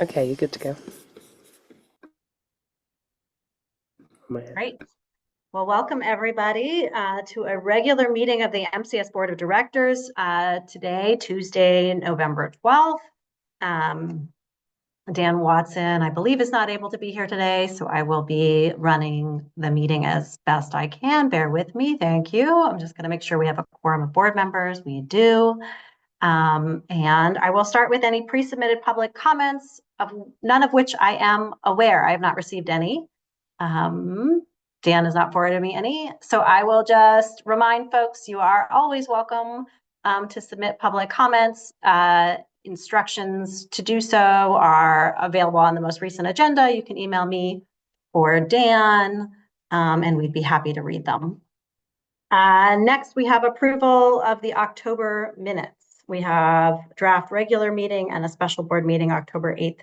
Okay, you're good to go. Great. Well, welcome everybody to a regular meeting of the MCS Board of Directors today, Tuesday, November 12th. Dan Watson, I believe, is not able to be here today, so I will be running the meeting as best I can. Bear with me. Thank you. I'm just going to make sure we have a quorum of board members. We do. And I will start with any pre-submitted public comments, none of which I am aware. I have not received any. Dan has not forwarded me any. So I will just remind folks, you are always welcome to submit public comments. Instructions to do so are available on the most recent agenda. You can email me or Dan, and we'd be happy to read them. Next, we have approval of the October minutes. We have draft regular meeting and a special board meeting October 8th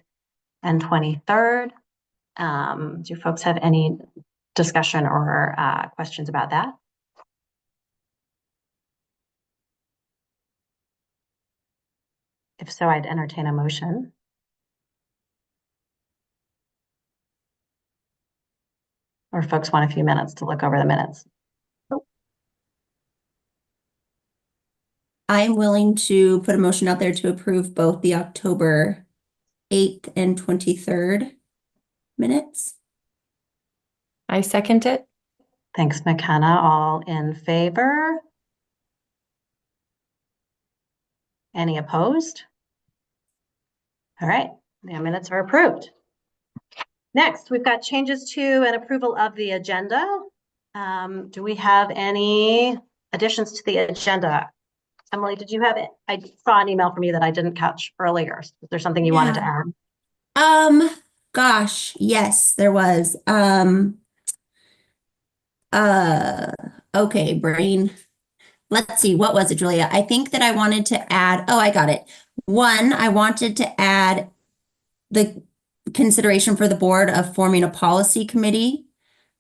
and 23rd. Do folks have any discussion or questions about that? If so, I'd entertain a motion. Or folks want a few minutes to look over the minutes. I'm willing to put a motion out there to approve both the October 8th and 23rd minutes. I second it. Thanks, McKenna. All in favor? Any opposed? All right, the minutes are approved. Next, we've got changes to and approval of the agenda. Do we have any additions to the agenda? Emily, did you have it? I saw an email from you that I didn't catch earlier. Is there something you wanted to add? Gosh, yes, there was. Okay, brain. Let's see, what was it, Julia? I think that I wanted to add, oh, I got it. One, I wanted to add the consideration for the board of forming a policy committee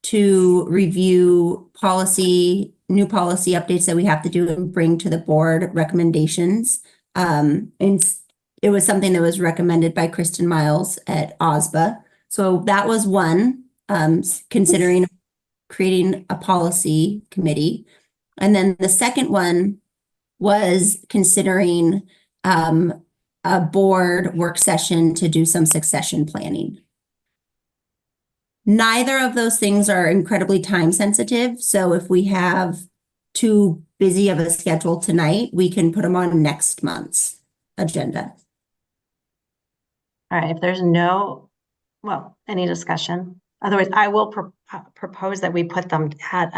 to review new policy updates that we have to do and bring to the board recommendations. And it was something that was recommended by Kristen Miles at OSBA. So that was one, considering creating a policy committee. And then the second one was considering a board work session to do some succession planning. Neither of those things are incredibly time sensitive. So if we have too busy of a schedule tonight, we can put them on next month's agenda. All right, if there's any discussion. Otherwise, I will propose that we put them at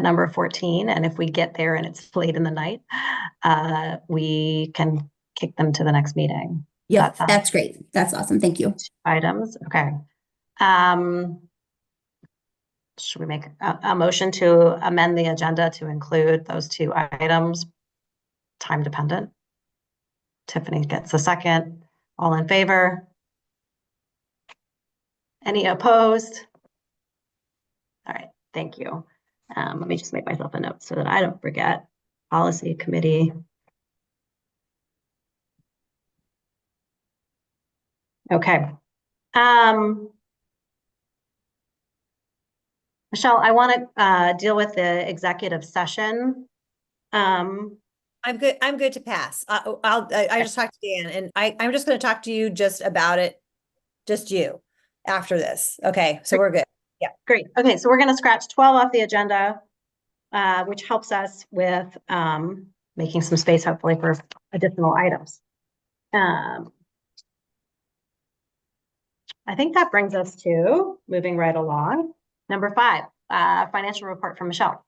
number 14. And if we get there and it's late in the night, we can kick them to the next meeting. Yeah, that's great. That's awesome. Thank you. Items. Okay. Should we make a motion to amend the agenda to include those two items? Time dependent. Tiffany gets a second. All in favor? Any opposed? All right, thank you. Let me just make myself a note so that I don't forget. Policy committee. Okay. Michelle, I want to deal with the executive session. I'm good. I'm good to pass. I just talked to Dan, and I'm just going to talk to you just about it, just you, after this. Okay, so we're good. Yeah, great. Okay, so we're going to scratch 12 off the agenda, which helps us with making some space, hopefully, for additional items. I think that brings us to moving right along. Number 5, financial report from Michelle.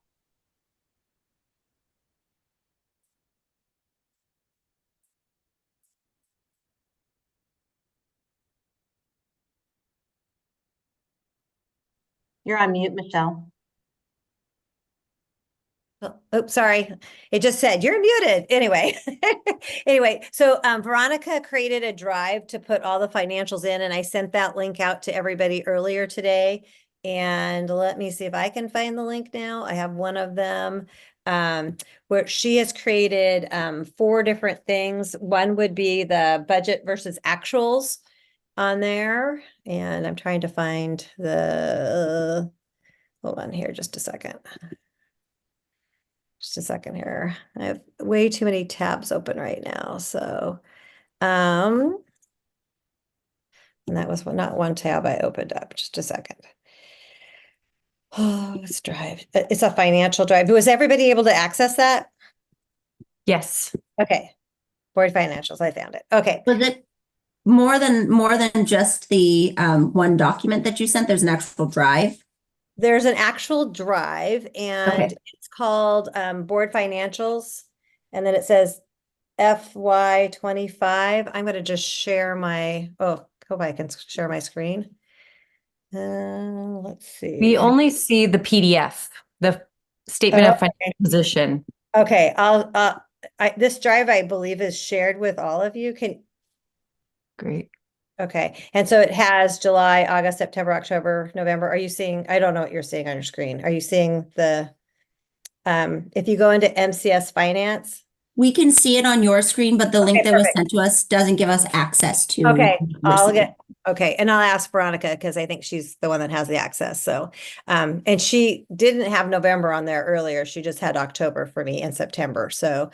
You're on mute, Michelle. Oh, sorry. It just said you're muted. Anyway, so Veronica created a drive to put all the financials in, and I sent that link out to everybody earlier today. And let me see if I can find the link now. I have one of them where she has created 4 different things. One would be the budget versus actuals. on there, and I'm trying to find the, hold on here just a second. Just a second here. I have way too many tabs open right now, so, and that was not one tab I opened up, just a second. Oh, it's Drive. It's a financial drive. Was everybody able to access that? Yes. Okay. Board financials, I found it. Okay. Was it more than just the one document that you sent? There's an actual drive. There's an actual drive and Okay. it's called Board Financials. And then it says FY 25. I'm going to just share my, oh, hope I can share my screen. Let's see. We only see the PDF, the statement of Okay. financial position. Okay, this drive, I believe, is shared with all of you. Great. Okay, and so it has July, August, September, October, November. Are you seeing, I don't know what you're seeing on your screen. Are you seeing the, if you go into MCS Finance? We can see it on your screen, but the link Okay, that was perfect. sent to us doesn't give us access to. Okay, I'll receive. okay, and I'll ask Veronica because I think she's the one that has the access. So, and she didn't have November on there earlier. She just had October for me and September. So,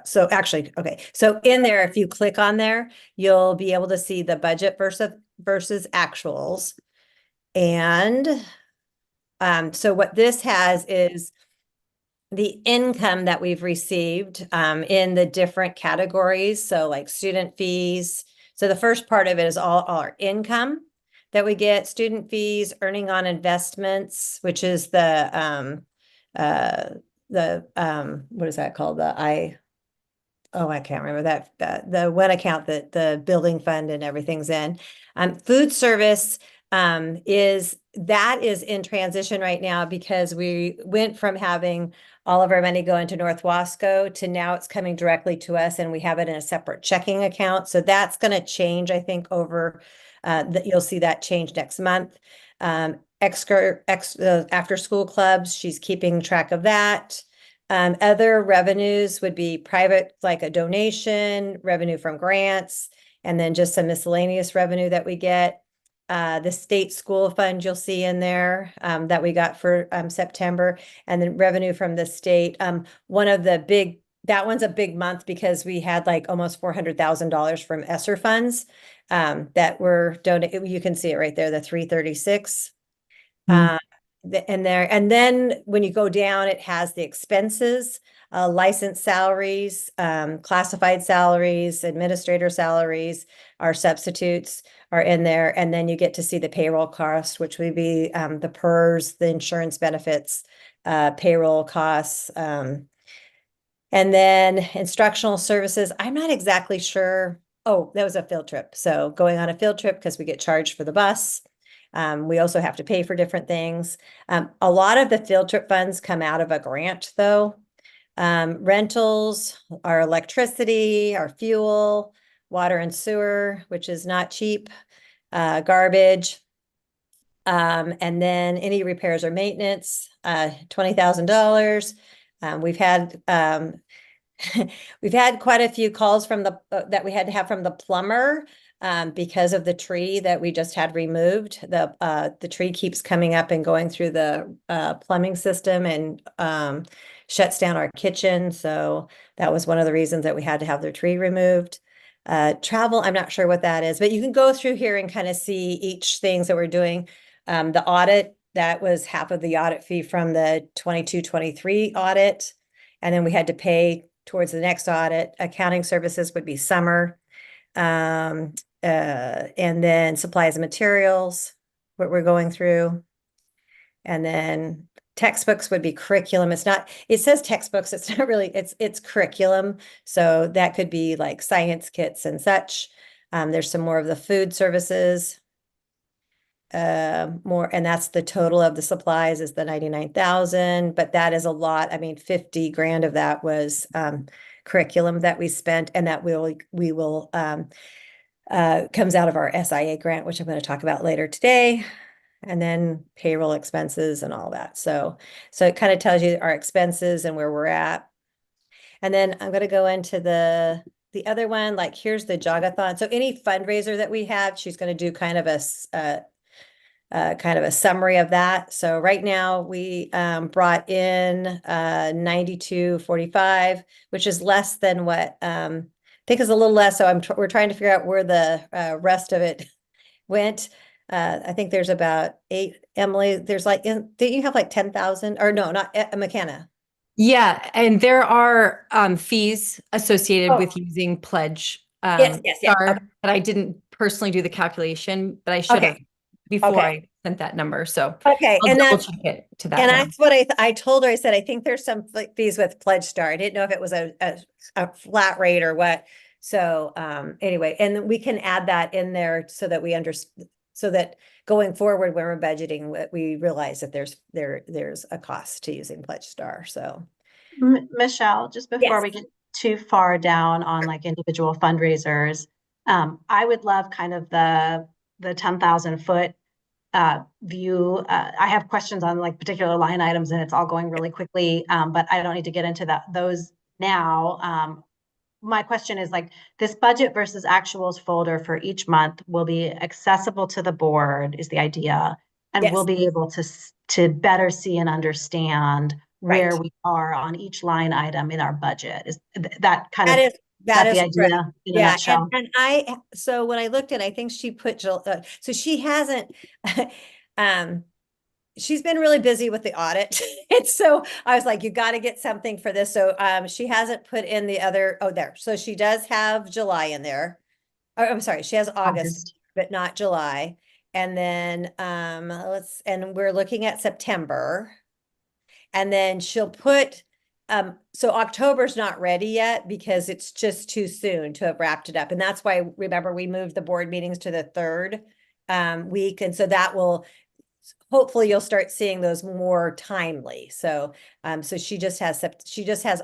so actually, okay. So in there, if you click on there, you'll be able to see the budget versus actuals. And so what this has is the income that we've received in the different categories. So like student fees. So the first part of it is all our income that we get, student fees, earning on investments, which is the what is that called? I can't remember that, the one account that the building fund and everything's in. Food service is in transition right now because we went from having all of our money go into North Wasco to now it's coming directly to us and we have it in a separate checking account. So that's going to change, I think, over that you'll see that change next month. After school clubs, she's keeping track of that. Other revenues would be private, like a donation, revenue from grants, and then just some miscellaneous revenue that we get. The state school fund you'll see in there that we got for September, and then revenue from the state. That one's a big month because we had like almost $400,000 from ESSER funds that were donated. You can see it right there, the 336. And then when you go down, it has the expenses, licensed salaries, classified salaries, administrator salaries, our substitutes are in there. And then you get to see the payroll cost, which would be the PERS, the insurance benefits, payroll costs. And then instructional services, I'm not exactly sure. Oh, that was a field trip. So going on a field trip because we get charged for the bus. We also have to pay for different things. A lot of the field trip funds come out of a grant, though. Rentals, our electricity, our fuel, water and sewer, which is not cheap, garbage. And then any repairs or maintenance, $20,000. We've had we've had quite a few calls from that we had to have from the plumber because of the tree that we just had removed. The tree keeps coming up and going through the plumbing system and shuts down our kitchen. So that was one of the reasons that we had to have the tree removed. Travel, I'm not sure what that is, but you can go through here and kind of see each things that we're doing. The audit, that was half of the audit fee from the 22-23 audit. And then we had to pay towards the next audit. Accounting services would be summer. And then supplies and materials, what we're going through. And then textbooks would be curriculum. It says textbooks, it's not really, it's curriculum. So that could be like science kits and such. There's some more of the food services. More, and that's the total of the supplies is the 99,000, but that is a lot. I mean, 50 grand of that was curriculum that we spent, and that we will comes out of our SIA grant, which I'm going to talk about later today, and then payroll expenses and all that. So it kind of tells you our expenses and where we're at. And then I'm going to go into the the other one, like here's the jogathon. So any fundraiser that we have, she's going to do kind of kind of a summary of that. So right now we brought in 92.45, which is less than what I think is a little less. So we're trying to figure out where the rest of it went. I think there's about 8. Emily, there's like, didn't you have like 10,000 or no, not McKenna? Yeah, and there are fees associated Oh. with using Pledge Yes, yeah. Star, Okay. but I didn't personally do the calculation, but I should have Okay. before Okay. I sent that number. So Okay, I'll and double that's check it to that and now. that's what I told her. I said I think there's some fees with Pledge Star. I didn't know if it was a flat rate or what. So anyway, and we can add that in there so that we understand, so that going forward when we're budgeting, we realize that there's a cost to using Pledge Star. So Michelle, just before yes, we get too far down on like individual fundraisers, I would love kind of the 10,000 foot view. I have questions on like particular line items and it's all going really quickly, but I don't need to get into those now. My question is like this budget versus actuals folder for each month will be accessible to the board is the idea, and we'll yes, be able to better see and understand right. where we are on each line item in our budget. Is that kind That of is that the correct. idea in a Yeah, nutshell? and so when I looked at, I think she put so she hasn't she's been really busy with the audit. And so I was like, you got to get something for this. So she hasn't put in the other, oh, there. So she does have July in there. Oh, I'm sorry, she has August, but not July. And then and we're looking at September. And then she'll put so October's not ready yet because it's just too soon to have wrapped it up. And that's why, remember, we moved the board meetings to the third week. And so that will, hopefully you'll start seeing those more timely. So so she just has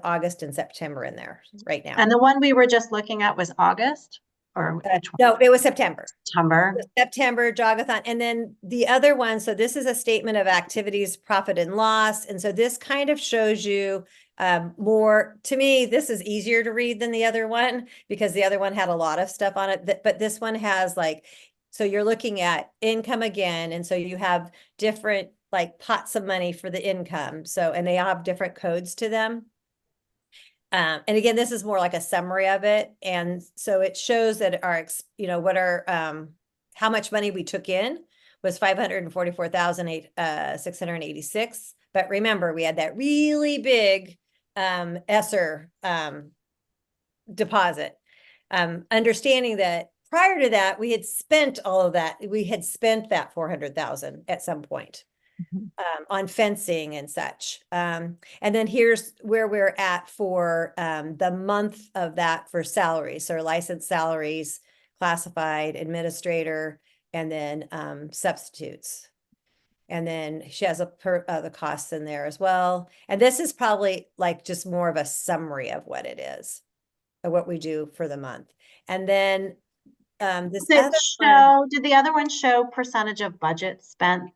August and September in there right now. And the one we were just looking at was August, or which one? No, it was September. September. September jogathon. And then the other one, so this is a statement of activities, profit and loss. And so this kind of shows you more, to me, this is easier to read than the other one because the other one had a lot of stuff on it. But this one has like, so you're looking at income again. And so you have different like pots of money for the income. So, and they all have different codes to them. And again, this is more like a summary of it. And so it shows that our, what our, how much money we took in was 544,686. But remember, we had that really big ESSER deposit. Understanding that prior to that, we had spent all of that. We had spent that 400,000 at some point. On fencing and such. And then here's where we're at for the month of that for salaries. So licensed salaries, classified, administrator, and then substitutes. And then she has the costs in there as well. And this is probably like just more of a summary of what it is, of what we do for the month. And then this Did other one, did the other one show percentage of budget spent?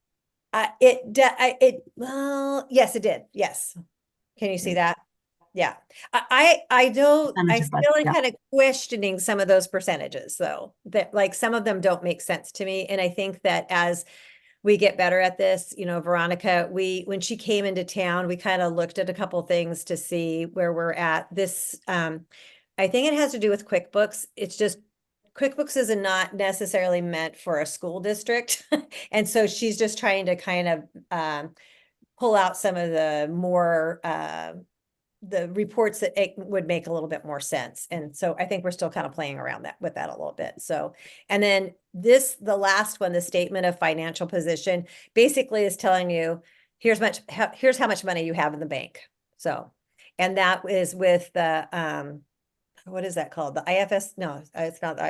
well, yes, it did. Yes. Can you see that? Yeah. I don't, I Percentage of still budget, am yeah. kind of questioning some of those percentages though, that like some of them don't make sense to me. And I think that as we get better at this, Veronica, when she came into town, we kind of looked at a couple things to see where we're at. This, I think it has to do with QuickBooks. It's just QuickBooks is not necessarily meant for a school district. And so she's just trying to kind of pull out some of the more the reports that it would make a little bit more sense. And so I think we're still kind of playing around with that a little bit. So, and then the last one, the statement of financial position, basically is telling you, here's how much money you have in the bank. So, and that is with the what is that called? The IFS? No, it's not.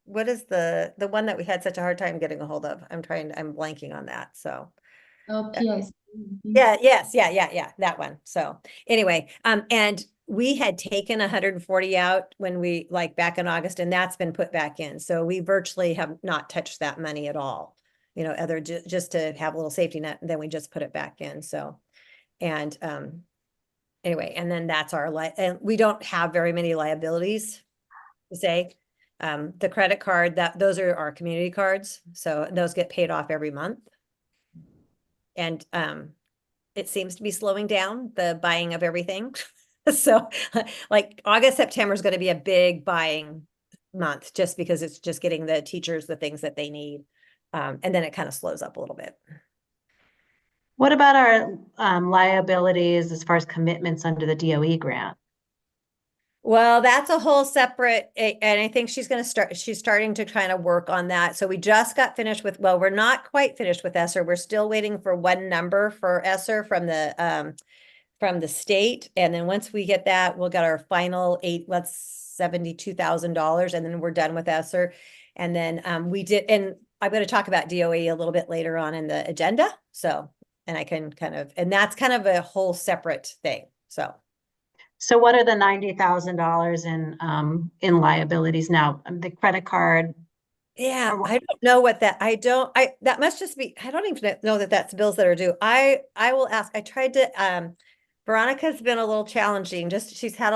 What is the one that we had such a hard time getting a hold of? I'm blanking on that. So. Oh, PIC. Yeah, yes, yeah, that one. So anyway, and we had taken 140 out when we back in August, and that's been put back in. So we virtually have not touched that money at all, other just to have a little safety net, and then we just put it back in. So, and anyway, and then that's and we don't have very many liabilities to say. The credit card, those are our community cards, so those get paid off every month. And it seems to be slowing down the buying of everything. So like August, September is going to be a big buying month just because it's just getting the teachers the things that they need. And then it kind of slows up a little bit. What about our liabilities as far as commitments under the DOE grant? Well, that's a whole separate, and I think she's starting to kind of work on that. So we just got finished with, well, we're not quite finished with ESSER. We're still waiting for one number for ESSER from the state. And then once we get that, we'll get our final $72,000, and then we're done with ESSER. And then and I'm going to talk about DOE a little bit later on in the agenda. So, and I can and that's kind of a whole separate thing. So what are the $90,000 in liabilities now? The credit card? Yeah, I don't know what that, that must just be, I don't even know that that's bills that are due. I will ask, I tried to, Veronica's been a little challenging, she's had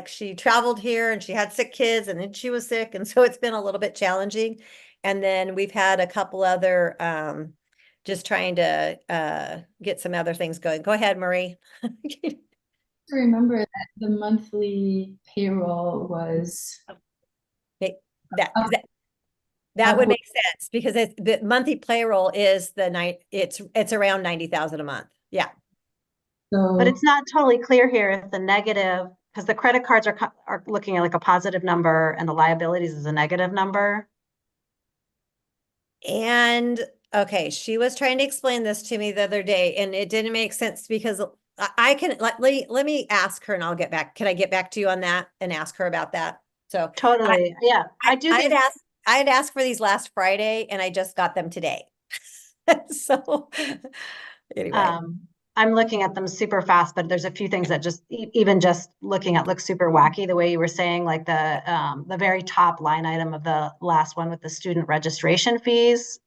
she traveled here and she had sick kids and then she was sick. And so it's been a little bit challenging. And then we've had a couple other, just trying to, get some other things going. Go ahead, Marie. To remember that the monthly payroll was That would make sense because the monthly payroll is it's around 90,000 a month. Yeah. so But it's not totally clear here if the negative, because the credit cards are looking at like a positive number and the liabilities is a negative number. And okay, she was trying to explain this to me the other day and it didn't make sense because I can let me ask her and I'll get back. Can I get back to you on that and ask her about that? So Totally. Yeah. I had asked for these last Friday and I just got them today. So anyway. I'm looking at them super fast, but there's a few things that just even just looking at look super wacky. The way you were saying, like the very top line item of the last one with the student registration fees.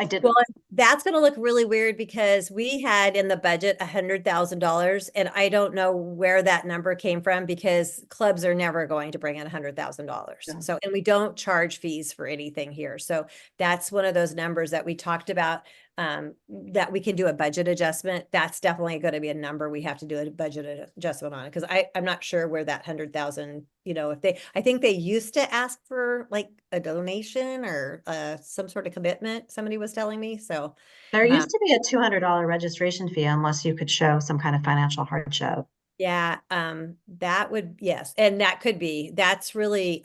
I didn't. Well, that's going to look really weird because we had in the budget $100,000, and I don't know where that number came from because clubs are never going to bring in $100,000. Yeah. So, and we don't charge fees for anything here. So that's one of those numbers that we talked about, that we can do a budget adjustment. That's definitely going to be a number we have to do a budget adjustment on it because I'm not sure where that 100,000, I think they used to ask for like a donation or some sort of commitment. Somebody was telling me. So There used to be a $200 registration fee unless you could show some kind of financial hardship. yeah, that would, yes. And that's really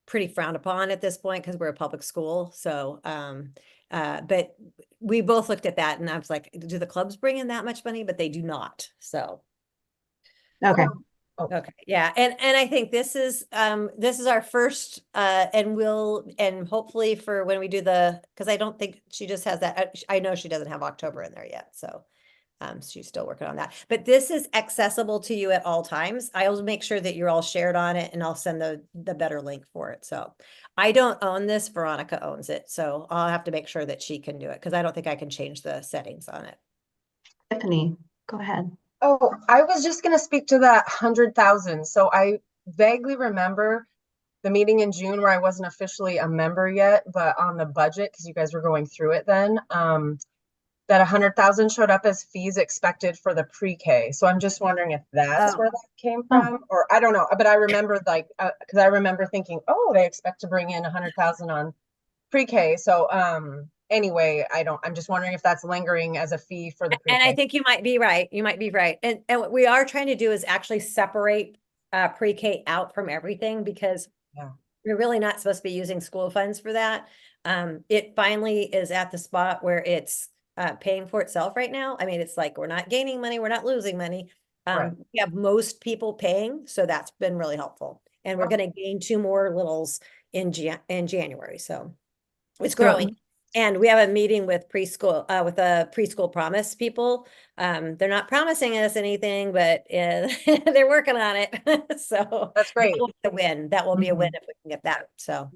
pretty frowned upon at this point because we're a public school. So, but we both looked at that and I was like, do the clubs bring in that much money? But they do not. So. Okay. Okay, yeah, and I think this is our first and hopefully for when we do because I don't think she just has that. I know she doesn't have October in there yet, so she's still working on that. But this is accessible to you at all times. I'll make sure that you're all shared on it, and I'll send the better link for it. So I don't own this; Veronica owns it, so I'll have to make sure that she can do it because I don't think I can change the settings on it. Tiffany, go ahead. Oh, I was just going to speak to that 100,000. So I vaguely remember the meeting in June where I wasn't officially a member yet, but on the budget, because you guys were going through it then, that 100,000 showed up as fees expected for the pre-K. So I'm just wondering if that's where that came from, or I don't know. But I remember because I remember thinking, oh, they expect to bring in 100,000 on pre-K. So anyway, I'm just wondering if that's lingering as a fee for the pre-K. And I think you might be right. You might be right. And what we are trying to do is actually separate pre-K out from everything because we're really not supposed to be using school funds for that. It finally is at the spot where it's paying for itself right now. I mean, it's like we're not gaining money, we're not losing money. Right. We have most people paying, so that's been really helpful. And we're going to gain 2 more littles in January. So it's growing. And we have a meeting with preschool, with the preschool promise people. They're not promising us anything, but they're working on it. So that's great. That will be a win. That will be a win if we can get that. So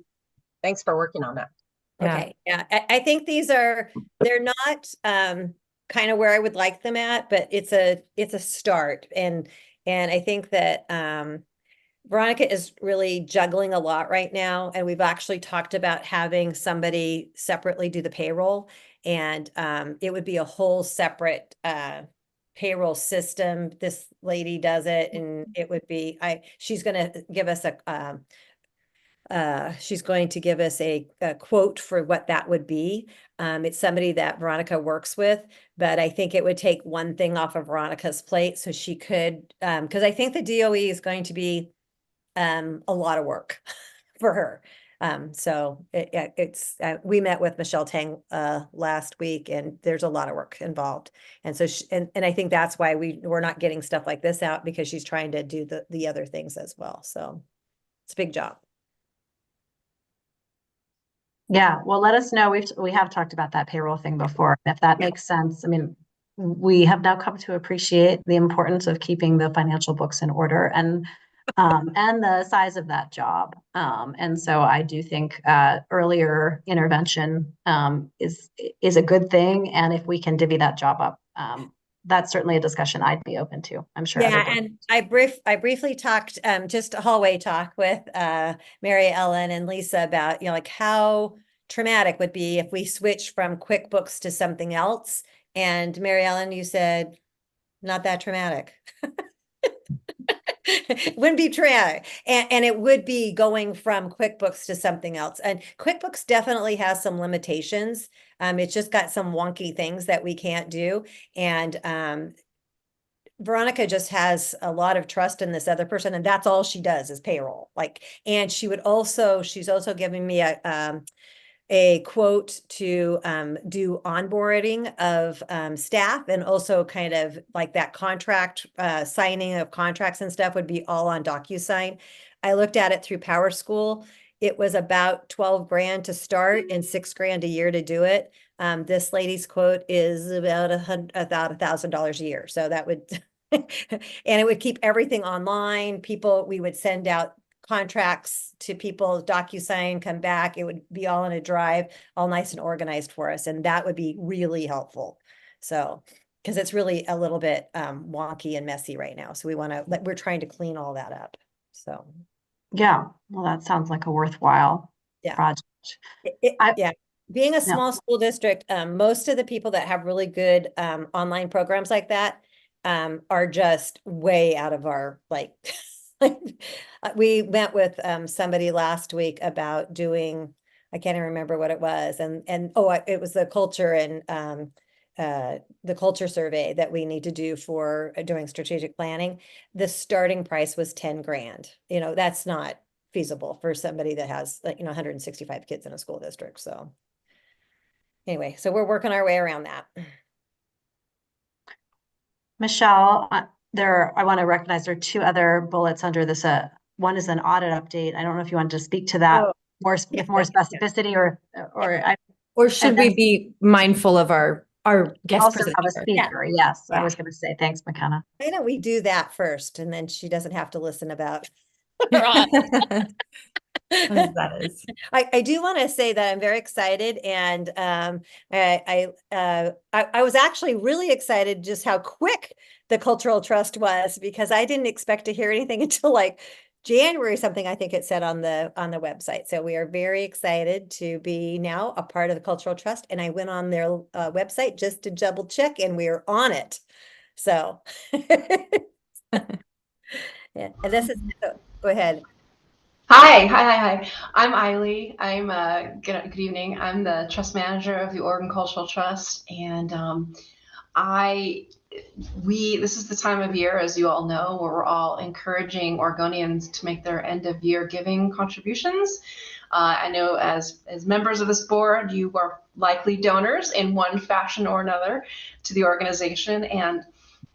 thanks for working on that. Okay. Yeah. I think they're not kind of where I would like them at, but it's a start. And I think that Veronica is really juggling a lot right now, and we've actually talked about having somebody separately do the payroll. And it would be a whole separate payroll system. This lady does it, and it would be she's gonna give us a quote for what that would be. It's somebody that Veronica works with, but I think it would take one thing off of Veronica's plate so she could, because I think the DOE is going to be a lot of work for her. So we met with Michelle Tang last week, and there's a lot of work involved. And so and I think that's why we're not getting stuff like this out, because she's trying to do the other things as well. So it's a big job. Yeah, well, let us know. We have talked about that payroll thing before. If that makes sense. I mean, we have now come to appreciate the importance of keeping the financial books in order and the size of that job. And so I do think earlier intervention is a good thing. And if we can divvy that job up, that's certainly a discussion I'd be open to. I'm sure. Yeah, and I briefly talked, just a hallway talk with Mary Ellen and Lisa about, like how traumatic would be if we switch from QuickBooks to something else. And Mary Ellen, you said, not that traumatic. It wouldn't be traumatic. And it would be going from QuickBooks to something else. And QuickBooks definitely has some limitations. It's just got some wonky things that we can't do. And Veronica just has a lot of trust in this other person, and that's all she does is payroll. And she's also giving me a quote to do onboarding of staff, and also kind of like that contract signing of contracts and stuff would be all on DocuSign. I looked at it through Power School. It was about 12 grand to start and 6 grand a year to do it. This lady's quote is about $1,000 a year. So that would, and it would keep everything online. We would send out contracts to people, DocuSign, come back. It would be all in a drive, all nice and organized for us. And that would be really helpful. So, because it's really a little bit wonky and messy right now. So we're trying to clean all that up. So. Yeah, well, that sounds like a worthwhile project. Yeah. Being a small school district, most of the people that have really good online programs like that are just way out of our, we met with somebody last week about doing, I can't even remember what it was. It was the culture and the culture survey that we need to do for doing strategic planning. The starting price was 10 grand. That's not feasible for somebody that has 165 kids in a school district. So anyway, so we're working our way around that. Michelle, I want to recognize there are 2 other bullets under this. One is an audit update. I don't know if you wanted to speak to that more specificity or should we be mindful of our guest also presenter? have a speaker. Yeah. Yes, yeah. I was going to say thanks, McKenna. Why don't we do that first, and then she doesn't have to listen about. That is. I do want to say that I'm very excited, and I was actually really excited just how quick the Cultural Trust was, because I didn't expect to hear anything until January something, I think it said on the website. So we are very excited to be now a part of the Cultural Trust, and I went on their website just to double check, and we are on it. So yeah, and this is go ahead. Hi. I'm Eiley. Good evening. I'm the trust manager of the Oregon Cultural Trust, and this is the time of year, as you all know, where we're all encouraging Oregonians to make their end of year giving contributions. I know as members of this board, you are likely donors in one fashion or another to the organization, and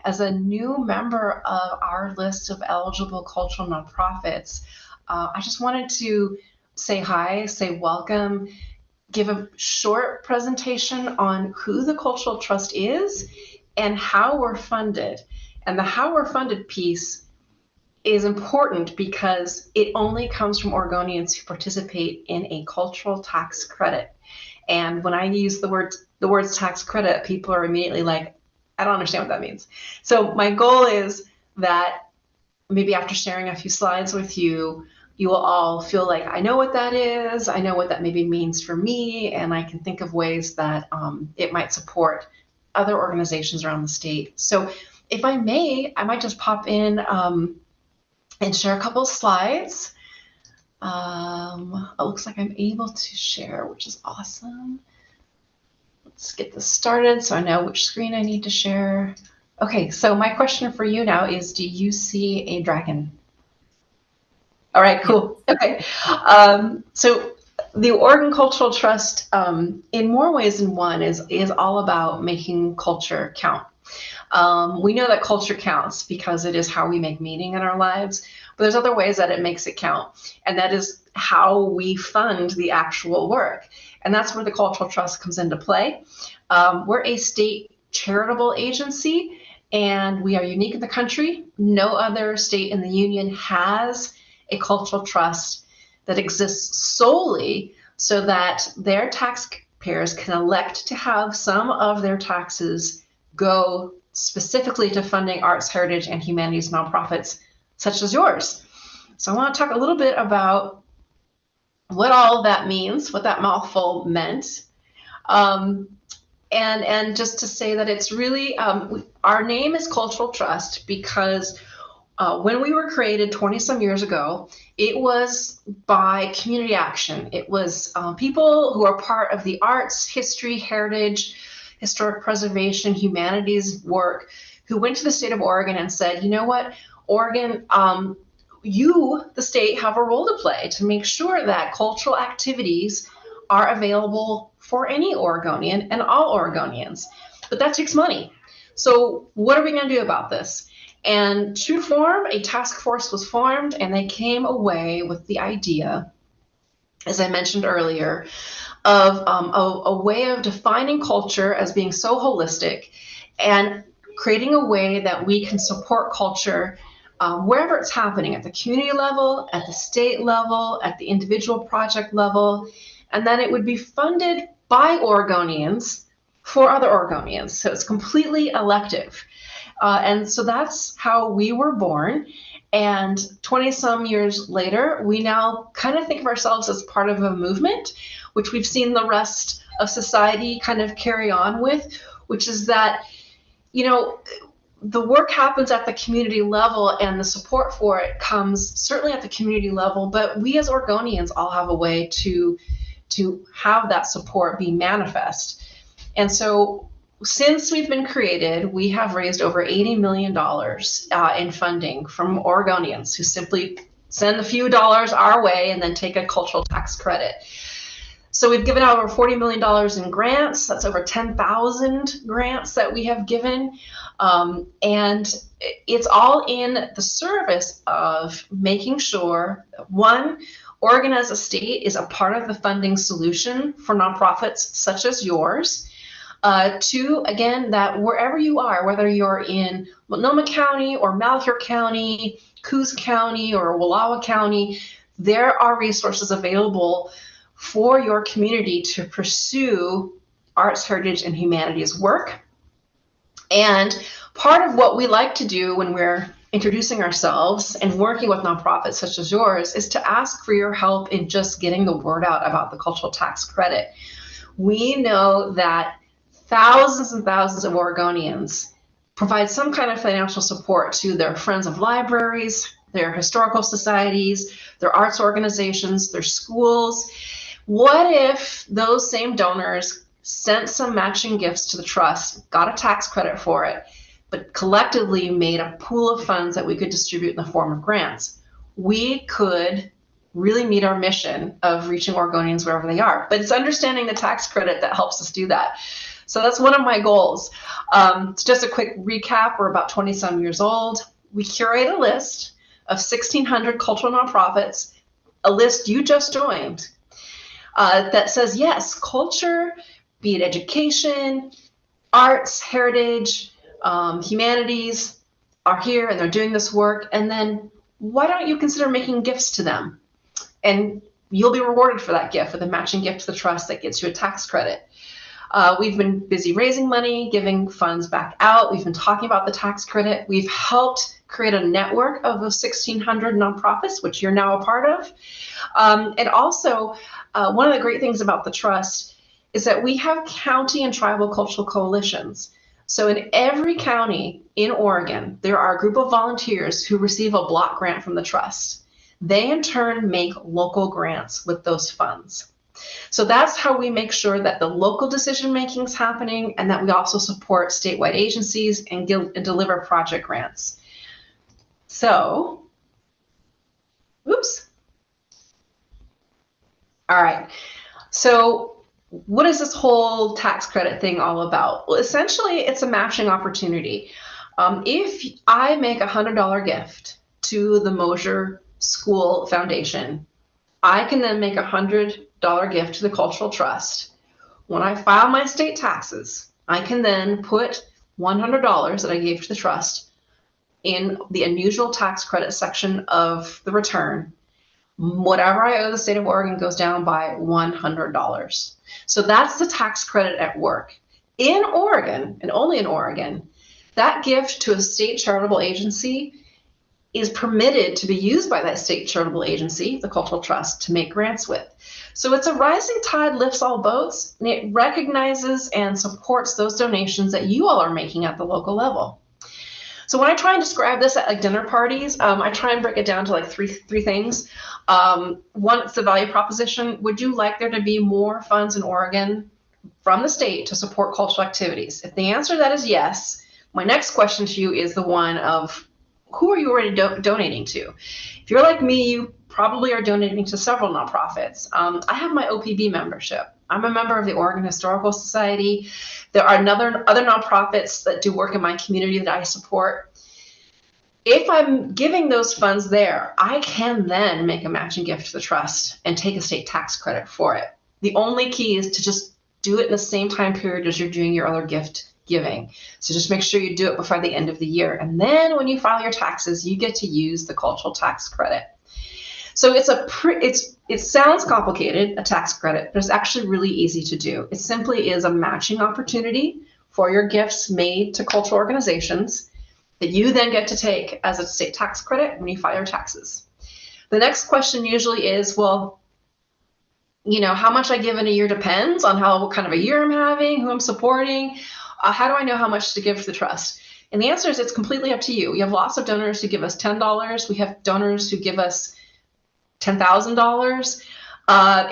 as a new member of our list of eligible cultural nonprofits, I just wanted to say hi, say welcome, give a short presentation on who the Cultural Trust is and how we're funded. And the how we're funded piece is important because it only comes from Oregonians who participate in a cultural tax credit. And when I use the words tax credit, people are immediately like, I don't understand what that means. So my goal is that maybe after sharing a few slides with you, you will all feel like, I know what that is, I know what that maybe means for me, and I can think of ways that it might support other organizations around the state. So if I may, I might just pop in and share a couple of slides. It looks like I'm able to share, which is awesome. Let's get this started so I know which screen I need to share. Okay, so my question for you now is, do you see a dragon? All right, cool. Okay. So the Oregon Cultural Trust, in more ways than one, is all about making culture count. We know that culture counts because it is how we make meaning in our lives, but there's other ways that it makes it count, and that is how we fund the actual work. And that's where the Cultural Trust comes into play. We're a state charitable agency, and we are unique in the country. No other state in the union has a cultural trust that exists solely so that their taxpayers can elect to have some of their taxes go specifically to funding arts, heritage, and humanities nonprofits such as yours. So I want to talk a little bit about what all of that means, what that mouthful meant. And just to say that it's really, our name is Cultural Trust because when we were created 20 some years ago, it was by community action. It was people who are part of the arts, history, heritage, historic preservation, humanities work, who went to the state of Oregon and said, you know what, Oregon, you, the state, have a role to play to make sure that cultural activities are available for any Oregonian and all Oregonians. But that takes money. So what are we going to do about this? And to form, a task force was formed, and they came away with the idea, as I mentioned earlier, of a way of defining culture as being so holistic and creating a way that we can support culture wherever it's happening, at the community level, at the state level, at the individual project level, and then it would be funded by Oregonians for other Oregonians. So it's completely elective. And so that's how we were born. And 20 some years later, we now kind of think of ourselves as part of a movement, which we've seen the rest of society kind of carry on with, which is that, you know, the work happens at the community level and the support for it comes certainly at the community level, but we as Oregonians all have a way to have that support be manifest. And so since we've been created, we have raised over $80 million in funding from Oregonians who simply send a few dollars our way and then take a cultural tax credit. So we've given out over $40 million in grants. That's over 10,000 grants that we have given. And it's all in the service of making sure, one, Oregon as a state is a part of the funding solution for nonprofits such as yours. Two, again, that wherever you are, whether you're in Multnomah County or Malheur County, Coos County or Wallowa County, there are resources available for your community to pursue arts, heritage, and humanities work. And part of what we like to do when we're introducing ourselves and working with nonprofits such as yours is to ask for your help in just getting the word out about the cultural tax credit. We know that thousands and thousands of Oregonians provide some kind of financial support to their friends of libraries, their historical societies, their arts organizations, their schools. What if those same donors sent some matching gifts to the trust, got a tax credit for it, but collectively made a pool of funds that we could distribute in the form of grants? We could really meet our mission of reaching Oregonians wherever they are. But it's understanding the tax credit that helps us do that. So that's one of my goals. It's just a quick recap. We're about 20 some years old. We curate a list of 1,600 cultural nonprofits, a list you just joined, that says, yes, culture, be it education, arts, heritage, humanities, are here and they're doing this work. And then why don't you consider making gifts to them? And you'll be rewarded for that gift with a matching gift to the trust that gets you a tax credit. We've been busy raising money, giving funds back out. We've been talking about the tax credit. We've helped create a network of those 1,600 nonprofits, which you're now a part of. And also, one of the great things about the trust is that we have county and tribal cultural coalitions. So in every county in Oregon, there are a group of volunteers who receive a block grant from the trust. They in turn make local grants with those funds. So that's how we make sure that the local decision making is happening, and that we also support statewide agencies and deliver project grants. So, oops. All right. So what is this whole tax credit thing all about? Well, essentially, it's a matching opportunity. If I make a $100 gift to the Mosier School Foundation, I can then make a $100 gift to the Cultural Trust. When I file my state taxes, I can then put $100 that I gave to the trust in the unusual tax credit section of the return. Whatever I owe the state of Oregon goes down by $100. So that's the tax credit at work. In Oregon, and only in Oregon, that gift to a state charitable agency is permitted to be used by that state charitable agency, the Cultural Trust, to make grants with. So it's a rising tide lifts all boats, and it recognizes and supports those donations that you all are making at the local level. So when I try and describe this at like dinner parties, I try and break it down to like three things. One, it's the value proposition. Would you like there to be more funds in Oregon from the state to support cultural activities? If the answer to that is yes, my next question to you is the one of, who are you already donating to? If you're like me, you probably are donating to several nonprofits. I have my OPB membership. I'm a member of the Oregon Historical Society. There are other nonprofits that do work in my community that I support. If I'm giving those funds there, I can then make a matching gift to the trust and take a state tax credit for it. The only key is to just do it in the same time period as you're doing your other gift giving. So just make sure you do it before the end of the year. And then when you file your taxes, you get to use the cultural tax credit. So it sounds complicated, a tax credit, but it's actually really easy to do. It simply is a matching opportunity for your gifts made to cultural organizations that you then get to take as a state tax credit when you file your taxes. The next question usually is, well, you know, how much I give in a year depends on what kind of a year I'm having, who I'm supporting. How do I know how much to give to the trust? And the answer is it's completely up to you. We have lots of donors who give us $10. We have donors who give us $10,000.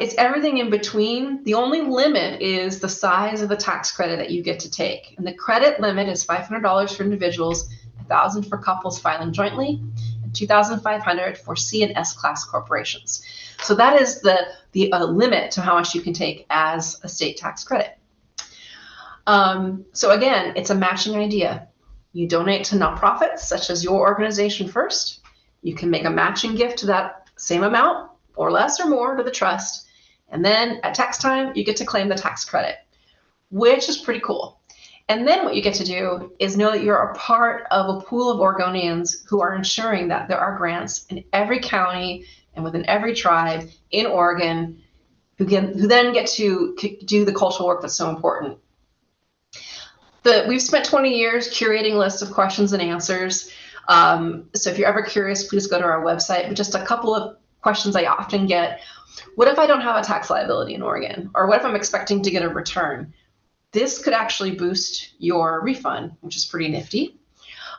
It's everything in between. The only limit is the size of the tax credit that you get to take. And the credit limit is $500 for individuals, $1,000 for couples filing jointly, and $2,500 for C and S class corporations. So that is the limit to how much you can take as a state tax credit. So again, it's a matching idea. You donate to nonprofits such as your organization first. You can make a matching gift to that same amount or less or more to the trust. And then at tax time, you get to claim the tax credit, which is pretty cool. And then what you get to do is know that you're a part of a pool of Oregonians who are ensuring that there are grants in every county and within every tribe in Oregon who then get to do the cultural work that's so important. We've spent 20 years curating lists of questions and answers. So if you're ever curious, please go to our website. But just a couple of questions I often get. What if I don't have a tax liability in Oregon? Or what if I'm expecting to get a return? This could actually boost your refund, which is pretty nifty.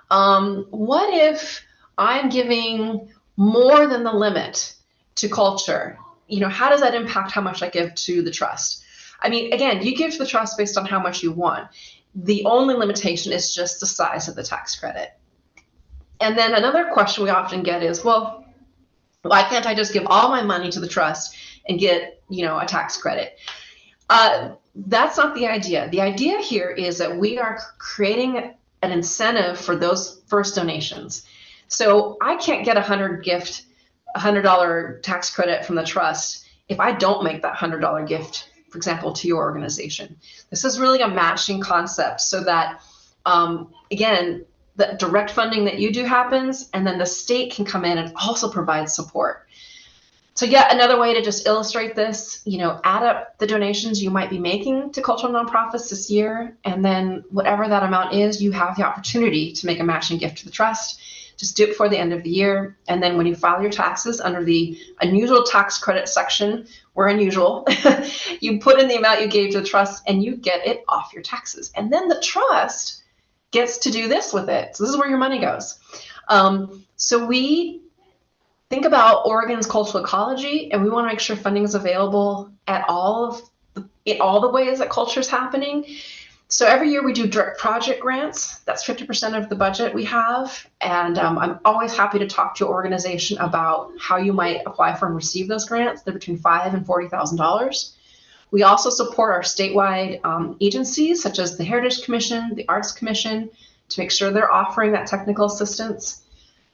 What if I'm giving more than the limit to culture? You know, how does that impact how much I give to the trust? I mean, again, you give to the trust based on how much you want. The only limitation is just the size of the tax credit. And then another question we often get is, well, why can't I just give all my money to the trust and get, you know, a tax credit? That's not the idea. The idea here is that we are creating an incentive for those first donations. So I can't get a $100 tax credit from the trust if I don't make that $100 gift, for example, to your organization. This is really a matching concept so that, again, the direct funding that you do happens, and then the state can come in and also provide support. So yet another way to just illustrate this, you know, add up the donations you might be making to cultural nonprofits this year, and then whatever that amount is, you have the opportunity to make a matching gift to the trust. Just do it before the end of the year. And then when you file your taxes under the unusual tax credit section, we're unusual, you put in the amount you gave to the trust and you get it off your taxes. And then the trust gets to do this with it. So this is where your money goes. So we think about Oregon's cultural ecology, and we want to make sure funding is available at in all the ways that culture is happening. So every year we do direct project grants. That's 50% of the budget we have. And I'm always happy to talk to your organization about how you might apply for and receive those grants. They're between $5,000 and $40,000. We also support our statewide agencies, such as the Heritage Commission, the Arts Commission, to make sure they're offering that technical assistance.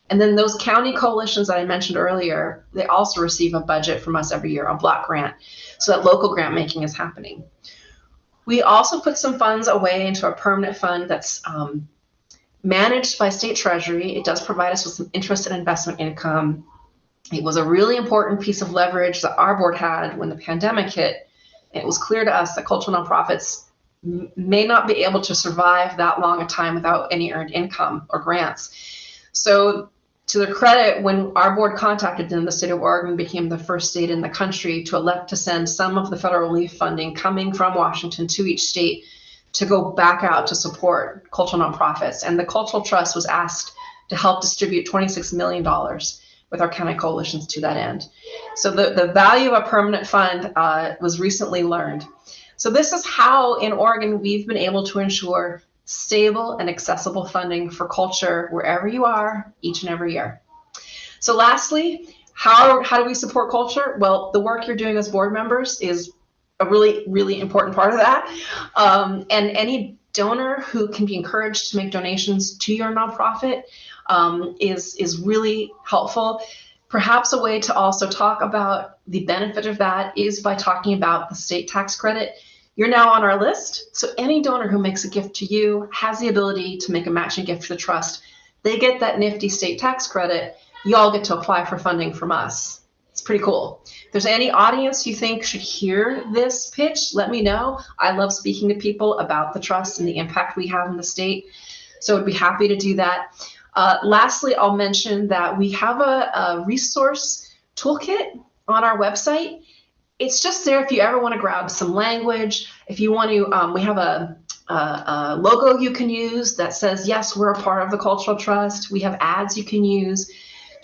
And then those county coalitions that I mentioned earlier, they also receive a budget from us every year, a block grant, so that local grant making is happening. We also put some funds away into a permanent fund that's managed by state treasury. It does provide us with some interest and investment income. It was a really important piece of leverage that our board had when the pandemic hit. It was clear to us that cultural nonprofits may not be able to survive that long a time without any earned income or grants. So to their credit, when our board contacted them, the state of Oregon became the first state in the country to elect to send some of the federal relief funding coming from Washington to each state to go back out to support cultural nonprofits. And the Cultural Trust was asked to help distribute $26 million with our county coalitions to that end. So the value of a permanent fund was recently learned. So this is how in Oregon we've been able to ensure stable and accessible funding for culture wherever you are each and every year. So lastly, how do we support culture? Well, the work you're doing as board members is a really, really important part of that. And any donor who can be encouraged to make donations to your nonprofit is really helpful. Perhaps a way to also talk about the benefit of that is by talking about the state tax credit. You're now on our list, so any donor who makes a gift to you has the ability to make a matching gift to the trust. They get that nifty state tax credit. You all get to apply for funding from us. It's pretty cool. If there's any audience you think should hear this pitch, let me know. I love speaking to people about the trust and the impact we have in the state, so I'd be happy to do that. Lastly, I'll mention that we have a resource toolkit on our website. It's just there if you ever want to grab some language. If you want to, we have a logo you can use that says, yes, we're a part of the Cultural Trust. We have ads you can use.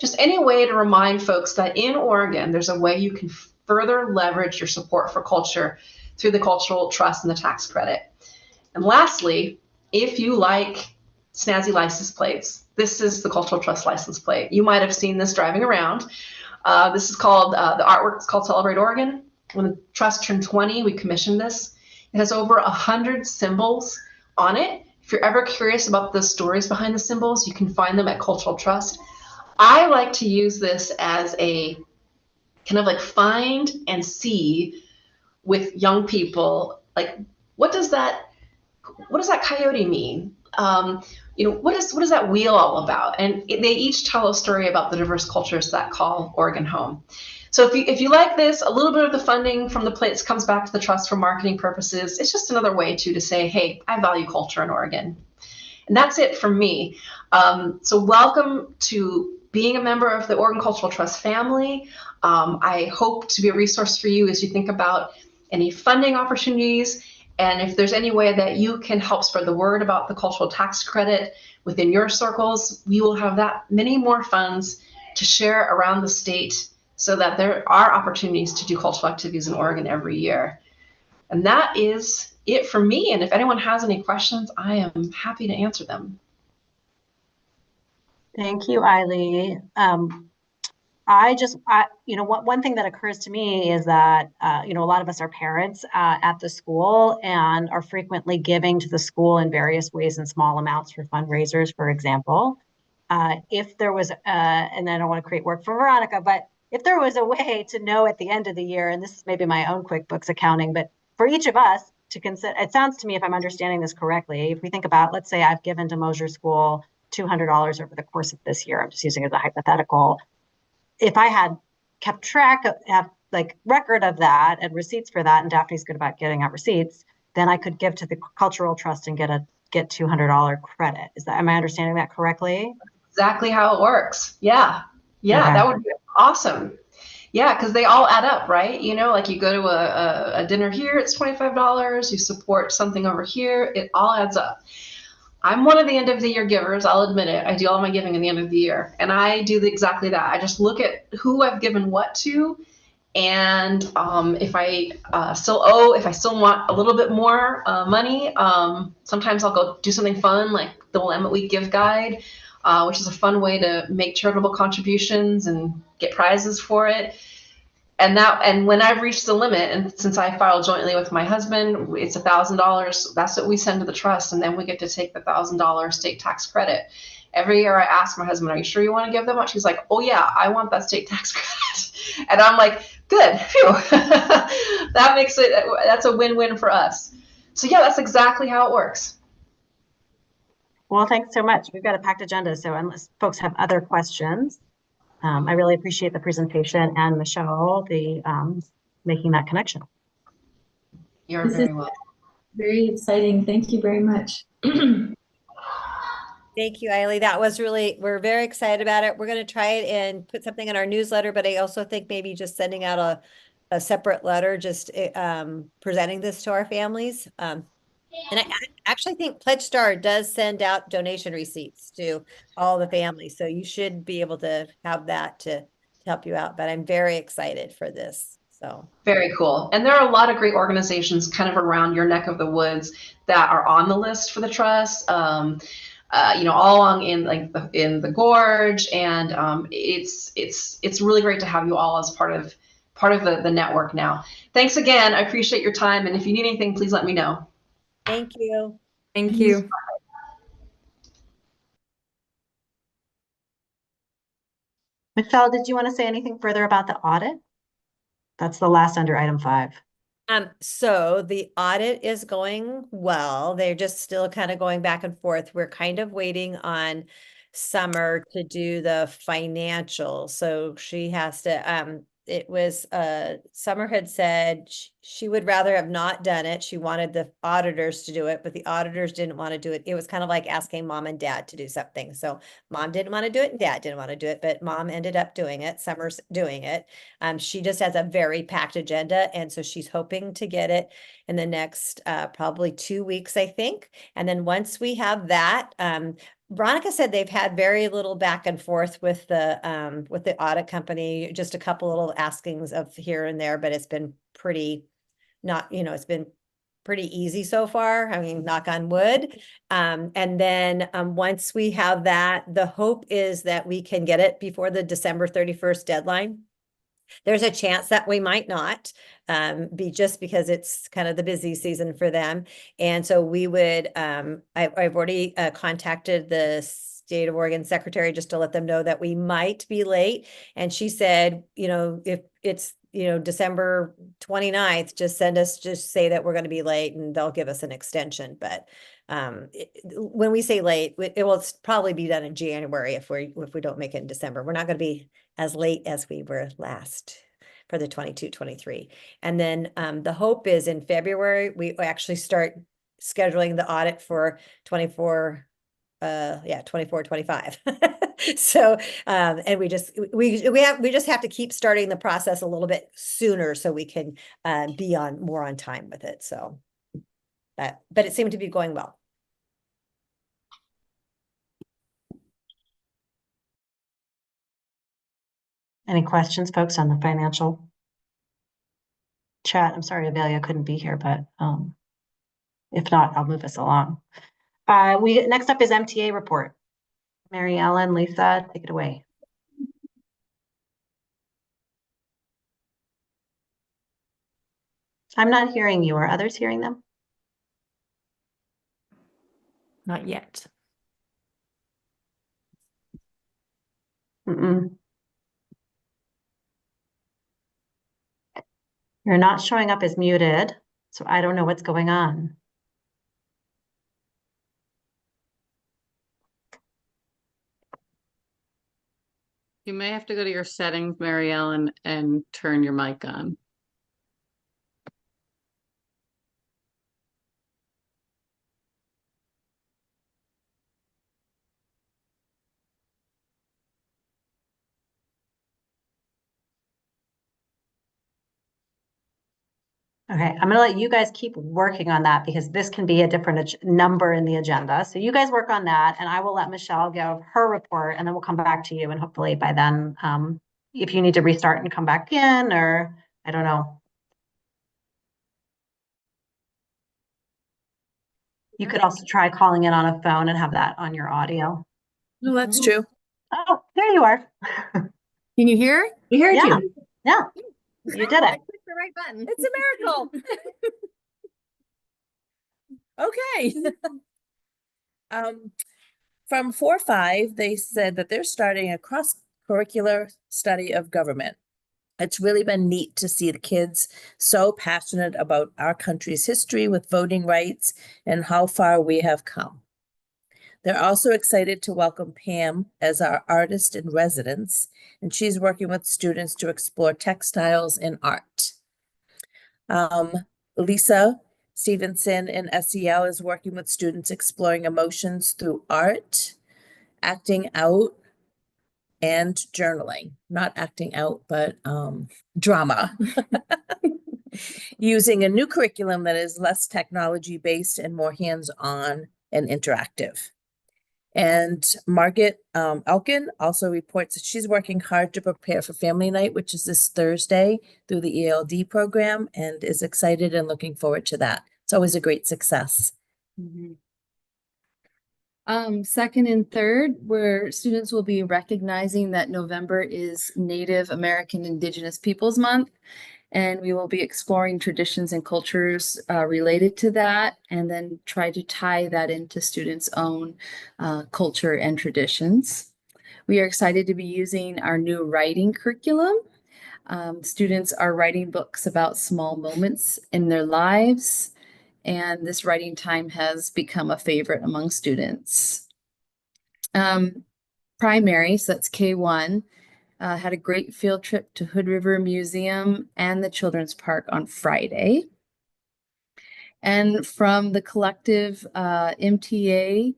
Just any way to remind folks that in Oregon, there's a way you can further leverage your support for culture through the Cultural Trust and the tax credit. And lastly, if you like snazzy license plates, this is the Cultural Trust license plate. You might have seen this driving around. This is called, the artwork is called Celebrate Oregon. When the trust turned 20, we commissioned this. It has over 100 symbols on it. If you're ever curious about the stories behind the symbols, you can find them at Cultural Trust. I like to use this as a kind of like find and see with young people, like what does that coyote mean? What is that wheel all about? And they each tell a story about the diverse cultures that call Oregon home. So if you like this, a little bit of the funding from the plates comes back to the trust for marketing purposes. It's just another way to say, hey, I value culture in Oregon. And that's it from me. So welcome to being a member of the Oregon Cultural Trust family. I hope to be a resource for you as you think about any funding opportunities. And if there's any way that you can help spread the word about the cultural tax credit within your circles, we will have that many more funds to share around the state so that there are opportunities to do cultural activities in Oregon every year. And that is it for me. And if anyone has any questions, I am happy to answer them. Thank you, Eileen. One thing that occurs to me is that, a lot of us are parents at the school and are frequently giving to the school in various ways in small amounts for fundraisers, for example. If there was, and I don't want to create work for Veronica, but if there was a way to know at the end of the year, and this is maybe my own QuickBooks accounting, but for each of us to consider, it sounds to me, if I'm understanding this correctly, if we think about, let's say I've given to Mosier School $200 over the course of this year, I'm just using it as a hypothetical. If I had kept track of, have like record of that and receipts for that, and Daphne's good about getting out receipts, then I could give to the Cultural Trust and get $200 credit. Am I understanding that correctly? exactly how it works. Yeah. Yeah, Okay. that would be awesome. Yeah, because they all add up, right? You know, like you go to a dinner here, it's $25. You support something over here, it all adds up. I'm one of the end of the year givers. I'll admit it. I do all my giving in the end of the year, and I do exactly that. I just look at who I've given what to, and if I still owe, if I still want a little bit more money, sometimes I'll go do something fun like the Willamette Week gift guide, which is a fun way to make charitable contributions and get prizes for it. And when I've reached the limit, and since I filed jointly with my husband, it's $1,000. That's what we send to the trust, and then we get to take the $1,000 state tax credit. Every year I ask my husband, "Are you sure you want to give that much?" He's like, "Oh yeah, I want that state tax credit." And I'm like, "Good, phew." That makes it. That's a win-win for us. So yeah, that's exactly how it works. Well, thanks so much. We've got a packed agenda, so unless folks have other questions, I really appreciate the presentation and Michelle, the making that connection. You're This is very welcome. very exciting. Thank you very much. Thank you, Eileen. That was really, we're very excited about it. We're going to try it and put something in our newsletter, but I also think maybe just sending out a separate letter, just presenting this to our families. And I actually think Pledge Star does send out donation receipts to all the families. So you should be able to have that to help you out. But I'm very excited for this. So Very cool. And there are a lot of great organizations kind of around your neck of the woods that are on the list for the trust. You know, all along in like in the gorge, and it's really great to have you all as part of the network now. Thanks again. I appreciate your time, and if you need anything, please let me know. thank you. Thank you. Michelle, did you want to say anything further about the audit? That's the last under item 5. So the audit is going well. They're just still kind of going back and forth. We're kind of waiting on Summer to do the financial. So she has to, it was, Summer had said she would rather have not done it. She wanted the auditors to do it, but the auditors didn't want to do it. It was kind of like asking mom and dad to do something. So mom didn't want to do it and dad didn't want to do it, but mom ended up doing it. Summer's doing it. She just has a very packed agenda, and so she's hoping to get it in the next probably 2 weeks, I think. And then once we have that, Veronica said they've had very little back and forth with the audit company, just a couple little askings of here and there, but it's been pretty not, it's been pretty easy so far. I mean, knock on wood. And then once we have that, the hope is that we can get it before the December 31st deadline. There's a chance that we might not be, just because it's kind of the busy season for them. And so we would, I've already contacted the State of Oregon secretary just to let them know that we might be late. And she said, if it's, December 29th, just say that we're going to be late and they'll give us an extension. But when we say late, it will probably be done in January if we don't make it in December. We're not going to be as late as we were last for the 22-23. And then the hope is in February, we actually start scheduling the audit for 24, 25. So, and we just have to keep starting the process a little bit sooner so we can be more on time with it. So but it seemed to be going well. Any questions, folks, on the financial chat? I'm sorry, Avelia couldn't be here, but if not, I'll move us along. Next up is MTA report. Mary Ellen, Lisa, take it away. I'm not hearing you. Are others hearing them? Not yet. Mm-mm. You're not showing up as muted, so I don't know what's going on. You may have to go to your settings, Mary Ellen, and turn your mic on. Okay, I'm gonna let you guys keep working on that because this can be a different number in the agenda. So you guys work on that and I will let Michelle give her report and then we'll come back to you and hopefully by then, if you need to restart and come back in or I don't know. You could also try calling in on a phone and have that on your audio. No, that's true. Oh, there you are. Can you hear? We heard Yeah. you. Yeah, you did I it. clicked the right button. It's a miracle. Okay. From 4-5, they said that they're starting a cross-curricular study of government. It's really been neat to see the kids so passionate about our country's history with voting rights and how far we have come. They're also excited to welcome Pam as our artist in residence, and she's working with students to explore textiles and art. Lisa Stevenson in SEL is working with students exploring emotions through art, acting out, and journaling. Not acting out, but drama. Using a new curriculum that is less technology-based and more hands-on and interactive. And Margaret Elkin also reports that she's working hard to prepare for family night, which is this Thursday through the ELD program, and is excited and looking forward to that. It's always a great success. Second and third, where students will be recognizing that November is Native American Indigenous Peoples Month. And we will be exploring traditions and cultures related to that, and then try to tie that into students' own culture and traditions. We are excited to be using our new writing curriculum. Students are writing books about small moments in their lives, and this writing time has become a favorite among students. Primary, so that's K1. Had a great field trip to Hood River Museum and the Children's Park on Friday. And from the collective MTA,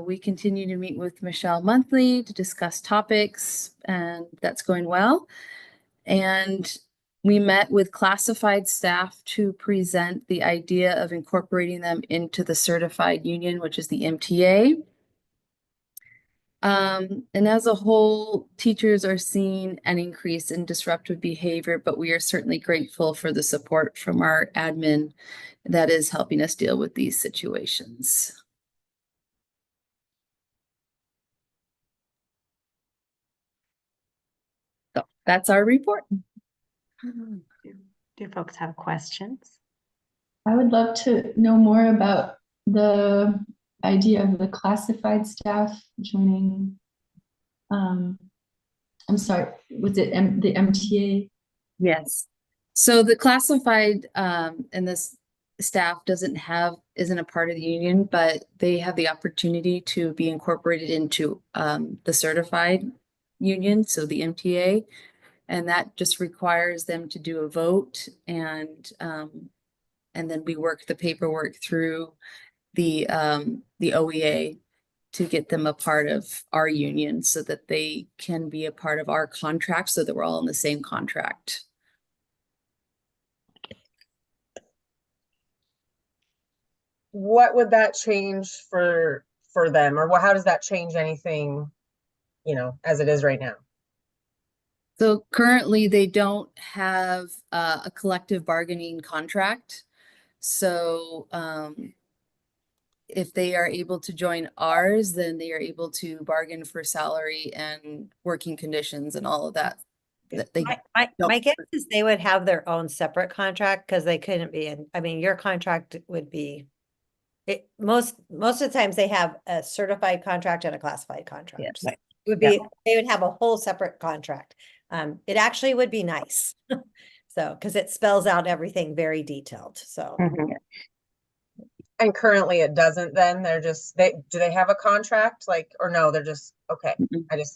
we continue to meet with Michelle monthly to discuss topics, and that's going well. And we met with classified staff to present the idea of incorporating them into the certified union, which is the MTA. And as a whole, teachers are seeing an increase in disruptive behavior, but we are certainly grateful for the support from our admin that is helping us deal with these situations. So that's our report. Do folks have questions? I would love to know more about the idea of the classified staff joining. I'm sorry, was it the MTA? Yes. So the classified and this staff isn't a part of the union, but they have the opportunity to be incorporated into the certified union, so the MTA, and that just requires them to do a vote, and then we work the paperwork through the OEA to get them a part of our union so that they can be a part of our contract, so that we're all in the same contract. What would that change for them, or how does that change anything, as it is right now? So currently they don't have a collective bargaining contract. So if they are able to join ours, then they are able to bargain for salary and working conditions and all of that. My guess is they would have their own separate contract because they couldn't be in. I mean, your contract would be. Most of the times they have a certified contract and a classified contract. Yes. So it would be they would have a whole separate contract. It actually would be nice. So because it spells out everything very detailed. So. And currently it doesn't, then do they have a contract, or no, they're just, okay.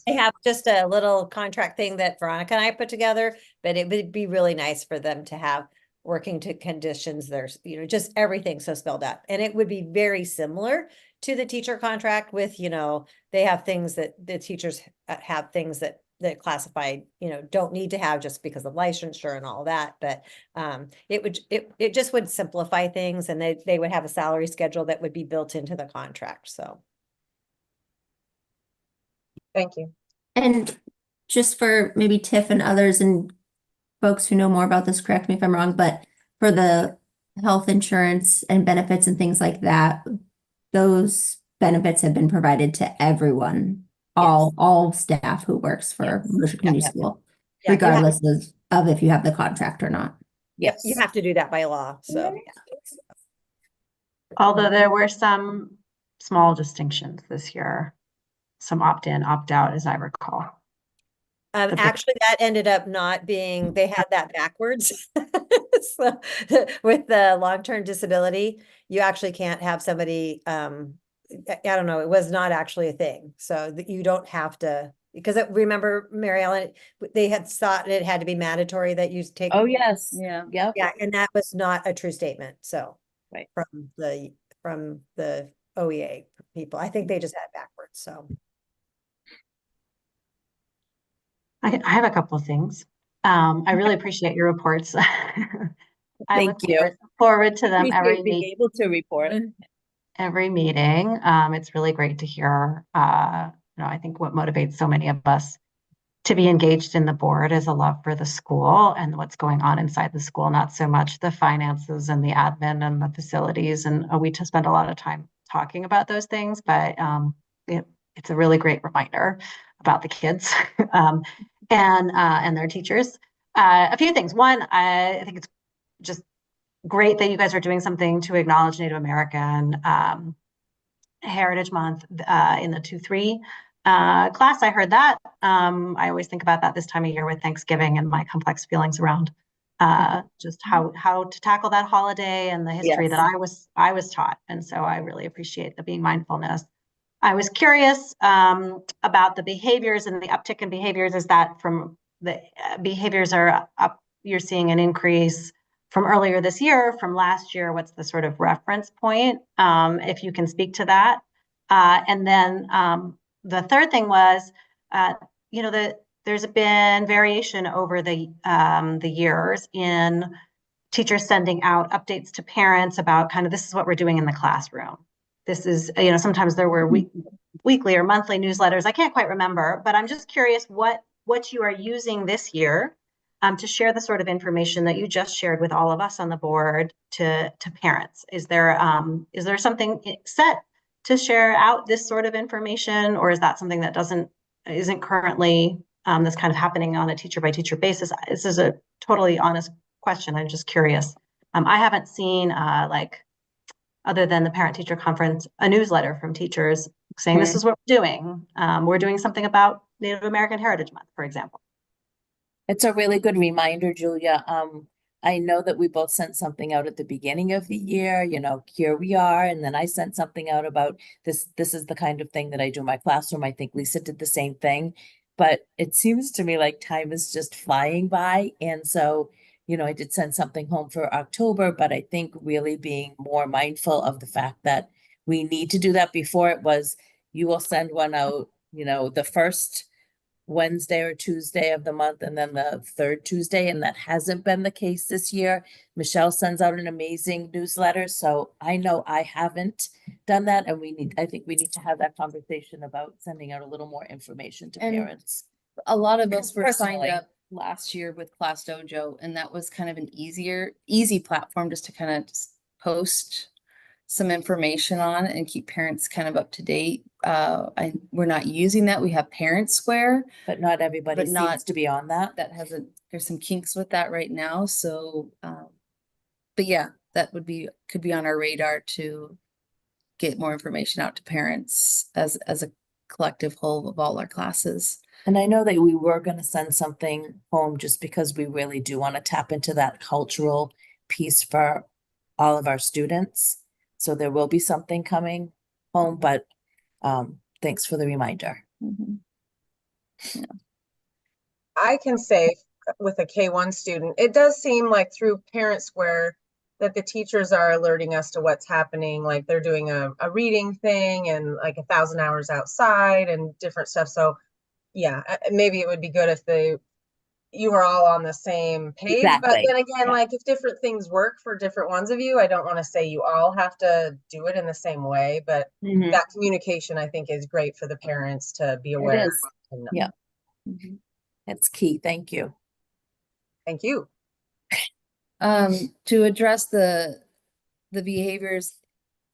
They have just a little contract thing that Veronica and I put together, but it would be really nice for them to have working to conditions. There's, just everything so spelled out. And it would be very similar to the teacher contract with, they have things that the teachers have things that that classified, don't need to have just because of licensure and all that, but it just would simplify things, and they would have a salary schedule that would be built into the contract, so. Thank you. And just for maybe Tiff and others and folks who know more about this, correct me if I'm wrong, but for the health insurance and benefits and things like that, those benefits have been provided to everyone, all staff who works for Mosier Community School, Yeah, regardless of if you have the contract or not. Yep, you have to do that by law, so. Although there were some small distinctions this year, some opt-in, opt-out, as I recall. Actually, that ended up not being, they had that backwards. So with the long-term disability, you actually can't have somebody, I don't know, it was not actually a thing. So that you don't have to, because remember, Mary Ellen, they had thought it had to be mandatory that you take. Oh, yes. Yeah. Yep. Yeah, and that was not a true statement, so. Right. From the OEA people, I think they just had it backwards, so. I have a couple of things. I really appreciate your reports. I Thank look you. forward to them every Appreciate being able to report. every meeting. It's really great to hear. I think what motivates so many of us to be engaged in the board is a love for the school and what's going on inside the school, not so much the finances and the admin and the facilities. And we just spend a lot of time talking about those things, but it's a really great reminder about the kids and their teachers. A few things. One, I think it's just great that you guys are doing something to acknowledge Native American Heritage Month in the 2-3 class. I heard that. I always think about that this time of year with Thanksgiving and my complex feelings around just how to tackle that holiday and the history that I was taught. And so I really appreciate the being mindfulness. I was curious about the behaviors and the uptick in behaviors. Is that from the behaviors are up? You're seeing an increase from earlier this year, from last year. What's the sort of reference point? If you can speak to that. And then the third thing was, there's been variation over the years in teachers sending out updates to parents about kind of this is what we're doing in the classroom. This is, sometimes there were weekly or monthly newsletters. I can't quite remember, but I'm just curious what you are using this year to share the sort of information that you just shared with all of us on the board to parents. Is there something set to share out this sort of information, or is that something that isn't currently that's kind of happening on a teacher by teacher basis? This is a totally honest question. I'm just curious. I haven't seen other than the parent teacher conference, a newsletter from teachers saying this is what we're doing. We're doing something about Native American Heritage Month, for example. It's a really good reminder, Julia. I know that we both sent something out at the beginning of the year, here we are. And then I sent something out about this. This is the kind of thing that I do in my classroom. I think Lisa did the same thing, but it seems to me like time is just flying by. And so, I did send something home for October, but I think really being more mindful of the fact that we need to do that. Before it was, you will send one out, the first Wednesday or Tuesday of the month, and then the third Tuesday. And that hasn't been the case this year. Michelle sends out an amazing newsletter. So I know I haven't done that. And I think we need to have that conversation about sending out a little more information to parents. A lot of us were signed Personally. up last year with Class Dojo, and that was kind of an easy platform just to kind of just post some information on and keep parents kind of up to date. We're not using that. We have Parent Square, But not everybody But seems not- to be on that. there's some kinks with that right now. So, but yeah, that could be on our radar to get more information out to parents as a collective whole of all our classes. And I know that we were going to send something home just because we really do want to tap into that cultural piece for all of our students. So there will be something coming home, but thanks for the reminder. I can say with a K1 student, it does seem like through Parent Square that the teachers are alerting us to what's happening. Like they're doing a reading thing and like 1,000 hours outside and different stuff. So yeah, maybe it would be good if you were all on the same page. But Exactly. then again, Yeah. like if different things work for different ones of you, I don't want to say you all have to do it in the same way, but Mhm. that communication I think is great for the parents to be It aware. is. And know. Yeah. That's key. Thank you. Thank you. To address the behaviors,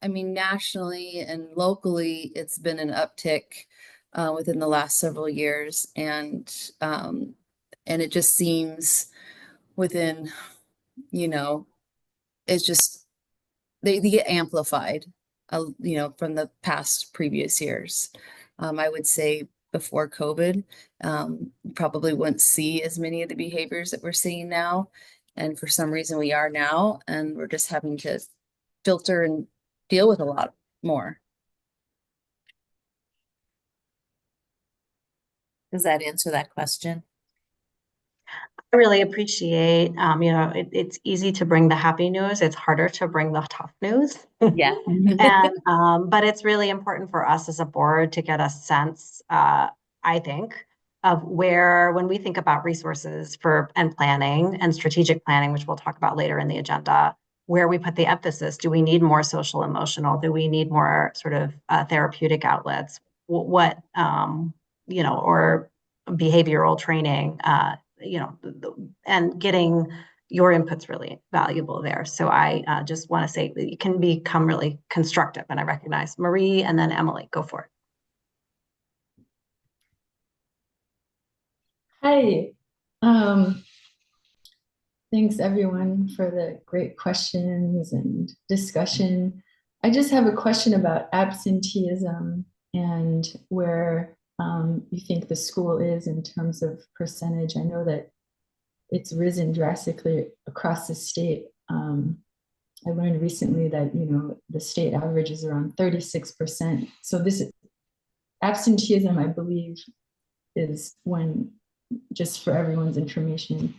I mean, nationally and locally, it's been an uptick within the last several years, and it just seems within, you know, it's just they get amplified, you know, from the past previous years. I would say before COVID, probably wouldn't see as many of the behaviors that we're seeing now, and for some reason we are now, and we're just having to filter and deal with a lot more. Does that answer that question? I really appreciate, it's easy to bring the happy news. It's harder to bring the tough news. Yeah. But it's really important for us as a board to get a sense, I think, of where, when we think about resources and planning and strategic planning, which we'll talk about later in the agenda, where we put the emphasis. Do we need more social emotional? Do we need more sort of therapeutic outlets? What, or behavioral training, and getting your input's really valuable there. So I just want to say that you can become really constructive, and I recognize Marie and then Emily. Go for it. Hi. Thanks everyone for the great questions and discussion. I just have a question about absenteeism and where you think the school is in terms of percentage. I know that it's risen drastically across the state. I learned recently that, the state average is around 36%. So this absenteeism, I believe, is when, just for everyone's information,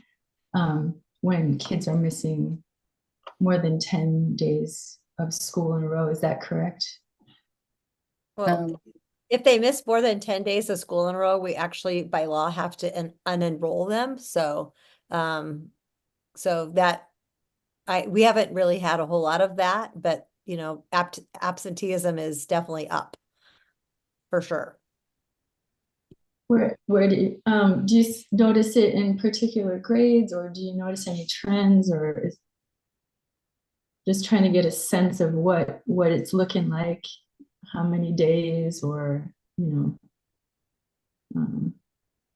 when kids are missing more than 10 days of school in a row. Is that correct? Well, if they miss more than 10 days of school in a row, we actually by law have to unenroll them. So, we haven't really had a whole lot of that, but absenteeism is definitely up for sure. Where do you notice it in particular grades, or do you notice any trends, or is just trying to get a sense of what it's looking like, how many days, or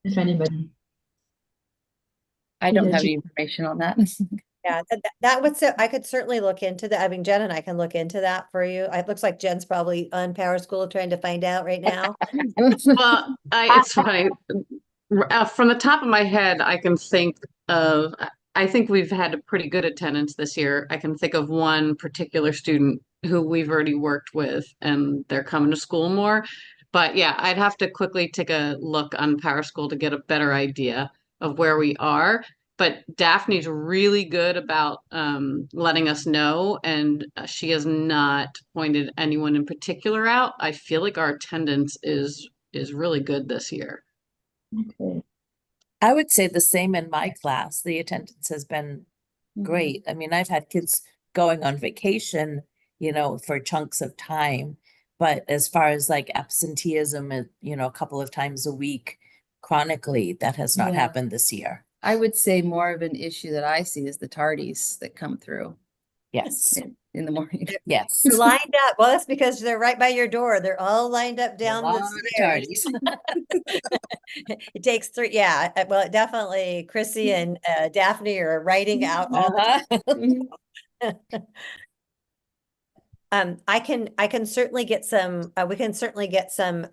if anybody. I don't have any information on that. Yeah, that would, I could certainly look into that. I mean, Jen and I can look into that for you. It looks like Jen's probably on Power School trying to find out right now. Well, it's funny. From the top of my head, I think we've had a pretty good attendance this year. I can think of one particular student who we've already worked with, and they're coming to school more. But yeah, I'd have to quickly take a look on Power School to get a better idea of where we are. But Daphne's really good about letting us know, and she has not pointed anyone in particular out. I feel like our attendance is really good this year. Okay. I would say the same in my class. The attendance has been great. I mean, I've had kids going on vacation, for chunks of time. But as far as like absenteeism, a couple of times a week chronically, that has not happened this year. I would say more of an issue that I see is the tardies that come through Yes. in the morning. Yes. They're lined up. Well, that's because they're right by your door. They're all lined up down the stairs. It takes three. Yeah. Well, it definitely Chrissy and Daphne are writing out all the I can certainly get some, we can certainly get some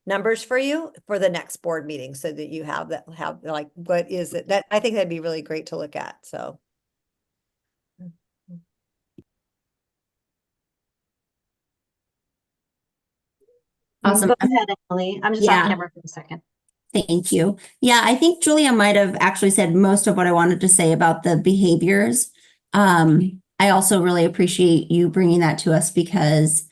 numbers for you for the next board meeting so that you have like, what is it that I think that'd be really great to look at. So. Awesome. Go ahead, Emily. I'm just on camera for a second. Thank you. Yeah, I think Julia might have actually said most of what I wanted to say about the behaviors. I also really appreciate you bringing that to us because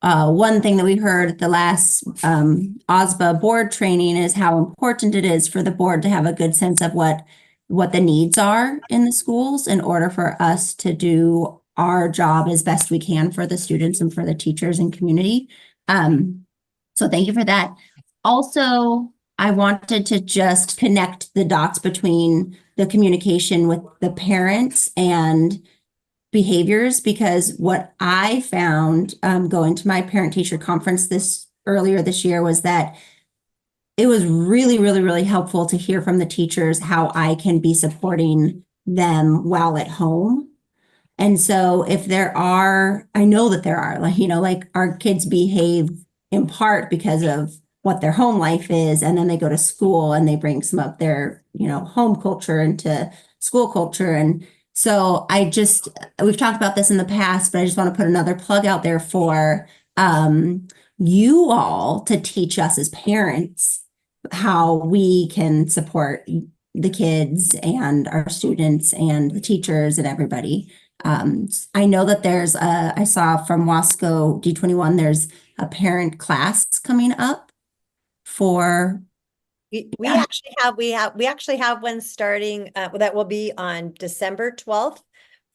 one thing that we heard at the last OSBA board training is how important it is for the board to have a good sense of what the needs are in the schools in order for us to do our job as best we can for the students and for the teachers and community. So thank you for that. Also, I wanted to just connect the dots between the communication with the parents and behaviors, because what I found going to my parent teacher conference earlier this year was that it was really, really, really helpful to hear from the teachers how I can be supporting them while at home. And so if there are, I know that there are, like, like our kids behave in part because of what their home life is, and then they go to school and they bring some of their, home culture into school culture. And so we've talked about this in the past, but I just want to put another plug out there for you all to teach us as parents how we can support the kids and our students and the teachers and everybody. I know that I saw from Wasco D21, there's a parent class coming up for. We actually have one starting that will be on December 12th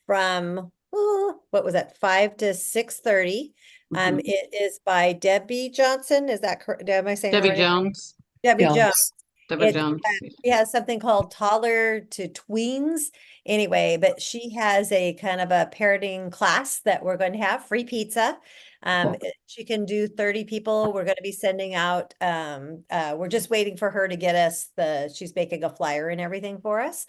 from what was that, 5 to 6:30. It is by Debbie Johnson. Is that correct? Am I saying Debbie her name? Jones. Debbie Jones. Jones. Debbie Jones. She has something called Toddler to Tweens. Anyway, but she has a kind of a parenting class that we're going to have free pizza. She can do 30 people. We're going to be sending out, we're just waiting for her to get us she's making a flyer and everything for us.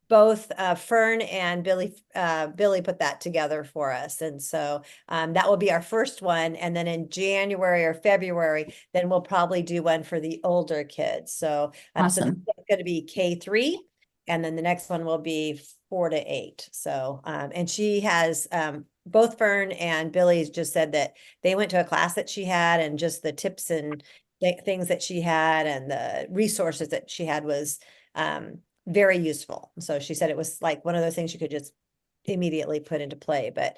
Both Fern and Billy put that together for us. And so that will be our first one. And then in January or February, then we'll probably do one for the older kids. So, Awesome. so it's going to be K3. And then the next one will be 4 to 8. So, and she has, both Fern and Billy just said that they went to a class that she had, and just the tips and things that she had and the resources that she had was, very useful. So she said it was like one of those things you could just immediately put into play, but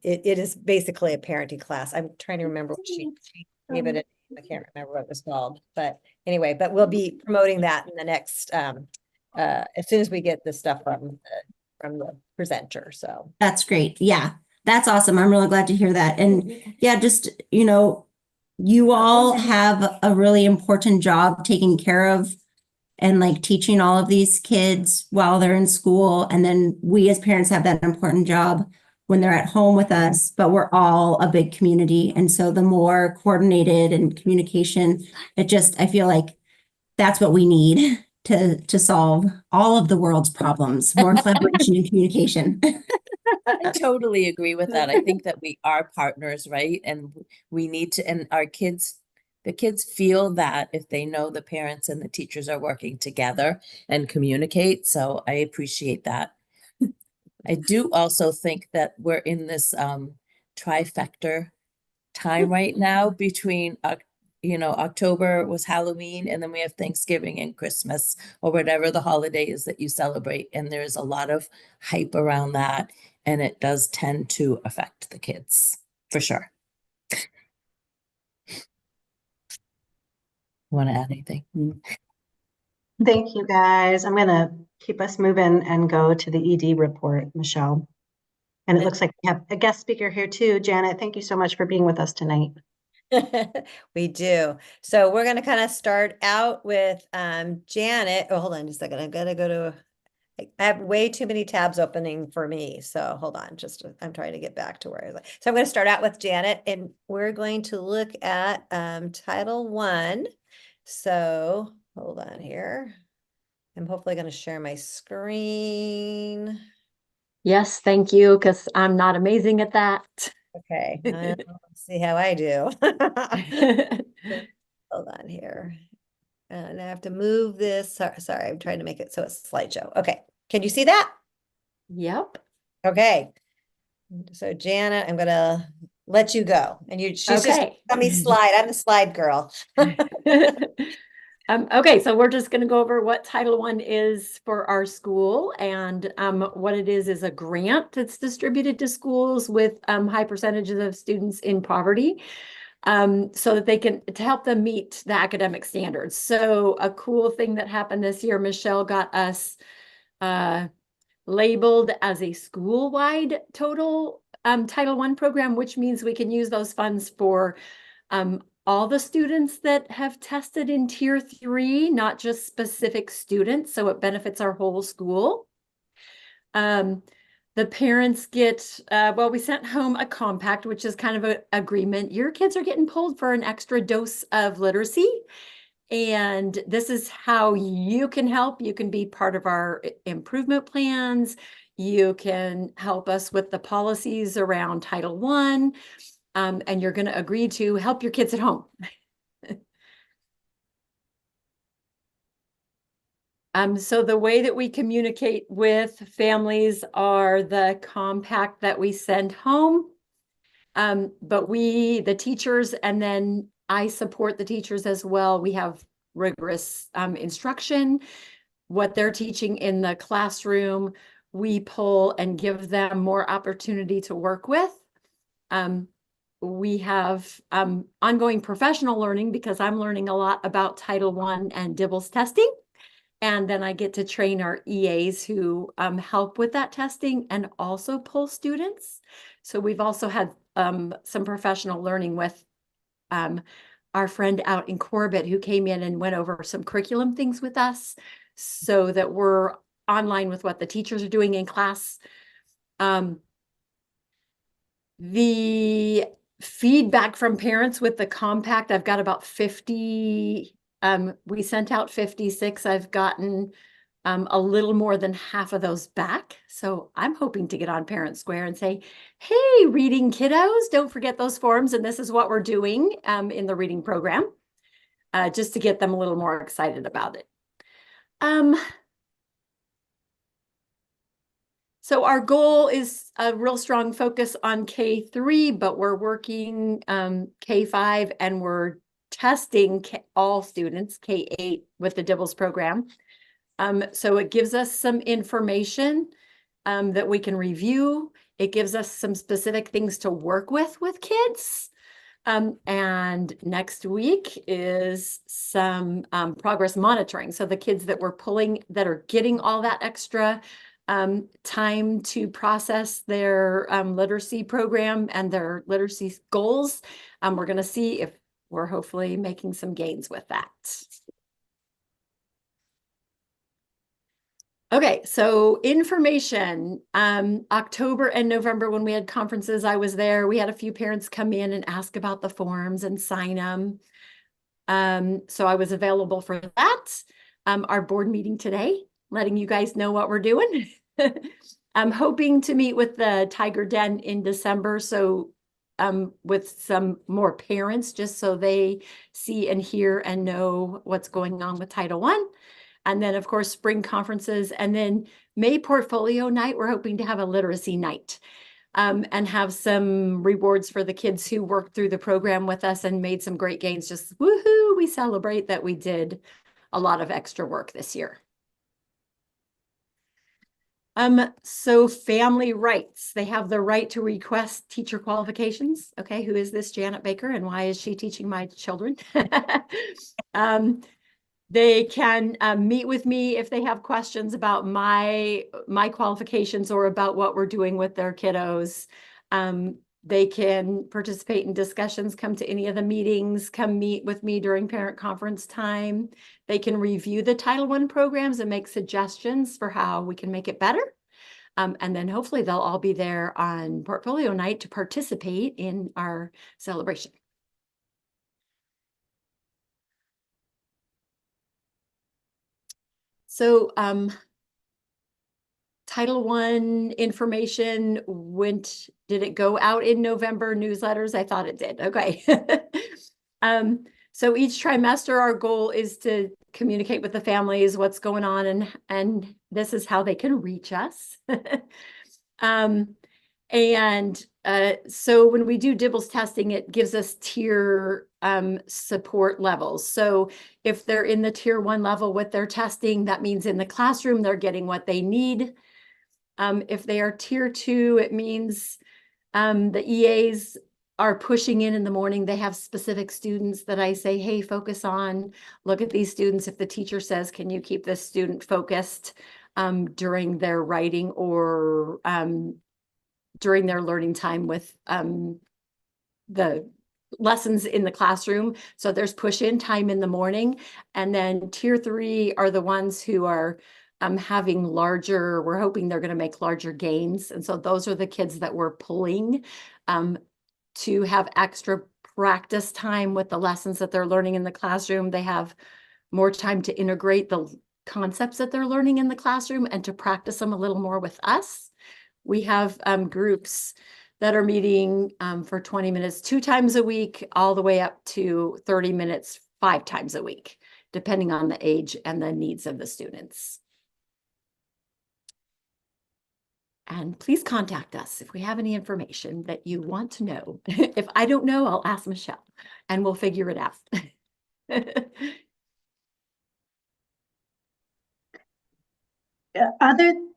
it is basically a parenting class. I'm trying to remember what she gave it. I can't remember what it was called, but anyway, but we'll be promoting that in the next, as soon as we get the stuff from the presenter. So that's great. Yeah, that's awesome. I'm really glad to hear that. And yeah, just, you all have a really important job taking care of and like teaching all of these kids while they're in school. And then we as parents have that important job when they're at home with us, but we're all a big community. And so the more coordinated and communication, I feel like that's what we need to solve all of the world's problems, more collaboration and communication. I totally agree with that. I think that we are partners, right? And we need to, and the kids feel that if they know the parents and the teachers are working together and communicate. So I appreciate that. I do also think that we're in this trifecta time right now between, October was Halloween, and then we have Thanksgiving and Christmas, or whatever the holiday is that you celebrate. And there's a lot of hype around that. And it does tend to affect the kids, for sure. Want to add anything? Thank you, guys. I'm going to keep us moving and go to the ED report, Michelle. And it looks like we have a guest speaker here too. Janet, thank you so much for being with us tonight. We do. So we're going to kind of start out with Janet. Oh, hold on just a second. I'm going to go to, I have way too many tabs opening for me. So hold on, I'm trying to get back to where I was. So I'm going to start out with Janet, and we're going to look at Title I. So hold on here. I'm hopefully going to share my screen. Yes, thank you, because I'm not amazing at that. Okay, let's see how I do. Hold on here. And I have to move this. Sorry, I'm trying to make it so it's slideshow. Okay, can you see that? Yep. Okay. So Jana, I'm gonna let you go. And she's just let me slide. I'm the slide girl. Okay, so we're just going to go over what Title I is for our school, and what it is a grant that's distributed to schools with high percentages of students in poverty, so that they can to help them meet the academic standards. So a cool thing that happened this year, Michelle got us labeled as a school-wide total Title I program, which means we can use those funds for all the students that have tested in Tier 3, not just specific students, so it benefits our whole school. The parents get, well, we sent home a compact, which is kind of an agreement. Your kids are getting pulled for an extra dose of literacy. And this is how you can help. You can be part of our improvement plans. You can help us with the policies around Title I. And you're going to agree to help your kids at home. So the way that we communicate with families are the compact that we send home. But the teachers, and then I support the teachers as well. We have rigorous instruction. What they're teaching in the classroom, we pull and give them more opportunity to work with. We have ongoing professional learning because I'm learning a lot about Title I and DIBELS testing. And then I get to train our EAs who help with that testing and also pull students. So we've also had some professional learning with our friend out in Corbett who came in and went over some curriculum things with us so that we're online with what the teachers are doing in class. The feedback from parents with the compact, I've got about 50. We sent out 56. I've gotten a little more than half of those back. So I'm hoping to get on Parent Square and say, hey, reading kiddos, don't forget those forms. And this is what we're doing in the reading program, just to get them a little more excited about it. So our goal is a real strong focus on K3, but we're working K5 and we're testing all students, K8 with the DIBELS program. So it gives us some information that we can review. It gives us some specific things to work with kids. And next week is some progress monitoring. So the kids that we're pulling that are getting all that extra time to process their literacy program and their literacy goals. We're going to see if we're hopefully making some gains with that. Okay, so information. October and November when we had conferences, I was there. We had a few parents come in and ask about the forms and sign them. So I was available for that. Our board meeting today, letting you guys know what we're doing. I'm hoping to meet with the Tiger Den in December. So with some more parents, just so they see and hear and know what's going on with Title I. And then, of course, spring conferences. And then May portfolio night, we're hoping to have a literacy night and have some rewards for the kids who worked through the program with us and made some great gains. Just woohoo, we celebrate that we did a lot of extra work this year. So family rights, they have the right to request teacher qualifications. Okay, who is this Janet Baker and why is she teaching my children? They can meet with me if they have questions about my qualifications or about what we're doing with their kiddos. They can participate in discussions, come to any of the meetings, come meet with me during parent conference time. They can review the Title I programs and make suggestions for how we can make it better. And then hopefully they'll all be there on portfolio night to participate in our celebration. So Title I information did it go out in November newsletters? I thought it did. Okay. So each trimester, our goal is to communicate with the families what's going on and this is how they can reach us. So when we do DIBELS testing, it gives us tier support levels. So if they're in the tier 1 level with their testing, that means in the classroom, they're getting what they need. If they are tier 2, it means the EAs are pushing in the morning. They have specific students that I say, hey, focus on, look at these students. If the teacher says, can you keep this student focused during their writing or during their learning time with the lessons in the classroom. So there's push in time in the morning. And then tier 3 are the ones who are having larger, we're hoping they're going to make larger gains. And so those are the kids that we're pulling to have extra practice time with the lessons that they're learning in the classroom. They have more time to integrate the concepts that they're learning in the classroom and to practice them a little more with us. We have groups that are meeting for 20 minutes, 2 times a week, all the way up to 30 minutes, 5 times a week, depending on the age and the needs of the students. And please contact us if we have any information that you want to know. If I don't know, I'll ask Michelle and we'll figure it out.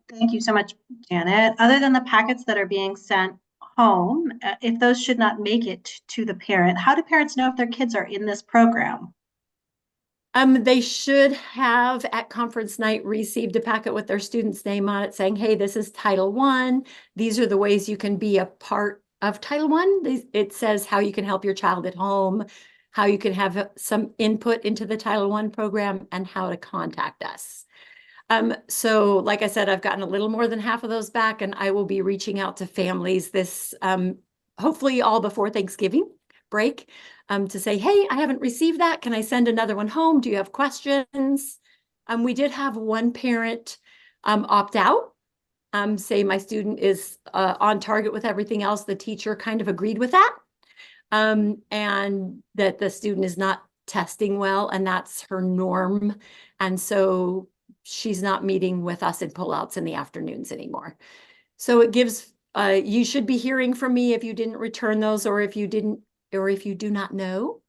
Thank you so much, Janet. Other than the packets that are being sent home, if those should not make it to the parent, how do parents know if their kids are in this program? They should have at conference night received a packet with their student's name on it saying, hey, this is Title I. These are the ways you can be a part of Title I. It says how you can help your child at home, how you can have some input into the Title I program, and how to contact us. So like I said, I've gotten a little more than half of those back, and I will be reaching out to families this, hopefully all before Thanksgiving break, to say, hey, I haven't received that. Can I send another one home? Do you have questions? We did have one parent opt out, say my student is on target with everything else. The teacher kind of agreed with that, and that the student is not testing well, and that's her norm. And so she's not meeting with us in pullouts in the afternoons anymore. So it gives, you should be hearing from me if you didn't return those, or if you didn't, or if you do not know,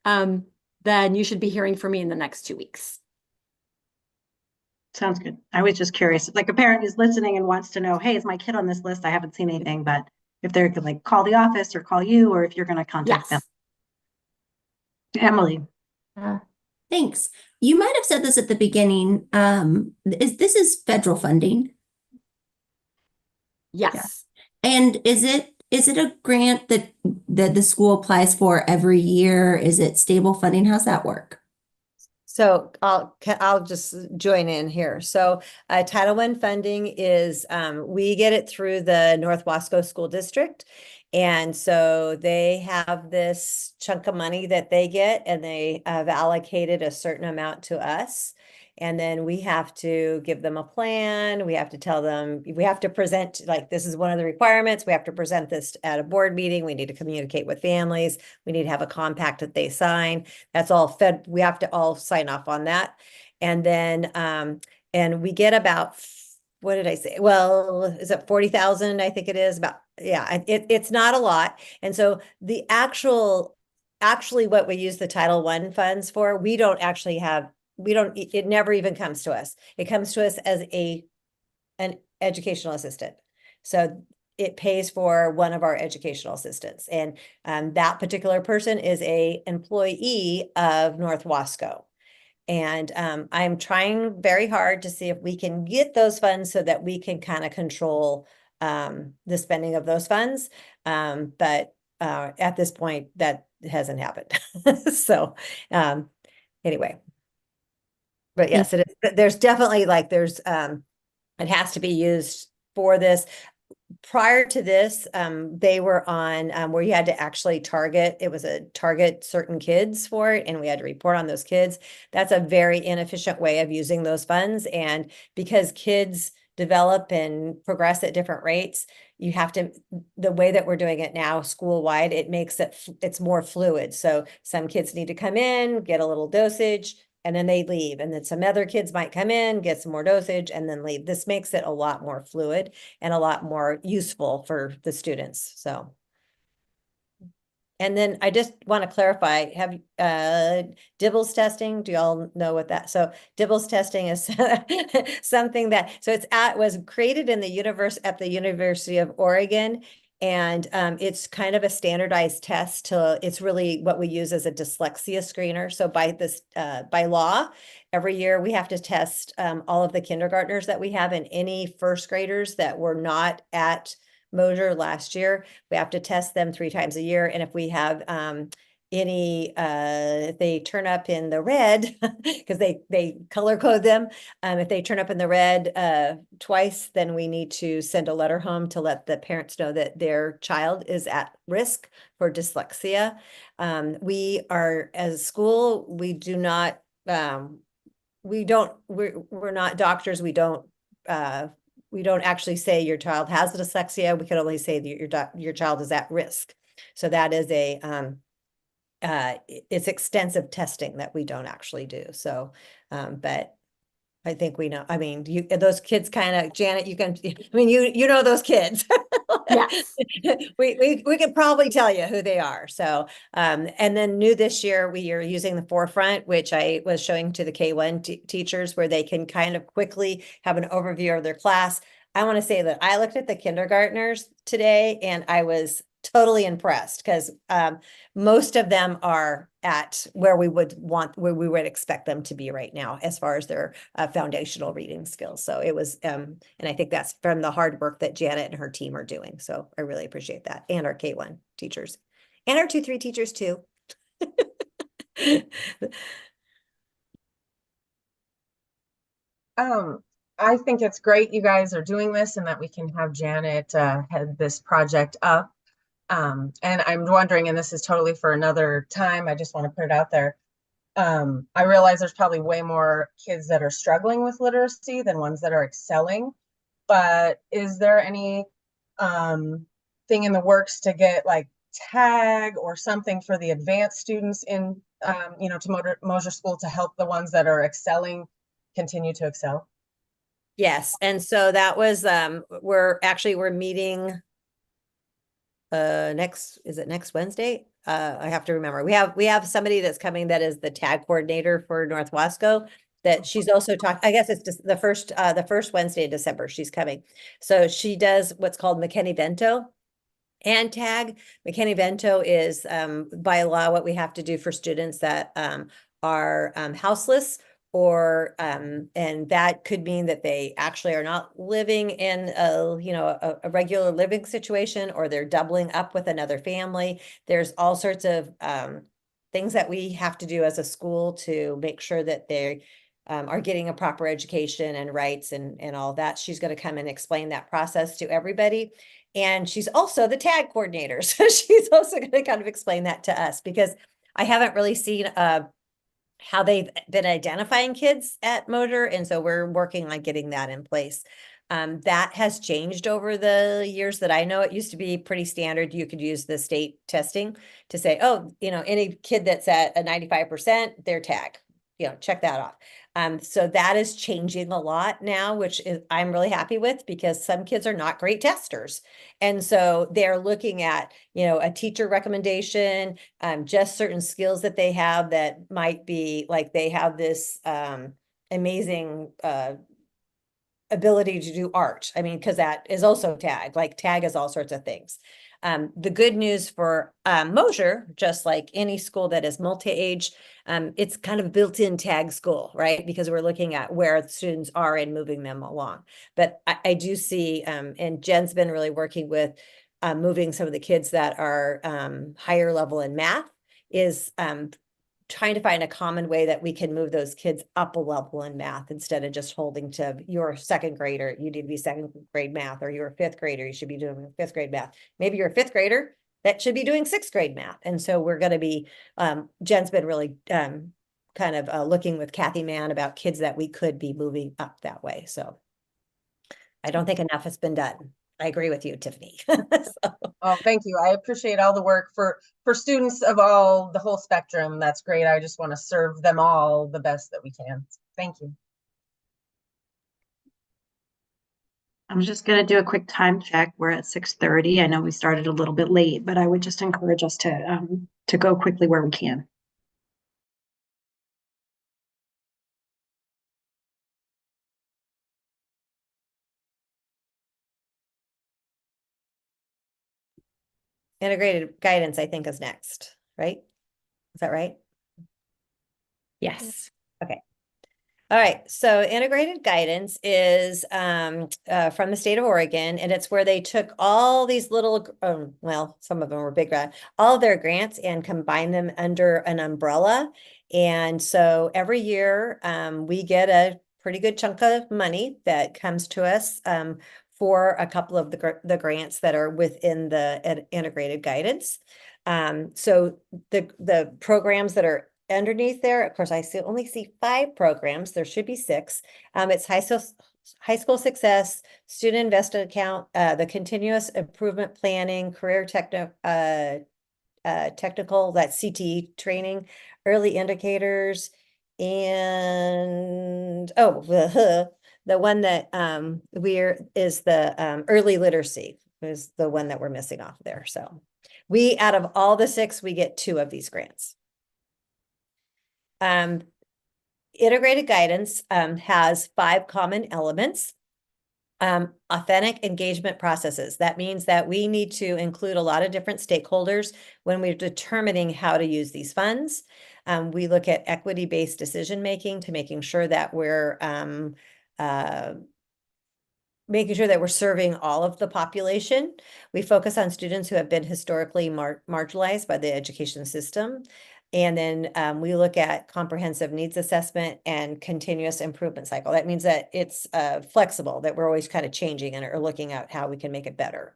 then you should be hearing from me in the next 2 weeks. Sounds good. I was just curious, like a parent is listening and wants to know, hey, is my kid on this list? I haven't seen anything, but if they're like call the office or call you, or if you're going to contact them. Emily. Thanks. You might have said this at the beginning. This is federal funding? Yes. Yeah. And is it a grant that the school applies for every year? Is it stable funding? How's that work? So I'll just join in here. So Title I funding is, we get it through the North Wasco School District. And so they have this chunk of money that they get, and they have allocated a certain amount to us. And then we have to give them a plan. We have to tell them, we have to present, like, this is one of the requirements. We have to present this at a board meeting. We need to communicate with families. We need to have a compact that they sign. That's all fed. We have to all sign off on that. And then, and we get about, what did I say? Well, is it 40,000? I think it is about, yeah, it's not a lot. And so the actually what we use the Title I funds for, we don't actually have, it never even comes to us. It comes to us as an educational assistant. So it pays for one of our educational assistants. And that particular person is a employee of North Wasco. And I'm trying very hard to see if we can get those funds so that we can kind of control the spending of those funds. But at this point, that hasn't happened. So anyway. But yes, it is. There's definitely like it has to be used for this. Prior to this, they were on where you had to actually target certain kids for it, and we had to report on those kids. That's a very inefficient way of using those funds. And because kids develop and progress at different rates, you have to, the way that we're doing it now school-wide, it makes it's more fluid. So some kids need to come in, get a little dosage, and then they leave. And then some other kids might come in, get some more dosage, and then leave. This makes it a lot more fluid and a lot more useful for the students. So. And then I just want to clarify, have Dibbles testing, do y'all know what that? So Dibbles testing is something that, so was created in the at the University of Oregon. And it's kind of a standardized test it's really what we use as a dyslexia screener. So by law, every year we have to test all of the kindergartners that we have and any first graders that were not at Mosier last year. We have to test them 3 times a year. And if we have if they turn up in the red, because they color code them, if they turn up in the red twice, then we need to send a letter home to let the parents know that their child is at risk for dyslexia. We are, as a school, we do not, we're not doctors. We don't actually say your child has dyslexia. We can only say that your child is at risk. So that is it's extensive testing that we don't actually do. So, but I think we know, I mean, those kids kind of, Janet, you know those kids. Yes. We could probably tell you who they are. So, and then new this year, we are using the Forefront, which I was showing to the K1 teachers where they can kind of quickly have an overview of their class. I want to say that I looked at the kindergartners today and I was totally impressed because most of them are at where we would expect them to be right now as far as their foundational reading skills. So it was, and I think that's from the hard work that Janet and her team are doing. So I really appreciate that. And our K1 teachers and our 2-3 teachers too. I think it's great you guys are doing this and that we can have Janet head this project up. And I'm wondering, and this is totally for another time, I just want to put it out there. I realize there's probably way more kids that are struggling with literacy than ones that are excelling, but is there any thing in the works to get like tag or something for the advanced students in, to Mosier School to help the ones that are excelling continue to excel? Yes. And so that was, we're meeting is it next Wednesday? I have to remember. We have somebody that's coming that is the tag coordinator for North Wasco that she's also talking. I guess it's just the first Wednesday in December she's coming. So she does what's called McKinney-Vento and tag. McKinney-Vento is by law what we have to do for students that are houseless or and that could mean that they actually are not living in a regular living situation, or they're doubling up with another family. There's all sorts of things that we have to do as a school to make sure that they are getting a proper education and rights and all that. She's going to come and explain that process to everybody. And she's also the tag coordinator. So she's also going to kind of explain that to us, because I haven't really seen how they've been identifying kids at Mosier. And so we're working on getting that in place. That has changed over the years that I know. It used to be pretty standard. You could use the state testing to say, oh, any kid that's at a 95%, their tag, check that off. So that is changing a lot now, which I'm really happy with, because some kids are not great testers. And so they're looking at, a teacher recommendation, just certain skills that they have that might be like they have this amazing ability to do art. I mean, because that is also tag, like tag is all sorts of things. The good news for Mosier, just like any school that is multi-age, it's kind of built-in tag school, right? Because we're looking at where students are and moving them along. But I do see, and Jen's been really working with moving some of the kids that are higher level in math, is trying to find a common way that we can move those kids up a level in math, instead of just holding to your second grader, you need to be second grade math, or you're a fifth grader, you should be doing fifth grade math. Maybe you're a fifth grader that should be doing sixth grade math. And so we're going to be, Jen's been really kind of looking with Kathy Mann about kids that we could be moving up that way. So I don't think enough has been done. I agree with you, Tiffany. Oh, thank you. I appreciate all the work for students of the whole spectrum. That's great. I just want to serve them all the best that we can. Thank you. I'm just going to do a quick time check. We're at 6:30. I know we started a little bit late, but I would just encourage us to go quickly where we can. Integrated guidance, I think, is next, right? Is that right? Yes. Okay. All right, so integrated guidance is from the state of Oregon, and it's where they took all these little, well, some of them were big, all of their grants and combined them under an umbrella. And so every year we get a pretty good chunk of money that comes to us for a couple of the grants that are within the integrated guidance. So the programs that are underneath there, of course, I only see 5 programs. There should be 6. It's high school success, student investment account, the continuous improvement planning, career technical, that CTE training, early indicators, and the one that is the early literacy is the one that we're missing off there. So we, out of all the 6, we get 2 of these grants. Integrated guidance has 5 common elements. Authentic engagement processes. That means that we need to include a lot of different stakeholders when we're determining how to use these funds. We look at equity-based decision-making to making sure that we're serving all of the population. We focus on students who have been historically marginalized by the education system. And then we look at comprehensive needs assessment and continuous improvement cycle. That means that it's flexible, that we're always kind of changing and are looking at how we can make it better.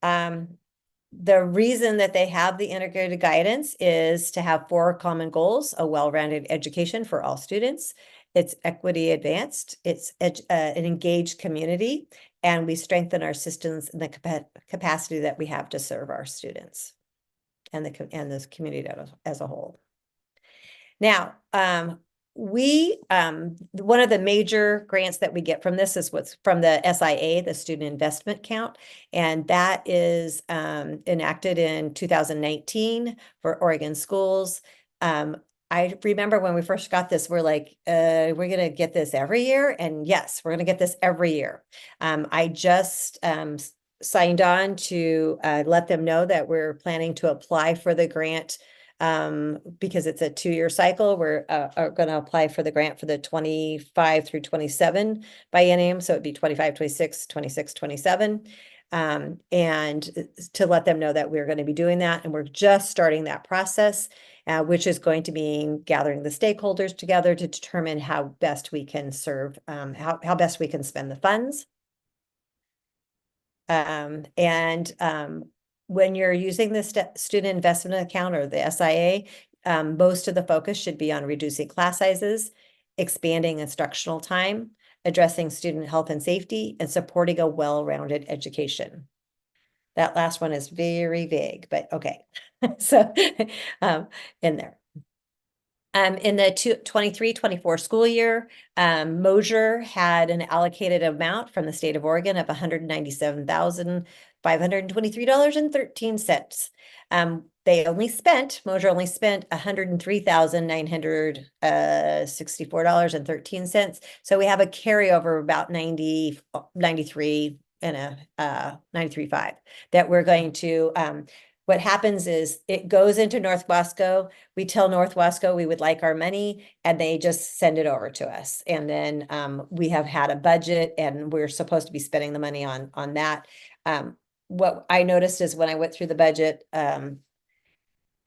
The reason that they have the integrated guidance is to have 4 common goals: a well-rounded education for all students, it's equity advanced, it's an engaged community, and we strengthen our systems and the capacity that we have to serve our students and the community as a whole. Now, one of the major grants that we get from this is what's from the SIA, the Student Investment Account, and that is enacted in 2019 for Oregon schools. I remember when we first got this, we're like, we're going to get this every year. And yes, we're going to get this every year. I just signed on to let them know that we're planning to apply for the grant because it's a 2-year cycle. We're going to apply for the grant for the 25 through 27 biennium. So it'd be 25, 26, 26, 27. And to let them know that we're going to be doing that. And we're just starting that process, which is going to mean gathering the stakeholders together to determine how best we can serve, how best we can spend the funds. When you're using the student investment account or the SIA, most of the focus should be on reducing class sizes, expanding instructional time, addressing student health and safety, and supporting a well-rounded education. That last one is very vague, but okay. So in there. In the 23-24 school year, Mosier had an allocated amount from the state of Oregon of $197,523.13. Mosier only spent $103,964.13. So we have a carryover of about 93 and 93.5 that we're going to what happens is it goes into North Wasco. We tell North Wasco we would like our money, and they just send it over to us. And then we have had a budget, and we're supposed to be spending the money on that. What I noticed is when I went through the budget,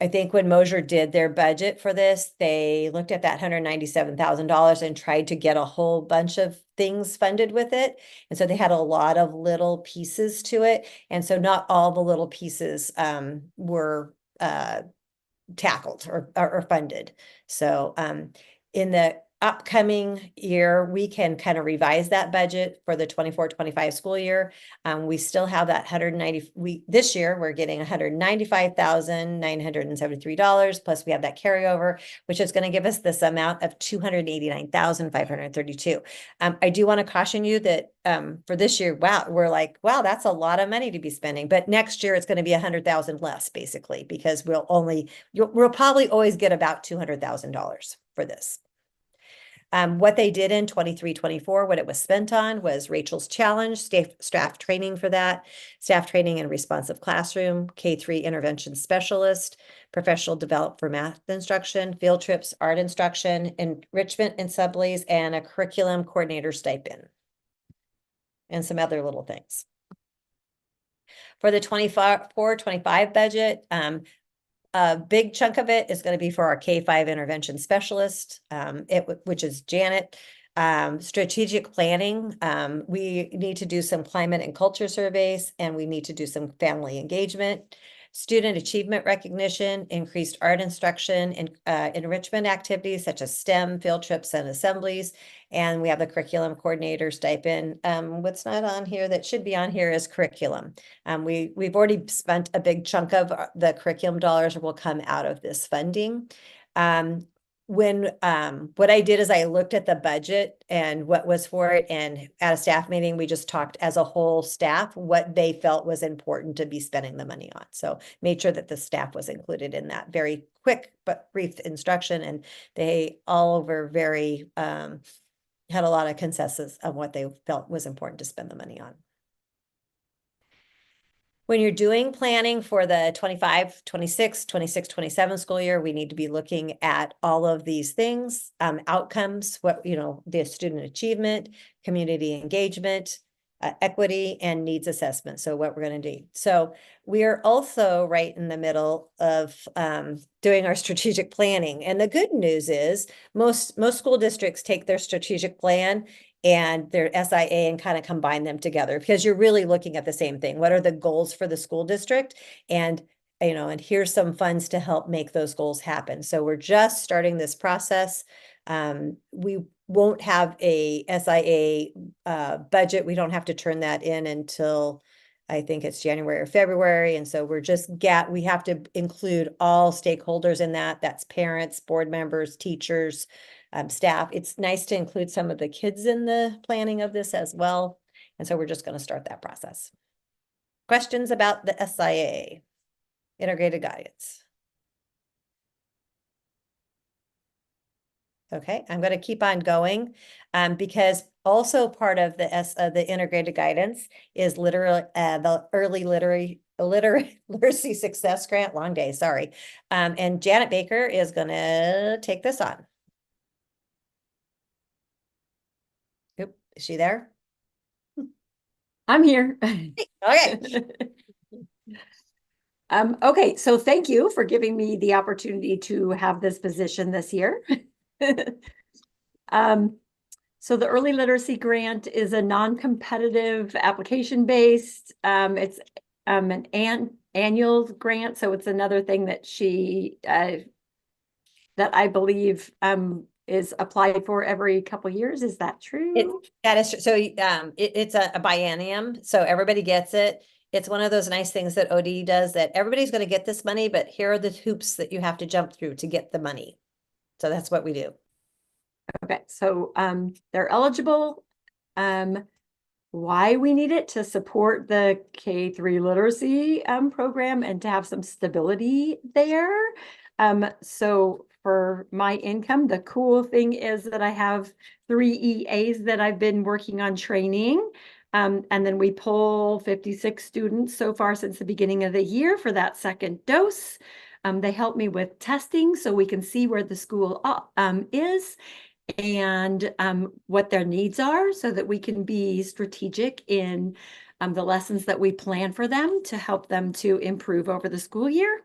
I think when Mosier did their budget for this, they looked at that $197,000 and tried to get a whole bunch of things funded with it. And so they had a lot of little pieces to it. And so not all the little pieces tackled or funded. So in the upcoming year, we can kind of revise that budget for the 24-25 school year. We still have that 190, this year we're getting $195,973, plus we have that carryover, which is going to give us this amount of $289,532. I do want to caution you that for this year, we're like, wow, that's a lot of money to be spending. But next year it's going to be 100,000 less, basically, because we'll probably always get about $200,000 for this. What they did in 23-24, what it was spent on was Rachel's Challenge, staff training for that, staff training in responsive classroom, K-3 intervention specialist, professional development for math instruction, field trips, art instruction, enrichment assemblies, and a curriculum coordinator stipend, and some other little things. For the 24-25 budget, a big chunk of it is going to be for our K-5 intervention specialist, which is Janet. Strategic planning. We need to do some climate and culture surveys, and we need to do some family engagement. Student achievement recognition, increased art instruction, and enrichment activities such as STEM, field trips, and assemblies. And we have the curriculum coordinator stipend. What's not on here that should be on here is curriculum. We've already spent a big chunk of the curriculum dollars will come out of this funding. What I did is I looked at the budget and what was for it, and at a staff meeting, we just talked as a whole staff what they felt was important to be spending the money on. So made sure that the staff was included in that very quick but brief instruction, and they all were very had a lot of consensus of what they felt was important to spend the money on. When you're doing planning for the 25, 26, 26, 27 school year, we need to be looking at all of these things, outcomes, the student achievement, community engagement, equity, and needs assessment. So what we're going to do. So we are also right in the middle of doing our strategic planning. And the good news is most school districts take their strategic plan and their SIA and kind of combine them together, because you're really looking at the same thing. What are the goals for the school district? And here's some funds to help make those goals happen. So we're just starting this process. We won't have a SIA budget. We don't have to turn that in until I think it's January or February. And so we have to include all stakeholders in that. That's parents, board members, teachers, staff. It's nice to include some of the kids in the planning of this as well. And so we're just going to start that process. Questions about the SIA, integrated guidance? Okay, I'm going to keep on going because also part of the integrated guidance is the early literacy success grant. Long day, sorry. And Janet Baker is going to take this on. Oop, is she there? I'm here. Okay. Okay, so thank you for giving me the opportunity to have this position this year. So the early literacy grant is a non-competitive application-based. It's an annual grant, so it's another thing that that I believe is applied for every couple years. Is that true? That is true. So it's a biennium, so everybody gets it. It's one of those nice things that OD does, that everybody's going to get this money, but here are the hoops that you have to jump through to get the money. So that's what we do. Okay, so they're eligible. Why we need it to support the K-3 literacy program and to have some stability there. So for my income, the cool thing is that I have 3 EAs that I've been working on training. And then we pull 56 students so far since the beginning of the year for that second dose. They help me with testing so we can see where the school is and what their needs are, so that we can be strategic in the lessons that we plan for them to help them to improve over the school year.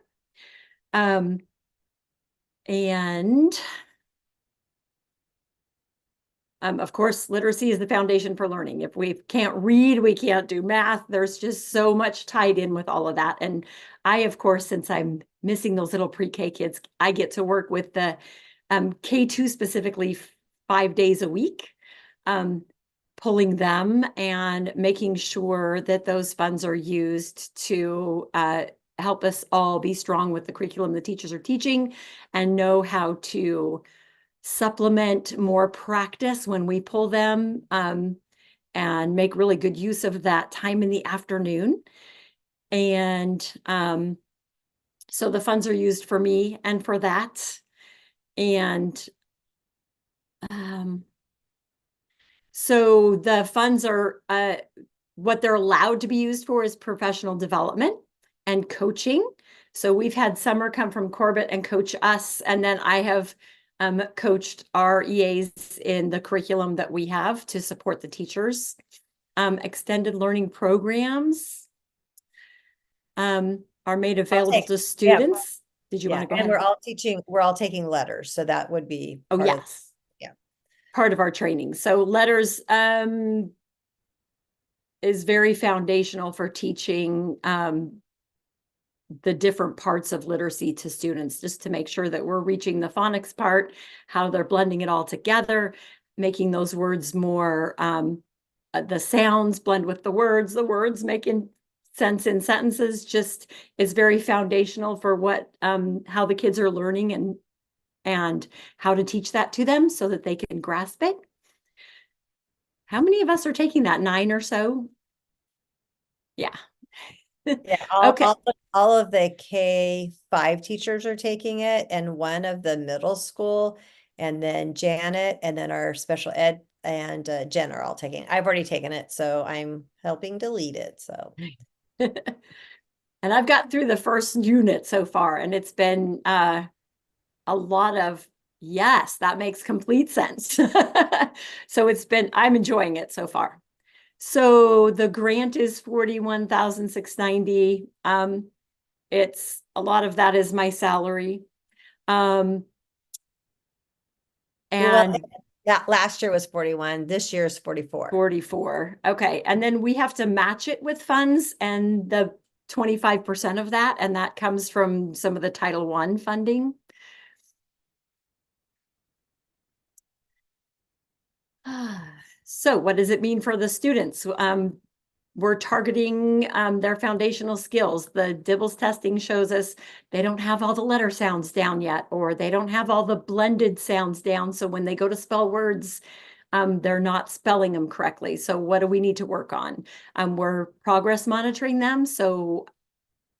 Of course, literacy is the foundation for learning. If we can't read, we can't do math. There's just so much tied in with all of that. And I, of course, since I'm missing those little pre-K kids, I get to work with the K2 specifically 5 days a week, pulling them and making sure that those funds are used to help us all be strong with the curriculum the teachers are teaching and know how to supplement more practice when we pull them, and make really good use of that time in the afternoon. And so the funds are used for me and for that. And so the funds are, what they're allowed to be used for is professional development and coaching. So we've had Summer come from Corbett and coach us, and then I have coached our EAs in the curriculum that we have to support the teachers. Extended learning programs are made available to students. Did you want to go ahead? And we're all taking letters, so that would be. Oh, part of- yes. Part of our training. So letters is very foundational for teaching the different parts of literacy to students, just to make sure that we're reaching the phonics part, how they're blending it all together, making those words more, the sounds blend with the words making sense in sentences, just is very foundational for what, how the kids are learning and how to teach that to them so that they can grasp it. How many of us are taking that? 9 or so? Yeah. Yeah, Okay. all of the K-5 teachers are taking it, and one of the middle school, and then Janet, and then our special ed and Jen are all taking it. I've already taken it, so I'm helping to lead it, so. And I've got through the first unit so far, and it's been a lot of, yes, that makes complete sense. So I'm enjoying it so far. So the grant is 41,690. It's a lot of that is my salary. And Yeah, last year was 41, this year is 44. 44. Okay. And then we have to match it with funds, and the 25% of that, and that comes from some of the Title I funding. So what does it mean for the students? We're targeting their foundational skills. The DIBELS testing shows us they don't have all the letter sounds down yet, or they don't have all the blended sounds down. So when they go to spell words, they're not spelling them correctly. So what do we need to work on? We're progress monitoring them. So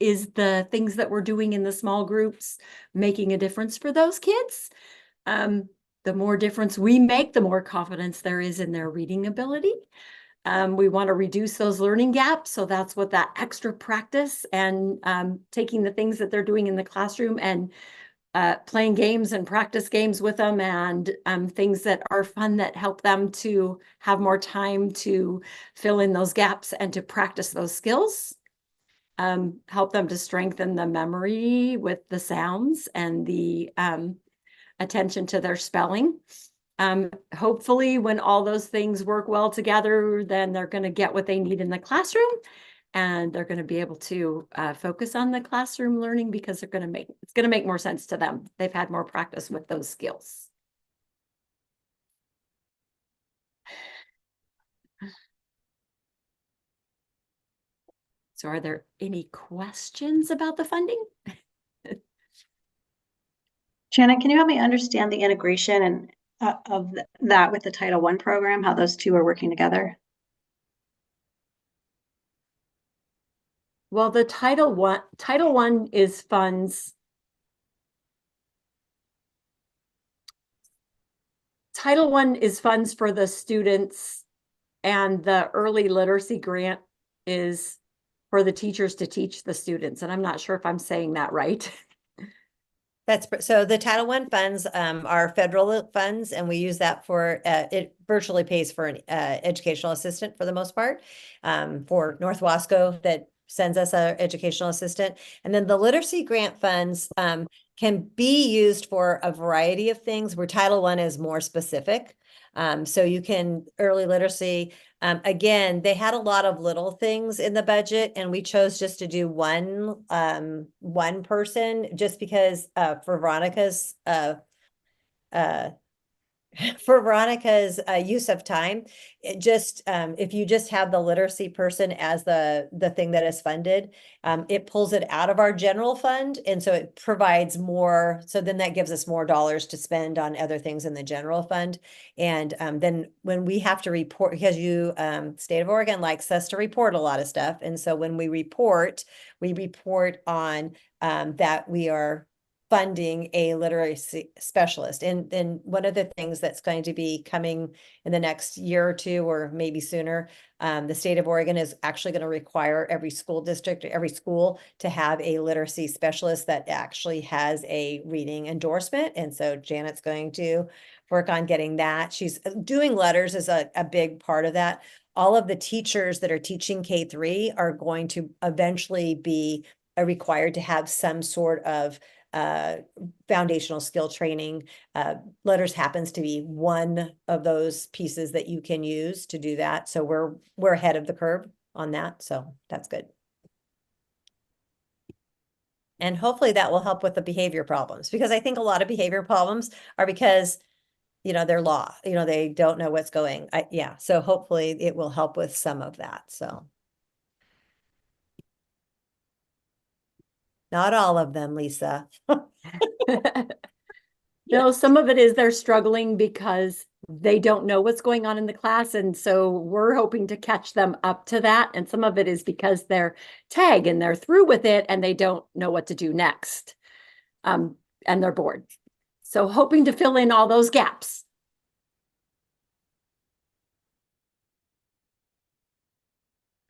is the things that we're doing in the small groups making a difference for those kids? The more difference we make, the more confidence there is in their reading ability. We want to reduce those learning gaps. So that's what that extra practice and taking the things that they're doing in the classroom and playing games and practice games with them, and things that are fun that help them to have more time to fill in those gaps and to practice those skills. Help them to strengthen the memory with the sounds and the attention to their spelling. Hopefully when all those things work well together, then they're going to get what they need in the classroom, and they're going to be able to focus on the classroom learning, because it's going to make more sense to them. They've had more practice with those skills. So are there any questions about the funding? Shannon, can you help me understand the integration and of that with the Title I program, how those two are working together? Well, the Title I is funds. Title I is funds for the students, and the early literacy grant is for the teachers to teach the students. And I'm not sure if I'm saying that right. So the Title I funds are federal funds, and we use that for it virtually pays for an educational assistant for the most part, for North Wasco that sends us an educational assistant. And then the literacy grant funds can be used for a variety of things, where Title I is more specific. So you can early literacy. Again, they had a lot of little things in the budget, and we chose just to do one person, just because for Veronica's for Veronica's use of time, it just if you just have the literacy person as the thing that is funded, it pulls it out of our general fund, and so it provides more. So then that gives us more dollars to spend on other things in the general fund. And then when we have to report, because State of Oregon likes us to report a lot of stuff, and so when we report on that we are funding a literacy specialist. And then one of the things that's going to be coming in the next year or two, or maybe sooner, the state of Oregon is actually going to require every school district, every school to have a literacy specialist that actually has a reading endorsement. And so Janet's going to work on getting that. She's doing letters is a big part of that. All of the teachers that are teaching K-3 are going to eventually be required to have some sort of foundational skill training. Letters happens to be one of those pieces that you can use to do that. So we're ahead of the curve on that. So that's good. And hopefully that will help with the behavior problems, because I think a lot of behavior problems are because, they're they don't know what's going. Yeah. So hopefully it will help with some of that. So. Not all of them, Lisa. No, some of it is they're struggling because they don't know what's going on in the class. And so we're hoping to catch them up to that. And some of it is because they're tag and they're through with it and they don't know what to do next. And they're bored. So hoping to fill in all those gaps.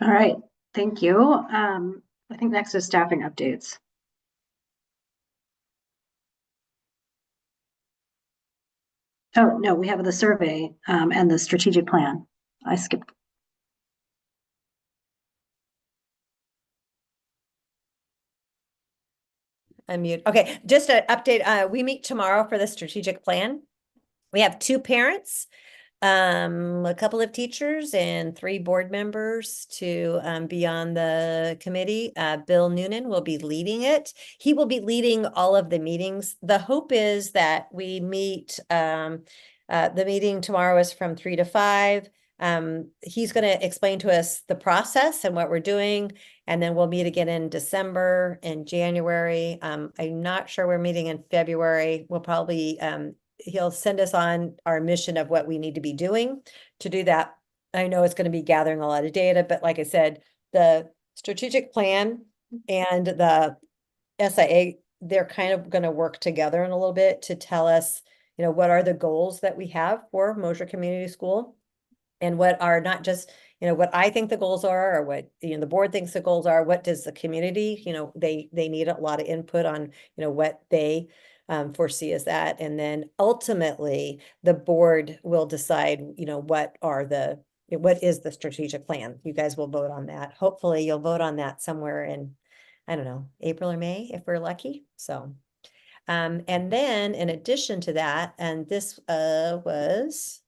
All right, thank you. I think next is staffing updates. Oh, no, we have the survey and the strategic plan. I skipped. Unmute. Okay, just an update. We meet tomorrow for the strategic plan. We have 2 parents, a couple of teachers, and 3 board members to be on the committee. Bill Noonan will be leading it. He will be leading all of the meetings. The hope is that we meet, the meeting tomorrow is from 3 to 5. He's going to explain to us the process and what we're doing, and then we'll meet again in December and January. I'm not sure we're meeting in February. We'll probably he'll send us on our mission of what we need to be doing to do that. I know it's going to be gathering a lot of data, but like I said, the strategic plan and the SIA, they're kind of going to work together in a little bit to tell us, what are the goals that we have for Mosier Community School, and what are not just, what I think the goals are, or what, the board thinks the goals are. What does the community, they need a lot of input on, what they foresee as that. And then ultimately the board will decide, what is the strategic plan. You guys will vote on that. Hopefully you'll vote on that somewhere in, I don't know, April or May, if we're lucky. So, and then in addition to that, and this was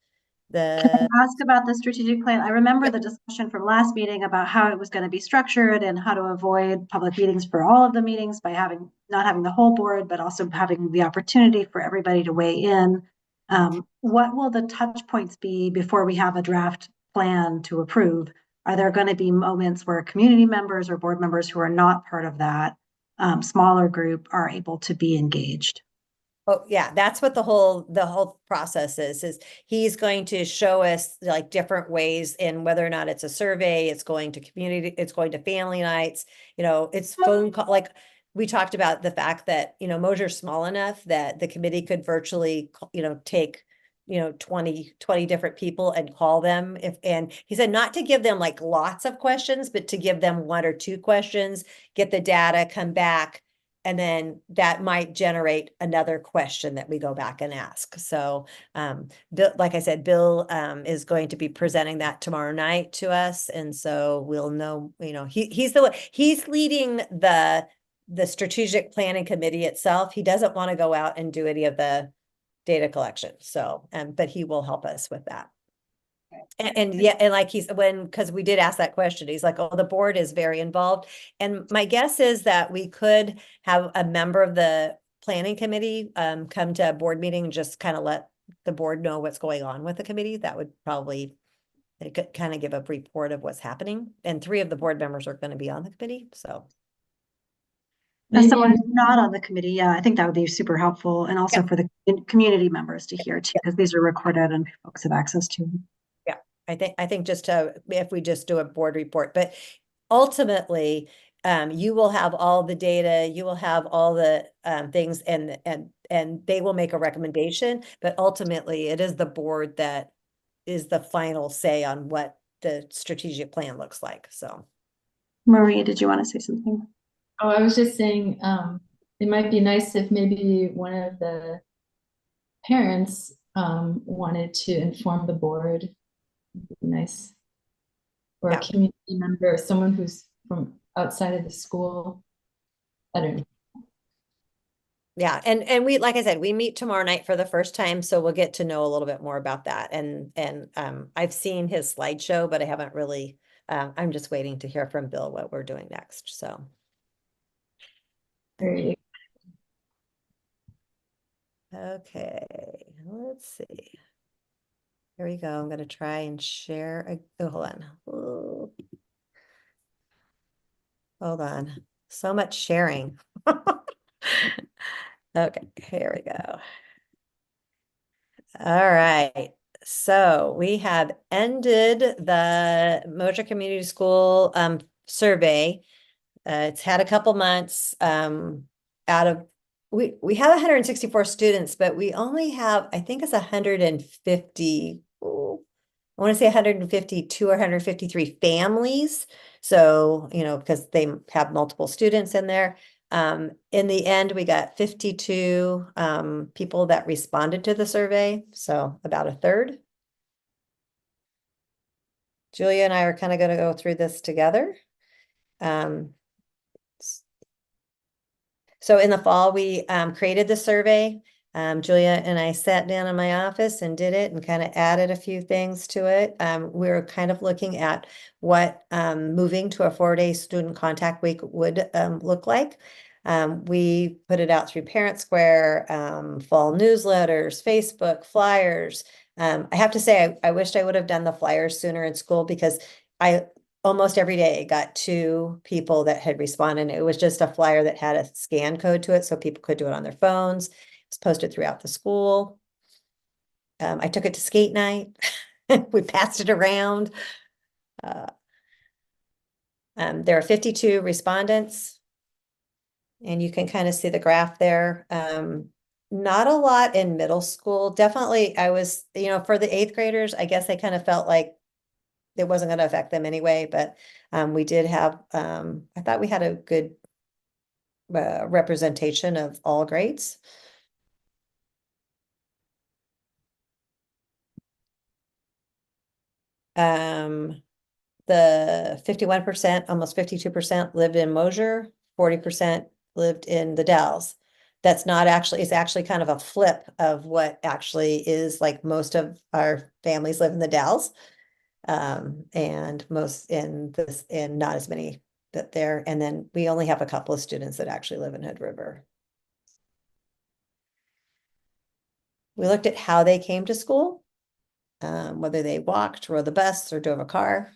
Can I ask about the strategic plan? I remember the discussion from last meeting about how it was going to be structured and how to avoid public meetings for all of the meetings by not having the whole board, but also having the opportunity for everybody to weigh in. What will the touch points be before we have a draft plan to approve? Are there going to be moments where community members or board members who are not part of that smaller group are able to be engaged? Oh, yeah, that's what the whole process is he's going to show us like different ways, in whether or not it's a survey, it's going to community, it's going to family nights, it's phone call. Like we talked about the fact that, Mosier's small enough that the committee could virtually, take 20 different people and call them, and he said not to give them like lots of questions, but to give them 1 or 2 questions, get the data, come back. And then that might generate another question that we go back and ask. So, Bill, like I said, Bill is going to be presenting that tomorrow night to us, and so we'll know. He's leading the strategic planning committee itself. He doesn't want to go out and do any of the data collection. So, but he will help us with that. And yeah, and like because we did ask that question, he's like, oh, the board is very involved. And my guess is that we could have a member of the planning committee come to a board meeting and just kind of let the board know what's going on with the committee, that would probably, it could kind of give a report of what's happening. And 3 of the board members are going to be on the committee, so. As Maybe someone who's not on the committee, yeah, I think that would be super helpful, and also for the community members to hear too, because these are recorded and folks have access to them. Yeah, I think just if we just do a board report, but ultimately, you will have all the data, you will have all the things, and they will make a recommendation, but ultimately it is the board that is the final say on what the strategic plan looks like, so. Maria, did you want to say something? Oh, I was just saying, it might be nice if maybe one of the parents wanted to inform the board. It'd be nice. Or a Yeah. community member, someone who's from outside of the school. I don't know. Yeah, and we, like I said, we meet tomorrow night for the first time, so we'll get to know a little bit more about that. And I've seen his slideshow, but I haven't really, I'm just waiting to hear from Bill what we're doing next, so. Very Okay, let's see. Here we go. I'm gonna try and share. Oh, hold on. Ooh. Hold on. So much sharing. Okay, here we go. All right. So we have ended the Mosier Community School survey. It's had a couple months out of we have 164 students, but we only have, I think it's 150, I want to say 152 or 153 families. So, because they have multiple students in there. In the end, we got 52 people that responded to the survey, so about a third. Julia and I are kind of going to go through this together. So in the fall, we created the survey. Julia and I sat down in my office and did it and kind of added a few things to it. We were kind of looking at what moving to a 4-day student contact week would look like. We put it out through Parent Square, fall newsletters, Facebook, flyers. I have to say, I wished I would have done the flyers sooner in school because I almost every day got 2 people that had responded. It was just a flyer that had a scan code to it so people could do it on their phones. It's posted throughout the school. I took it to skate night. We passed it around. There are 52 respondents. And you can kind of see the graph there. Not a lot in middle school. Definitely, I was, for the 8th graders, I guess I kind of felt like it wasn't going to affect them anyway, but we did have, I thought we had a good representation of all grades. The 51%, almost 52% lived in Mosier, 40% lived in the Dells. That's not actually, it's actually kind of a flip of what actually is like most of our families live in the Dells. And most in this, and not as many that there. And then we only have a couple of students that actually live in Hood River. We looked at how they came to school, whether they walked, rode the bus, or drove a car.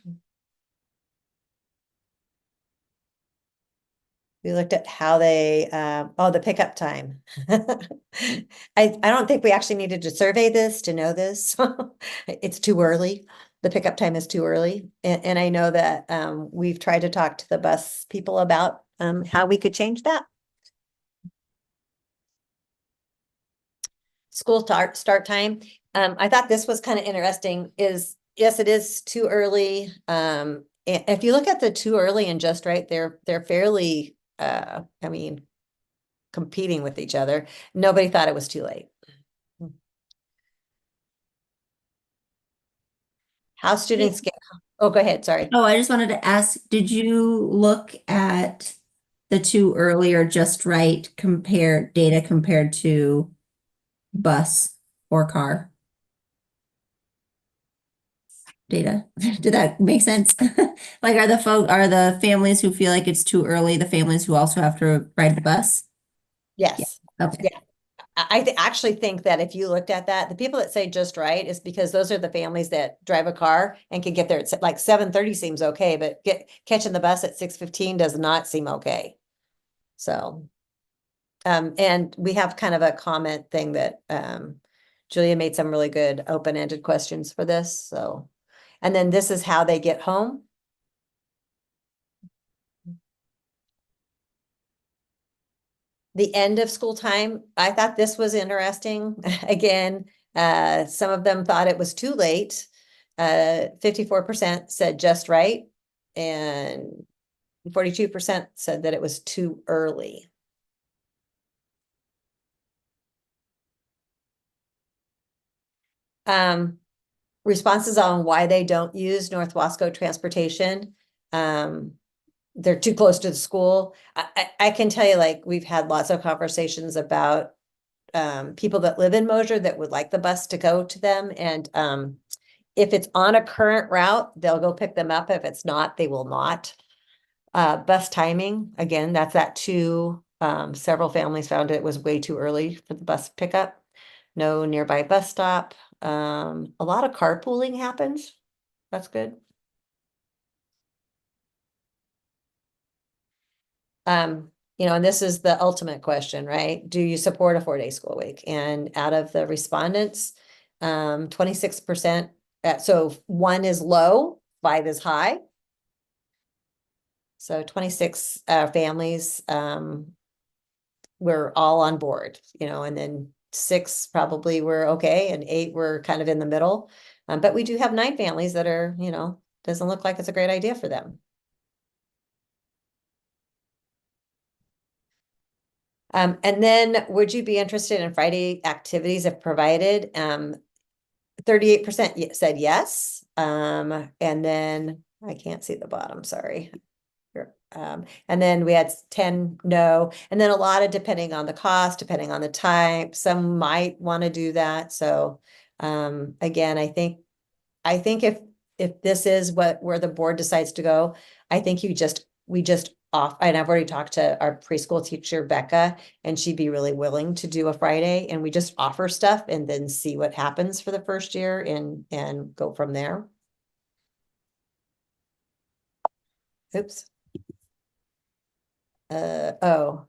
We looked at how they, the pickup time. I don't think we actually needed to survey this to know this. It's too early. The pickup time is too early. And I know that we've tried to talk to the bus people about how we could change that. School start time. I thought this was kind of interesting is, yes, it is too early. If you look at the too early and just right, they're fairly, competing with each other. Nobody thought it was too late. How students get, oh, go ahead, sorry. Oh, I just wanted to ask, did you look at the too early or just right data compared to bus or car data? Did that make sense? Like, are the families who feel like it's too early, the families who also have to ride the bus? Yes. Okay. Yeah. actually think that if you looked at that, the people that say just right is because those are the families that drive a car and can get there at like 7:30 seems okay, but catching the bus at 6:15 does not seem okay. So, and we have kind of a comment thing that Julia made some really good open-ended questions for this. So, and then this is how they get home. The end of school time, I thought this was interesting. Again, some of them thought it was too late. 54% said just right, and 42% said that it was too early. Responses on why they don't use North Wasco transportation. They're too close to the school. I can tell you, like, we've had lots of conversations about people that live in Mosier that would like the bus to go to them. And if it's on a current route, they'll go pick them up. If it's not, they will not. Bus timing, again, that's that too. Several families found it was way too early for the bus pickup. No nearby bus stop. A lot of carpooling happens. That's good. And this is the ultimate question, right? Do you support a 4-day school week? And out of the respondents, 26%, so 1 is low, 5 is high. So 26 families were all on board, and then 6 probably were okay, and 8 were kind of in the middle. But we do have 9 families that are, doesn't look like it's a great idea for them. And then would you be interested in Friday activities if provided? 38% said yes. And then I can't see the bottom, sorry. And then we had 10 no, and then a lot of depending on the cost, depending on the type, some might want to do that. So again, I think if this is where the board decides to go, I think we just off, and I've already talked to our preschool teacher, Becca, and she'd be really willing to do a Friday, and we just offer stuff and then see what happens for the first year and go from there. Oops. Oh,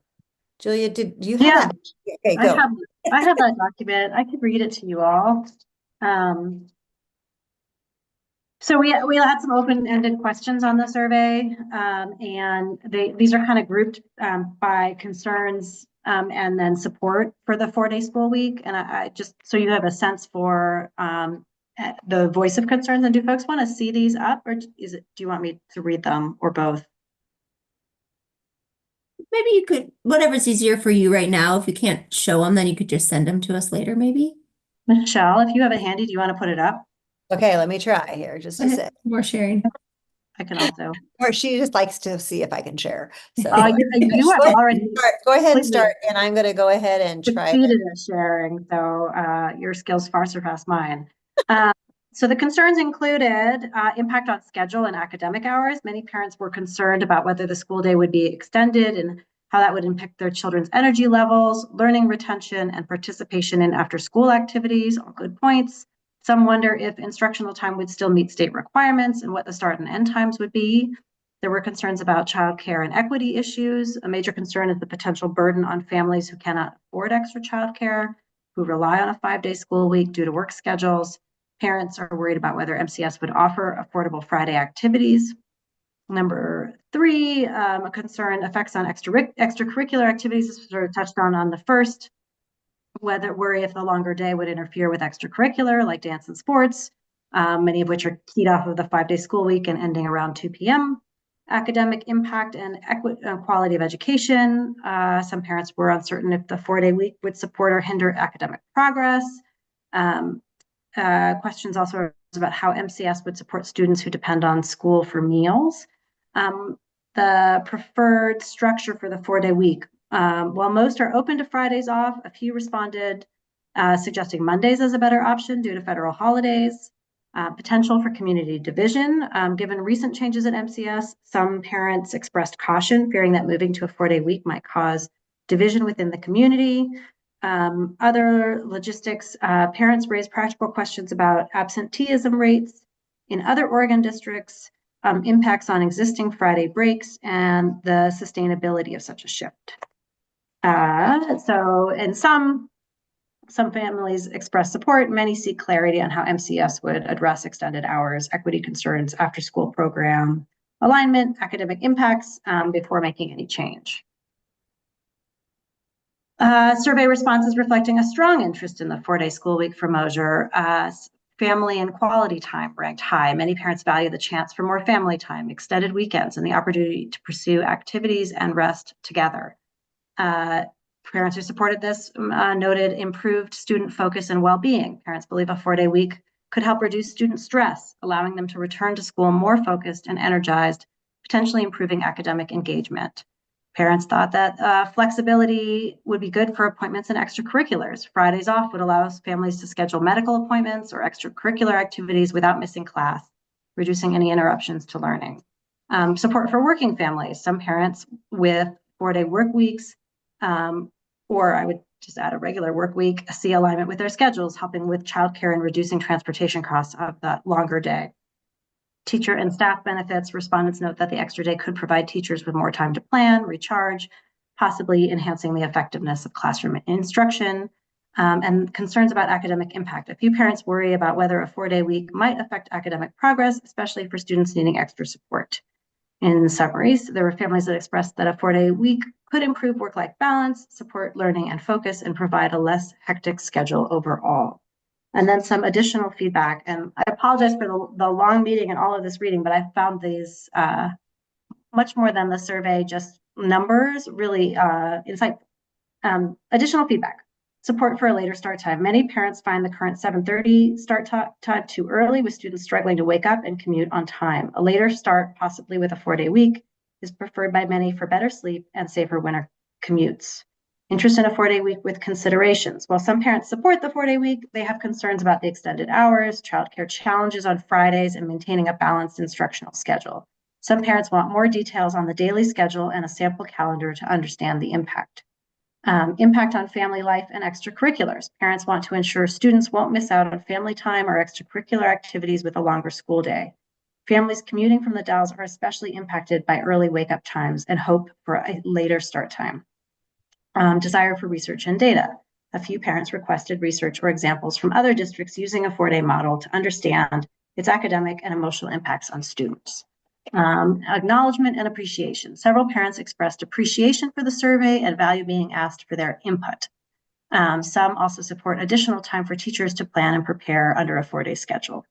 Julia, did you have that? Okay, go. I have that document. I could read it to you all. So we had some open-ended questions on the survey, and these are kind of grouped by concerns and then support for the 4-day school week. And I just, so you have a sense for the voice of concerns. And do folks want to see these up, or do you want me to read them, or both? Maybe you could, whatever's easier for you right now. If you can't show them, then you could just send them to us later, maybe. Michelle, if you have it handy, do you want to put it up? Okay, let me try here just a sec. More sharing. I can also. Or she just likes to see if I can share. So you have already. Go ahead and start, and I'm going to go ahead and try it. Sharing, so your skills far surpass mine. So the concerns included impact on schedule and academic hours. Many parents were concerned about whether the school day would be extended and how that would impact their children's energy levels, learning retention, and participation in after-school activities. All good points. Some wonder if instructional time would still meet state requirements and what the start and end times would be. There were concerns about childcare and equity issues. A major concern is the potential burden on families who cannot afford extra childcare, who rely on a 5-day school week due to work schedules. Parents are worried about whether MCS would offer affordable Friday activities. Number 3, a concern effects on extracurricular activities. This was sort of touched on the first. Worry if the longer day would interfere with extracurricular like dance and sports, many of which are keyed off of the 5-day school week and ending around 2 p.m. Academic impact and quality of education. Some parents were uncertain if the 4-day week would support or hinder academic progress. Questions also about how MCS would support students who depend on school for meals. The preferred structure for the 4-day week. While most are open to Fridays off, a few responded suggesting Mondays as a better option due to federal holidays. Potential for community division. Given recent changes at MCS, some parents expressed caution, fearing that moving to a 4-day week might cause division within the community. Other logistics, parents raised practical questions about absenteeism rates in other Oregon districts, impacts on existing Friday breaks, and the sustainability of such a shift. And some families express support. Many seek clarity on how MCS would address extended hours, equity concerns, after-school program alignment, academic impacts before making any change. Survey responses reflecting a strong interest in the 4-day school week for Mosier. Family and quality time ranked high. Many parents value the chance for more family time, extended weekends, and the opportunity to pursue activities and rest together. Parents who supported this noted improved student focus and well-being. Parents believe a 4-day week could help reduce student stress, allowing them to return to school more focused and energized, potentially improving academic engagement. Parents thought that flexibility would be good for appointments and extracurriculars. Fridays off would allow families to schedule medical appointments or extracurricular activities without missing class, reducing any interruptions to learning. Support for working families. Some parents with 4-day work weeks, or I would just add a regular work week, see alignment with their schedules, helping with childcare and reducing transportation costs of that longer day. Teacher and staff benefits. Respondents note that the extra day could provide teachers with more time to plan, recharge, possibly enhancing the effectiveness of classroom instruction, and concerns about academic impact. A few parents worry about whether a 4-day week might affect academic progress, especially for students needing extra support. In summaries, there were families that expressed that a 4-day week could improve work-life balance, support learning and focus, and provide a less hectic schedule overall. And then some additional feedback. And I apologize for the long meeting and all of this reading, but I found these much more than the survey, just numbers, really insightful. Additional feedback. Support for a later start time. Many parents find the current 7:30 start time too early, with students struggling to wake up and commute on time. A later start, possibly with a 4-day week, is preferred by many for better sleep and safer winter commutes. Interest in a 4-day week with considerations. While some parents support the 4-day week, they have concerns about the extended hours, childcare challenges on Fridays, and maintaining a balanced instructional schedule. Some parents want more details on the daily schedule and a sample calendar to understand the impact. Impact on family life and extracurriculars. Parents want to ensure students won't miss out on family time or extracurricular activities with a longer school day. Families commuting from the Dalles are especially impacted by early wake-up times and hope for a later start time. Desire for research and data. A few parents requested research or examples from other districts using a 4-day model to understand its academic and emotional impacts on students. Acknowledgement and appreciation. Several parents expressed appreciation for the survey and value being asked for their input. Some also support additional time for teachers to plan and prepare under a 4-day schedule.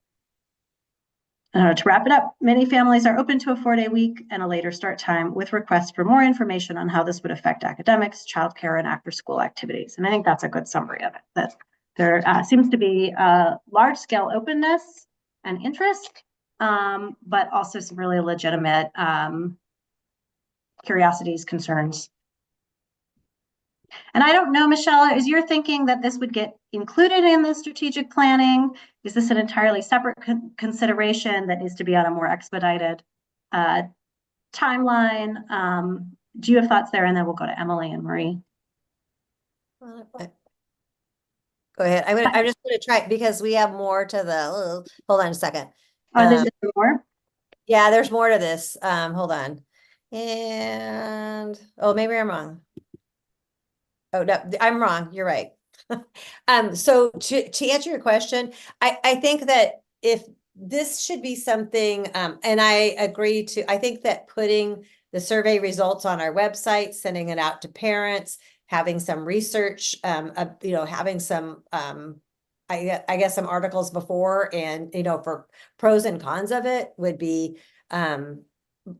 To wrap it up, many families are open to a 4-day week and a later start time, with requests for more information on how this would affect academics, childcare, and after-school activities. And I think that's a good summary of it, that there seems to be a large-scale openness and interest, but also some really legitimate curiosities, concerns. And I don't know, Michelle, is your thinking that this would get included in the strategic planning? Is this an entirely separate consideration that needs to be on a more expedited timeline? Do you have thoughts there? And then we'll go to Emily and Marie. Go ahead. I'm just going to try, because we have more to the, hold on a second. Oh, there's more? Yeah, there's more to this. Hold on. And, oh, maybe I'm wrong. Oh, no, I'm wrong. You're right. So to answer your question, I think that if this should be something, and I agree I think that putting the survey results on our website, sending it out to parents, having some research, having some, I guess some articles before, and, for pros and cons of it would be,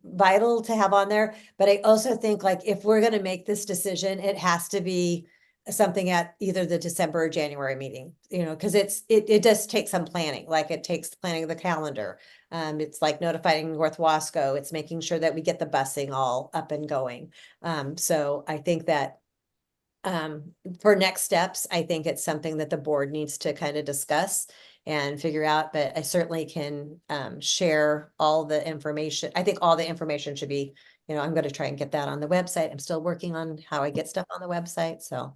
vital to have on there. But I also think, like, if we're going to make this decision, it has to be something at either the December or January meeting, because it does take some planning. Like, it takes planning of the calendar. It's like notifying North Wasco. It's making sure that we get the busing all up and going. So I think that for next steps, I think it's something that the board needs to kind of discuss and figure out, but I certainly can share all the information. I think all the information should be I'm going to try and get that on the website. I'm still working on how I get stuff on the website. So,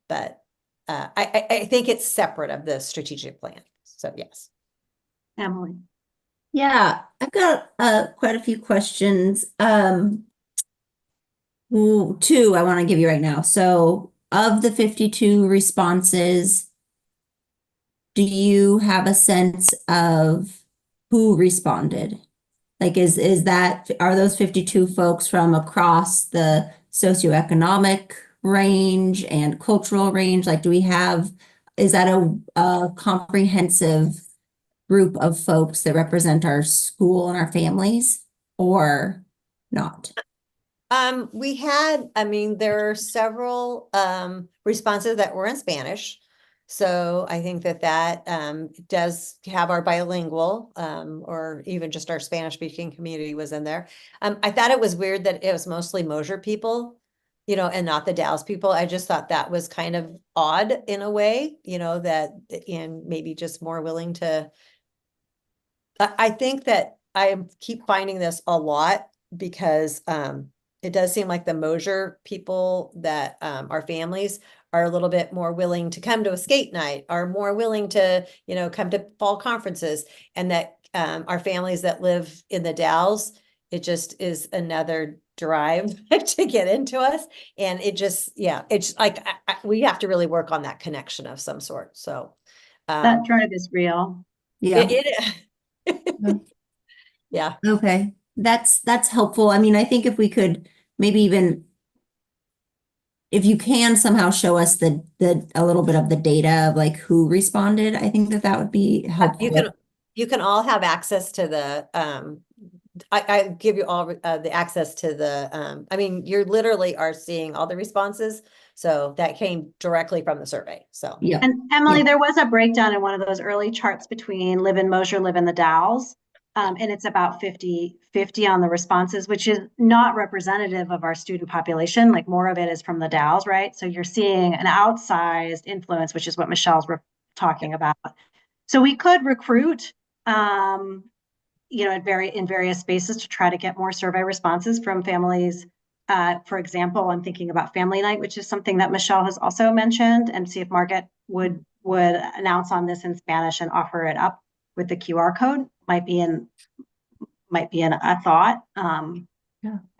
but I think it's separate of the strategic plan. So yes. Emily. Yeah, I've got quite a few questions. Two I want to give you right now. So, of the 52 responses, do you have a sense of who responded? Like, are those 52 folks from across the socioeconomic range and cultural range? Like, is that a comprehensive group of folks that represent our school and our families, or not? There are several responses that were in Spanish. So I think that does have our bilingual or even just our Spanish speaking community was in there. I thought it was weird that it was mostly Mosier people, and not the Dallas people. I just thought that was kind of odd in a way, and maybe just more willing to. I think that I keep finding this a lot because it does seem like the Mosier people that our families are a little bit more willing to come to a skate night, are more willing to, come to fall conferences, and that our families that live in the Dalles, it just is another drive to get into us. And it's like we have to really work on that connection of some sort. So That drive is real. Yeah. Yeah. Okay. That's helpful. I mean, I think if we could maybe even, if you can somehow show us a little bit of the data of like who responded, I think that would be helpful. You can all have access to the I give you all the access to the you literally are seeing all the responses. So that came directly from the survey. So yeah. And Emily, there was a breakdown in one of those early charts between live in Mosier, live in the Dalles. And it's about 50-50 on the responses, which is not representative of our student population. Like more of it is from the Dalles, right? So you're seeing an outsized influence, which is what Michelle's talking about. So we could recruit, in various spaces to try to get more survey responses from families. For example, I'm thinking about family night, which is something that Michelle has also mentioned, and see if Margaret would announce on this in Spanish and offer it up with the QR code. Might be a thought.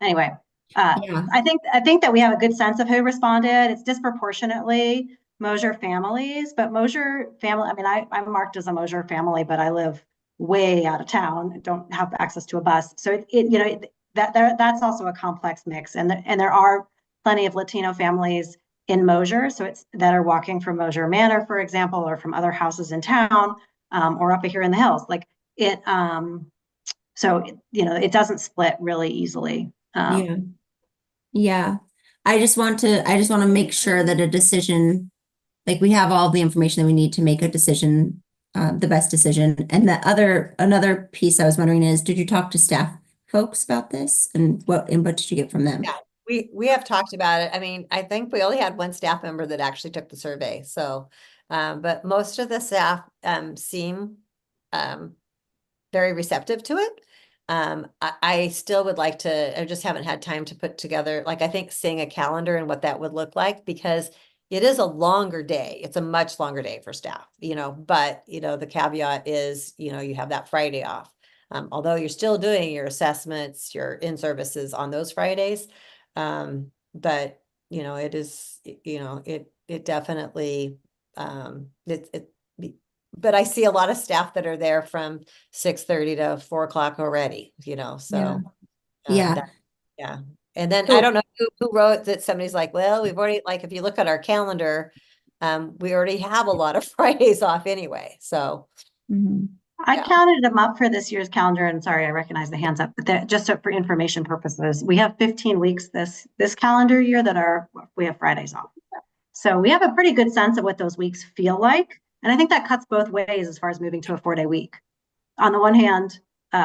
Anyway, I think that we have a good sense of who responded. It's disproportionately Mosier families, but Mosier family, I'm marked as a Mosier family, but I live way out of town, don't have access to a bus. So that's also a complex mix. And there are plenty of Latino families in Mosier. So that are walking from Mosier Manor, for example, or from other houses in town, or up here in the hills. Like it, it doesn't split really easily. Yeah. I just want to make sure that a decision, like we have all the information that we need to make a decision, the best decision. And another piece I was wondering is, did you talk to staff folks about this, and what input did you get from them? Yeah, we have talked about it. I think we only had one staff member that actually took the survey. So, but most of the staff seem very receptive to it. I still would like to, I just haven't had time to put together, like, I think seeing a calendar and what that would look like, because it is a longer day. It's a much longer day for staff, but, the caveat is, you have that Friday off. Although you're still doing your assessments, your in-services on those Fridays. But, it is, it definitely, but I see a lot of staff that are there from 6:30 to 4 o'clock already, so. Yeah. Yeah. And then I don't know who wrote that. Somebody's like, well, we've already, like, if you look at our calendar, we already have a lot of Fridays off anyway. So. I counted them up for this year's calendar, and sorry, I recognize the hands up, but just for information purposes, we have 15 weeks this calendar year we have Fridays off. So we have a pretty good sense of what those weeks feel like. And I think that cuts both ways as far as moving to a 4-day week. On the one hand,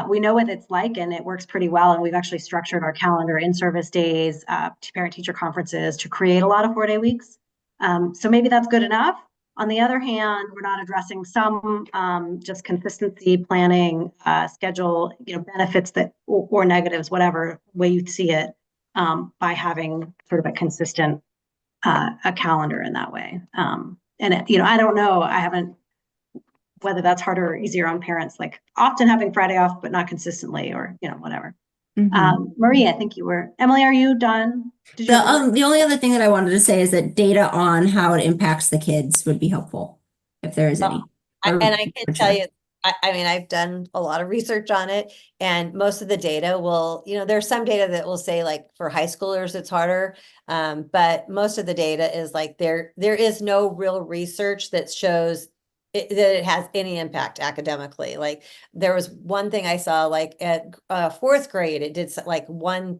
we know what it's like and it works pretty well. And we've actually structured our calendar in service days, parent teacher conferences to create a lot of 4-day weeks. So maybe that's good enough. On the other hand, we're not addressing some just consistency planning, schedule, benefits that or negatives, whatever way you see it, by having sort of a consistent a calendar in that way. I don't know, I haven't, whether that's harder or easier on parents, like often having Friday off, but not consistently, or, whatever. Marie, I think Emily, are you done? The only other thing that I wanted to say is that data on how it impacts the kids would be helpful, if there is any. And I can tell you, I mean, I've done a lot of research on it, and most of the data will, there's some data that will say like for high schoolers, it's harder. But most of the data is like there is no real research that shows that it has any impact academically. Like there was one thing I saw, like at fourth grade, it did like one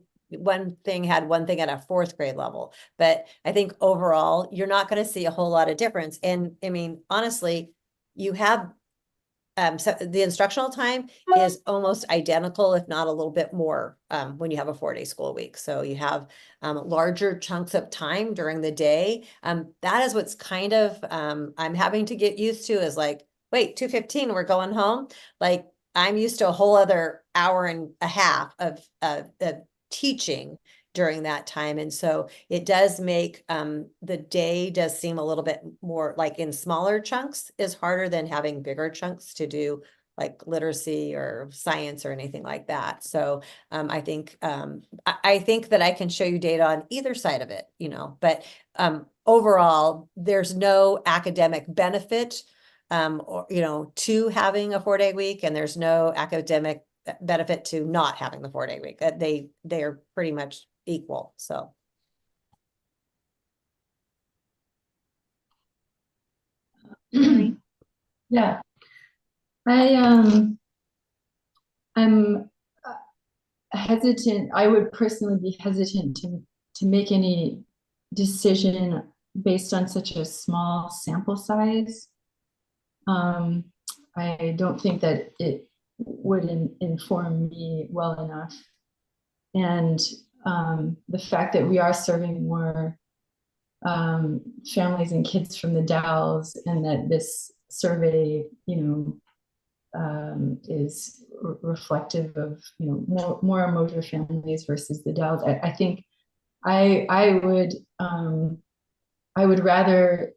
thing had one thing at a fourth grade level. But I think overall, you're not going to see a whole lot of difference. And I mean, honestly, you have so the instructional time is almost identical, if not a little bit more, when you have a 4-day school week. So you have larger chunks of time during the day. That is what's kind of I'm having to get used to, is like, wait, 2:15, we're going home. Like I'm used to a whole other hour and a half of teaching during that time. And so it does make the day does seem a little bit more like in smaller chunks is harder than having bigger chunks to do like literacy or science or anything like that. So I think that I can show you data on either side of it, but overall, there's no academic benefit or, to having a 4-day week, and there's no academic benefit to not having the 4-day week. They are pretty much equal. So yeah, I'm hesitant. I would personally be hesitant to make any decision based on such a small sample size. I don't think that it would inform me well enough. And the fact that we are serving more families and kids from the Dalles, and that this survey, is reflective of, more Mosier families versus the Dalles. I think I would rather,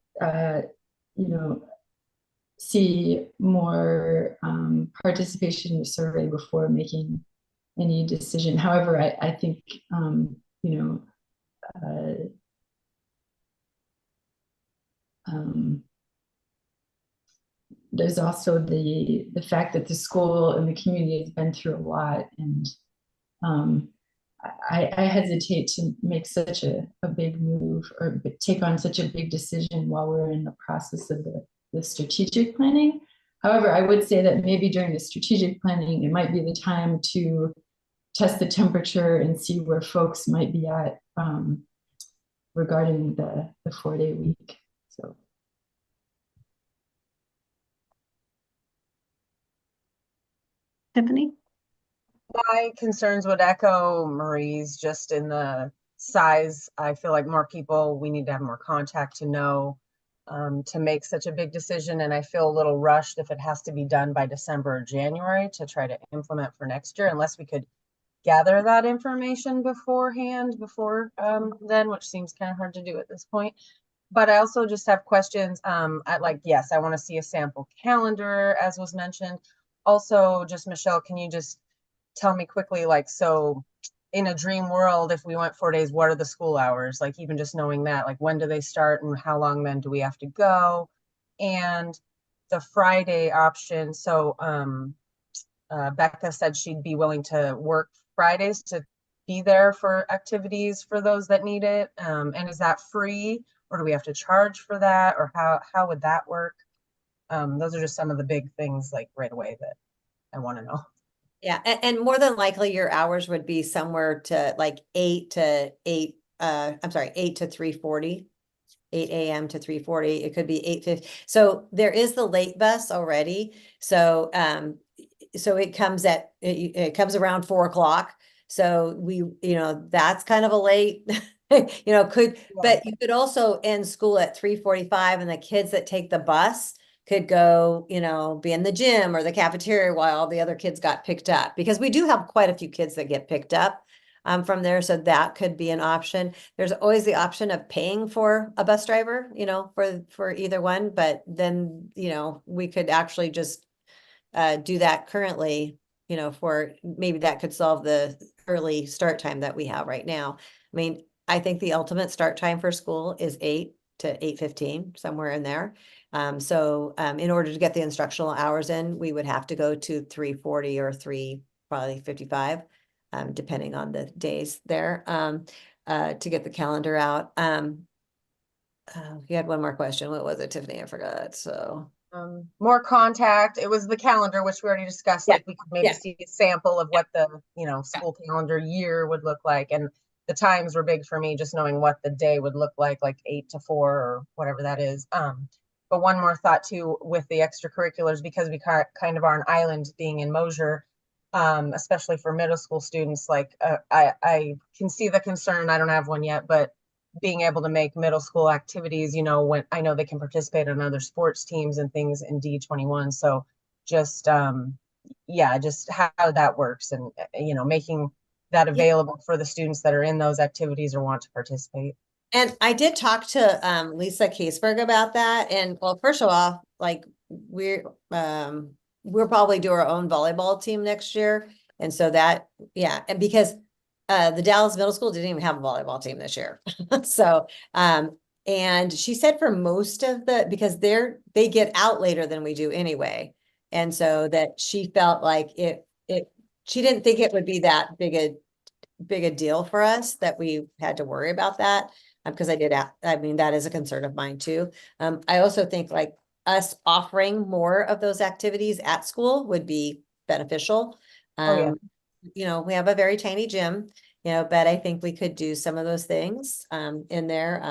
see more participation in the survey before making any decision. However, I think, there's also the fact that the school and the community has been through a lot, and I hesitate to make such a big move or take on such a big decision while we're in the process of the strategic planning. However, I would say that maybe during the strategic planning, it might be the time to test the temperature and see where folks might be at regarding the 4-day week. So. Tiffany? My concerns would echo Marie's, just in the size. I feel like more people, we need to have more contact to know to make such a big decision. And I feel a little rushed if it has to be done by December or January to try to implement for next year, unless we could gather that information beforehand, before then, which seems kind of hard to do at this point. But I also just have questions. Yes, I want to see a sample calendar, as was mentioned. Also, just Michelle, can you just tell me quickly, like, so in a dream world, if we went 4 days, what are the school hours? Like, even just knowing that, like, when do they start and how long then do we have to go? And the Friday option. So Becca said she'd be willing to work Fridays to be there for activities for those that need it. And is that free, or do we have to charge for that, or how would that work? Those are just some of the big things, like right away, that I want to know. yeah, and more than likely your hours would be somewhere to like 8 to 3:40, 8 a.m. to 3:40. It could be 8:50. So there is the late bus already. So so it comes around 4 o'clock. So we, that's kind of a late But you could also end school at 3:45 and the kids that take the bus could go, be in the gym or the cafeteria while all the other kids got picked up. Because we do have quite a few kids that get picked up from there. So that could be an option. There's always the option of paying for a bus driver, for either one. But then, we could actually just do that currently, for maybe that could solve the early start time that we have right now. I mean, I think the ultimate start time for school is 8 to 8:15, somewhere in there. So in order to get the instructional hours in, we would have to go to 3:40 or probably 55, depending on the days there, to get the calendar out. You had one more question. What was it, Tiffany? I forgot. So more contact. It was the calendar, which we already discussed. Yeah. Like we could maybe Yeah. see a sample of what the, school calendar year would look like. And the times were big for me, just knowing what the day would look like 8 to 4 or whatever that is. But one more thought too, with the extracurriculars, because we kind of are an island being in Mosier, especially for middle school students, I can see the concern. I don't have one yet, but being able to make middle school activities, when I know they can participate in other sports teams and things in D21. So just, just how that works and, making that available for the students that are in those activities or want to participate. And I did talk to Lisa Caseberg about that. And well, first of all, we'll probably do our own volleyball team next year. And so that, and because the Dallas Middle School didn't even have a volleyball team this year. So, and she said for most of because they get out later than we do anyway. And so that she felt like she didn't think it would be that big a deal for us that we had to worry about that. Because that is a concern of mine too. I also think us offering more of those activities at school would be beneficial. We have a very tiny gym, but I think we could do some of those things in there.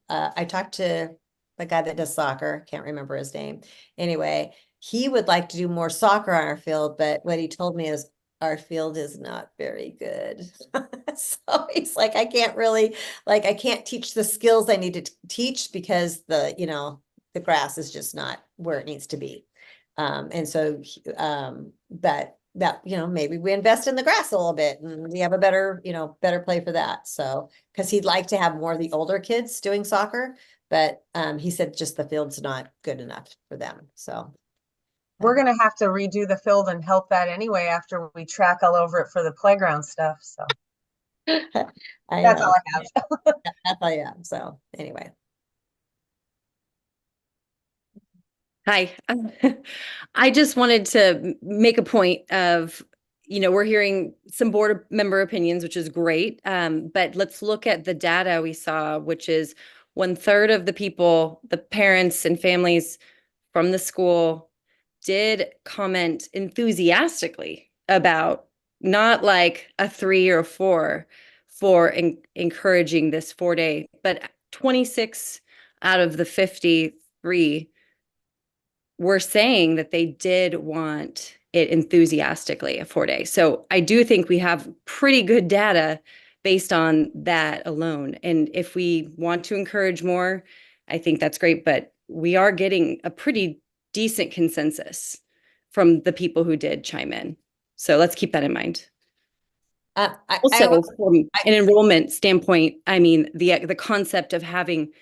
I talked to the guy that does soccer, can't remember his name. Anyway, he would like to do more soccer on our field, but what he told me is our field is not very good. So he's like, I can't really, I can't teach the skills I need to teach because the grass is just not where it needs to be. And so, but that, maybe we invest in the grass a little bit and we have a better play for that. So, because he'd like to have more of the older kids doing soccer, but he said just the field's not good enough for them. So we're going to have to redo the field and help that anyway after we track all over it for the playground stuff. So that's all I have. That's all I have. So anyway. Hi. I just wanted to make a point of, we're hearing some board member opinions, which is great. But let's look at the data we saw, which is 1/3 of the people, the parents and families from the school did comment enthusiastically about not like a 3 or a 4 for encouraging this 4-day, but 26 out of the 53 were saying that they did want it enthusiastically a 4-day. So I do think we have pretty good data based on that alone. And if we want to encourage more, I think that's great, but we are getting a pretty decent consensus from the people who did chime in. So let's keep that in mind. Also, from an enrollment standpoint, I mean, the concept of having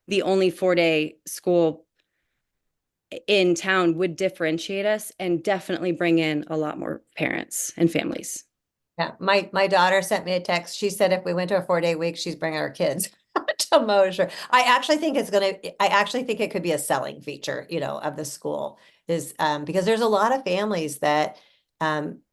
the only 4-day school in town would differentiate us and definitely bring in a lot more parents and families. Yeah, my daughter sent me a text. She said if we went to a 4-day week, she's bringing her kids to Mosier. I actually think it could be a selling feature, of the school is because there's a lot of families that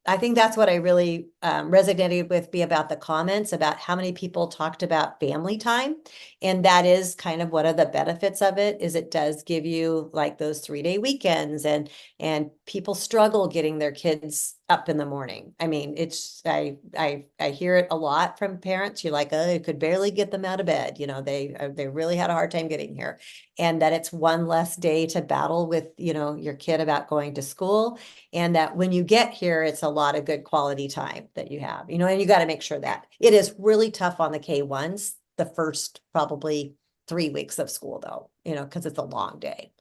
I think that's what I really resonated with me about the comments about how many people talked about family time. And that is kind of one of the benefits of it is it does give you those 3-day weekends and people struggle getting their kids up in the morning. I mean, I hear it a lot from parents. You're like, oh, I could barely get them out of bed. They really had a hard time getting here. And that it's one less day to battle with, your kid about going to school. And that when you get here, it's a lot of good quality time that you have, and you got to make sure that it is really tough on the K1s the first probably 3 weeks of school though, because it's a long day.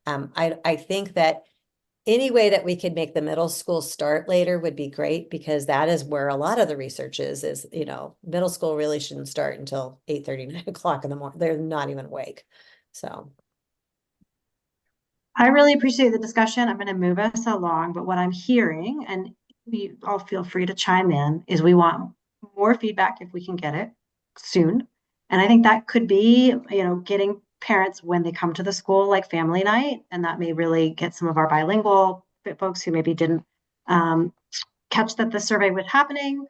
I think that any way that we could make the middle school start later would be great, because that is where a lot of the research is, middle school really shouldn't start until 8:30, 9 o'clock in the morning. They're not even awake. So. I really appreciate the discussion. I'm going to move us along, but what I'm hearing, and you all feel free to chime in, is we want more feedback if we can get it soon. And I think that could be, getting parents when they come to the school, like family night, and that may really get some of our bilingual folks who maybe didn't catch that the survey was happening.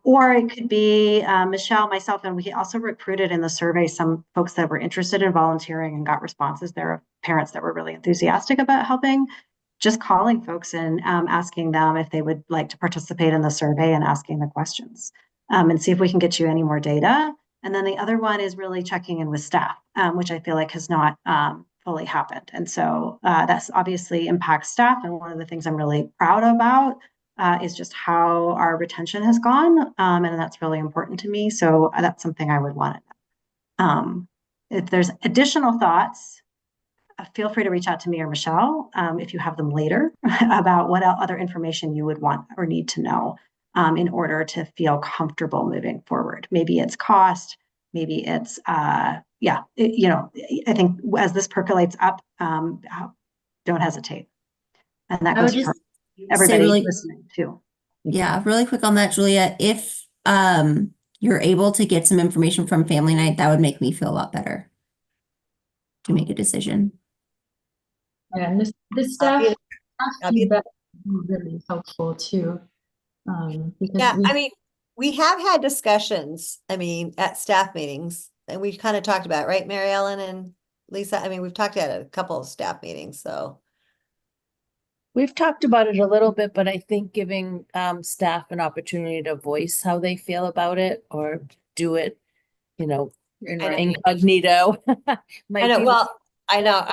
Or it could be Michelle, myself, and we also recruited in the survey some folks that were interested in volunteering and got responses there of parents that were really enthusiastic about helping. Just calling folks and asking them if they would like to participate in the survey and asking the questions and see if we can get you any more data. And then the other one is really checking in with staff, which I feel like has not fully happened. And so that's obviously impacts staff. And one of the things I'm really proud about is just how our retention has gone. And that's really important to me. So that's something I would want to know. If there's additional thoughts, feel free to reach out to me or Michelle if you have them later about what other information you would want or need to know in order to feel comfortable moving forward. Maybe it's cost, maybe it's, I think as this percolates up, don't hesitate. And that goes for everybody listening too. Yeah, really quick on that, Julia. If you're able to get some information from family night, that would make me feel a lot better to make a decision. Yeah, and the staff feedback would be really helpful too. Because we have had discussions, at staff meetings, and we've kind of talked about it, right, Mary Ellen and Lisa? We've talked at a couple of staff meetings, so. We've talked about it a little bit, but I think giving staff an opportunity to voice how they feel about it or do it, incognito. I know. Well, I know.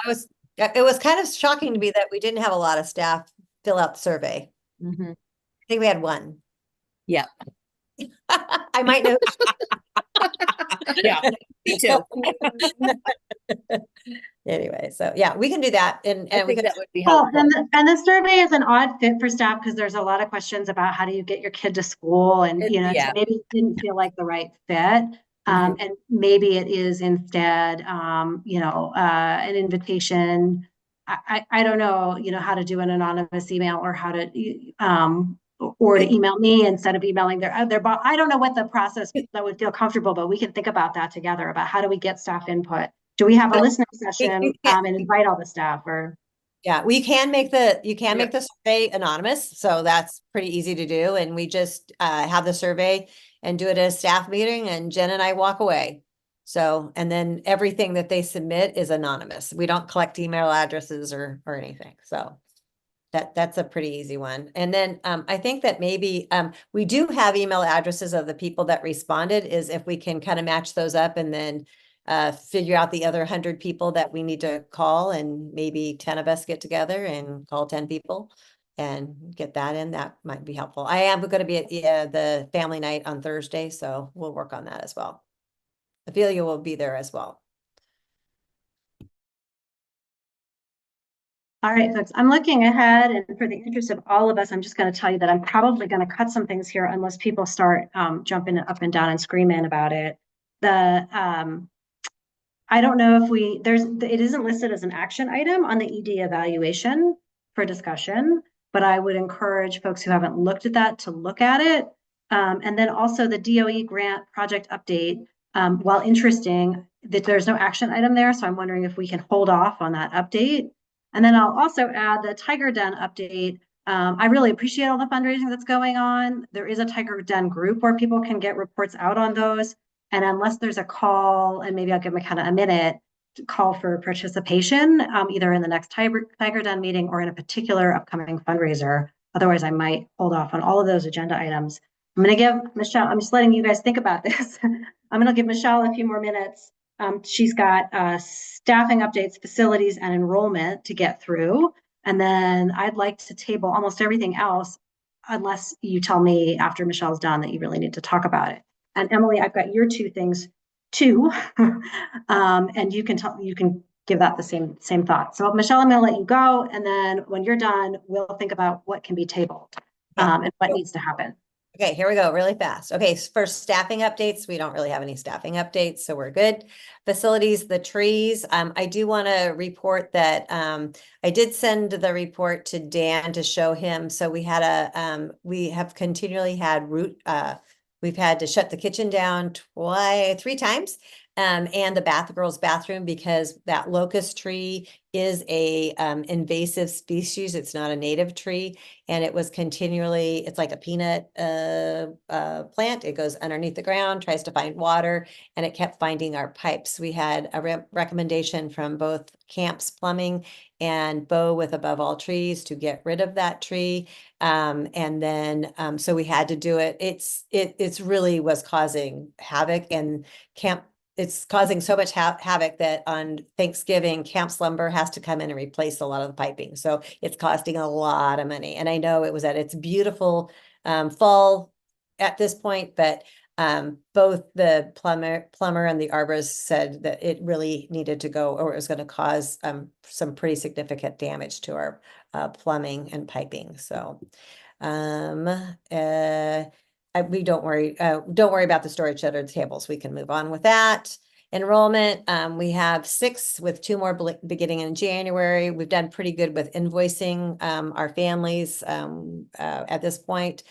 It was kind of shocking to me that we didn't have a lot of staff fill out the survey. Mm-hmm. I think we had one. Yeah. I might know. Yeah, me too. Anyway, so yeah, we can do that. And we can, that would be helpful. And the survey is an odd fit for staff because there's a lot of questions about how do you get your kid to school, and so maybe it didn't feel like the right fit. And maybe it is instead, an invitation. I don't know, how to do an anonymous email or how to, or to email me instead of emailing their boss. I don't know what the process that would feel comfortable, but we can think about that together about how do we get staff input. Do we have a listening session and invite all the staff, or? Yeah, we can make the survey anonymous. So that's pretty easy to do. And we just have the survey and do it at a staff meeting, and Jen and I walk away. So, and then everything that they submit is anonymous. We don't collect email addresses or anything. So that's a pretty easy one. And then I think that maybe we do have email addresses of the people that responded, is if we can kind of match those up and then figure out the other 100 people that we need to call, and maybe 10 of us get together and call 10 people and get that in. That might be helpful. I am going to be at the family night on Thursday, so we'll work on that as well. Ophelia will be there as well. All right, folks, I'm looking ahead, and for the interest of all of us, I'm just going to tell you that I'm probably going to cut some things here unless people start jumping up and down and screaming about it. I don't know if it isn't listed as an action item on the ED evaluation for discussion, but I would encourage folks who haven't looked at that to look at it. And then also the DOE grant project update, while interesting, that there's no action item there. So I'm wondering if we can hold off on that update. And then I'll also add the Tiger Den update. I really appreciate all the fundraising that's going on. There is a Tiger Den group where people can get reports out on those. And unless there's a call, and maybe I'll give McKenna a minute to call for participation, either in the next Tiger Den meeting or in a particular upcoming fundraiser. Otherwise, I might hold off on all of those agenda items. I'm going to give Michelle, I'm just letting you guys think about this. I'm going to give Michelle a few more minutes. She's got staffing updates, facilities, and enrollment to get through. And then I'd like to table almost everything else, unless you tell me after Michelle's done that you really need to talk about it. And Emily, I've got your two things 2. And you can give that the same thought. So Michelle, I'm going to let you go. And then when you're done, we'll think about what can be tabled and what needs to happen. Okay, here we go really fast. Okay, for staffing updates, we don't really have any staffing updates, so we're good. Facilities, the trees. I do want to report that I did send the report to Dan to show him. So we had we have continually had we've had to shut the kitchen down 3 times. And the girls' bathroom, because that locust tree is a invasive species. It's not a native tree. And it was continually, it's like a peanut plant. It goes underneath the ground, tries to find water, and it kept finding our pipes. We had a recommendation from both Camps Plumbing and Bo with Above All Trees to get rid of that tree. And then, so we had to do it. It's really was causing havoc, and it's causing so much havoc that on Thanksgiving, Camp Lumber has to come in and replace a lot of the piping. So it's costing a lot of money. And I know it was at its beautiful fall at this point, but both the plumber and the arborist said that it really needed to go, or it was going to cause some pretty significant damage to our plumbing and piping. So we don't worry about the storage shed or the tables. We can move on with that. Enrollment, we have 6 with 2 more beginning in January. We've done pretty good with invoicing our families at this point.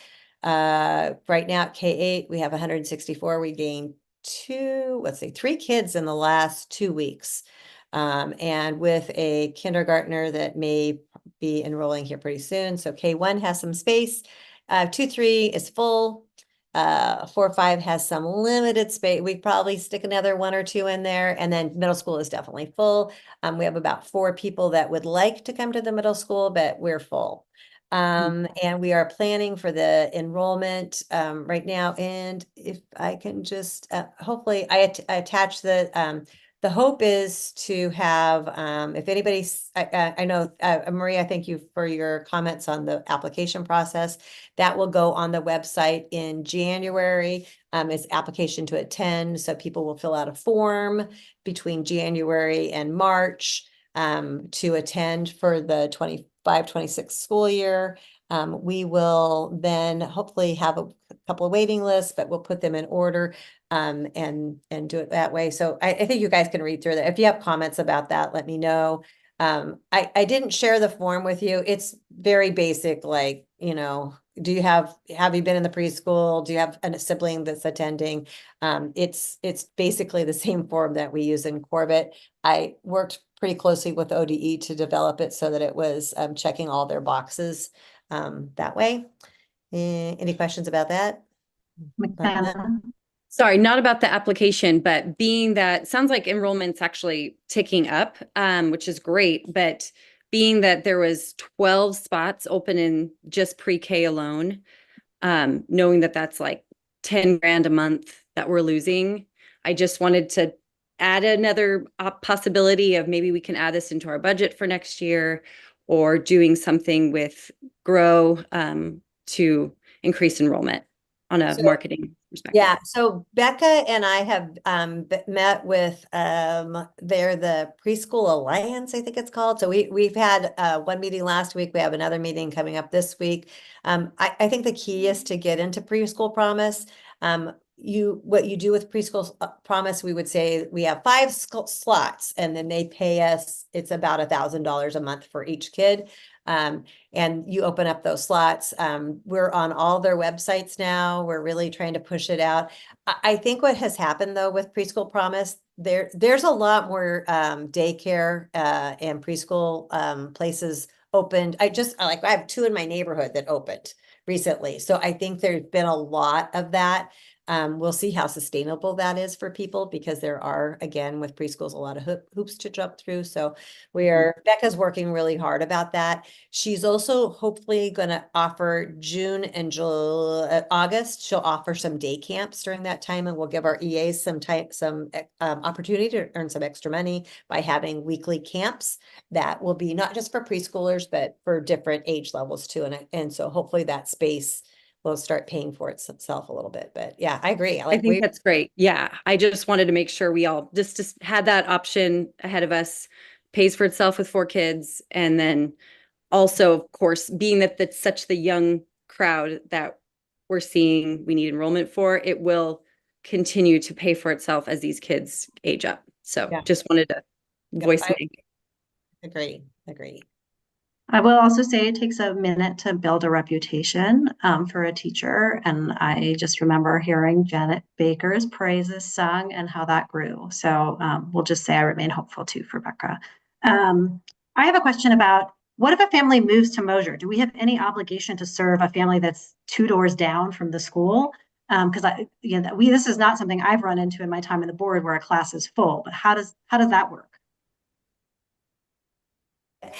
Right now at K-8, we have 164. We gained 3 kids in the last 2 weeks. And with a kindergartner that may be enrolling here pretty soon. So K1 has some space. 2-3 is full. 4-5 has some limited space. We probably stick another 1 or 2 in there, and then middle school is definitely full. We have about 4 people that would like to come to the middle school, but we're full. And we are planning for the enrollment right now. And if I can just hopefully I attach the hope is to have, if anybody's, I know, Maria, thank you for your comments on the application process. That will go on the website in January. It's application to attend. So people will fill out a form between January and March to attend for the 25-26 school year. We will then hopefully have a couple of waiting lists, but we'll put them in order and do it that way. So I think you guys can read through that. If you have comments about that, let me know. I didn't share the form with you. It's very basic, like, have you been in the preschool? Do you have a sibling that's attending? It's basically the same form that we use in Corbett. I worked pretty closely with ODE to develop it so that it was checking all their boxes that way. Any questions about that? Sorry, not about the application, but being that sounds like enrollment's actually ticking up, which is great, but being that there was 12 spots open in just pre-K alone, knowing that that's like 10 grand a month that we're losing, I just wanted to add another possibility of maybe we can add this into our budget for next year, or doing something with Grow to increase enrollment on a marketing perspective. Yeah, so Becca and I have met with they're the Preschool Alliance, I think it's called. So we've had one meeting last week. We have another meeting coming up this week. I think the key is to get into Preschool Promise. What you do with Preschool Promise, we would say we have 5 slots, and then they pay us, it's about $1,000 a month for each kid. And you open up those slots. We're on all their websites now. We're really trying to push it out. I think what has happened though with Preschool Promise, there's a lot more daycare and preschool places opened. I have 2 in my neighborhood that opened recently. So I think there's been a lot of that. We'll see how sustainable that is for people, because there are, again, with preschools, a lot of hoops to jump through. So Becca's working really hard about that. She's also hopefully going to offer June and August. She'll offer some day camps during that time, and we'll give our EAs some opportunity to earn some extra money by having weekly camps that will be not just for preschoolers, but for different age levels too. And so hopefully that space will start paying for itself a little bit. But yeah, I agree. I think we, that's great. Yeah. I just wanted to make sure we all just had that option ahead of us, pays for itself with 4 kids. And then also, of course, being that that's such the young crowd that we're seeing we need enrollment for, it will continue to pay for itself as these kids age up. So Yeah. just wanted to voice I my agree. I will also say it takes a minute to build a reputation for a teacher. And I just remember hearing Janet Baker's praises sung and how that grew. So we'll just say I remain hopeful too for Becca. I have a question about, what if a family moves to Mosier? Do we have any obligation to serve a family that's 2 doors down from the school? Because this is not something I've run into in my time on the board where a class is full, but how does that work?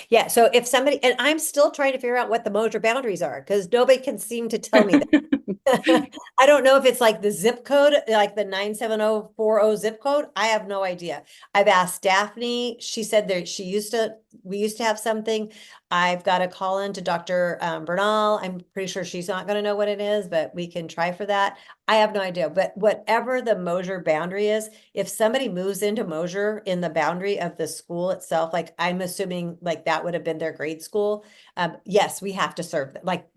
Yeah. So if somebody, and I'm still trying to figure out what the Mosier boundaries are because nobody can seem to tell me that. I don't know if it's like the zip code, like the 97040 zip code. I have no idea. I've asked Daphne. She said that we used to have something. I've got to call in to Dr. Bernal. I'm pretty sure she's not going to know what it is, but we can try for that. I have no idea. But whatever the Mosier boundary is, if somebody moves into Mosier in the boundary of the school itself, like I'm assuming like that would have been their grade school. Yes, we have to serve them. Like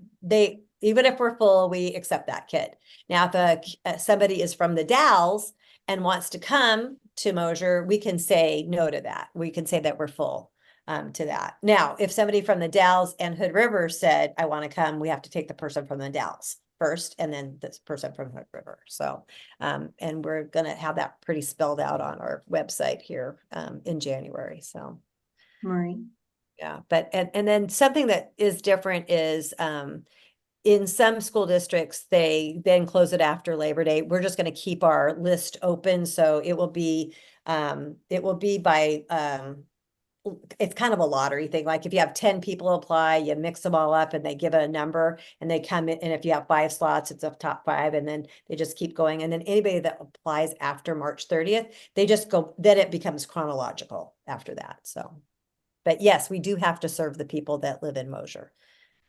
even if we're full, we accept that kid. Now, if somebody is from the Dalles and wants to come to Mosier, we can say no to that. We can say that we're full to that. Now, if somebody from the Dalles and Hood River said, I want to come, we have to take the person from the Dalles first and then this person from Hood River. So, and we're going to have that pretty spelled out on our website here in January. So, Marie. yeah, but, and then something that is different is, in some school districts, they then close it after Labor Day. We're just going to keep our list open. So it will be by, it's kind of a lottery thing. Like if you have 10 people apply, you mix them all up and they give it a number and they come in. And if you have 5 slots, it's up top 5 and then they just keep going. And then anybody that applies after March 30th, they just go, then it becomes chronological after that. So, but yes, we do have to serve the people that live in Mosier.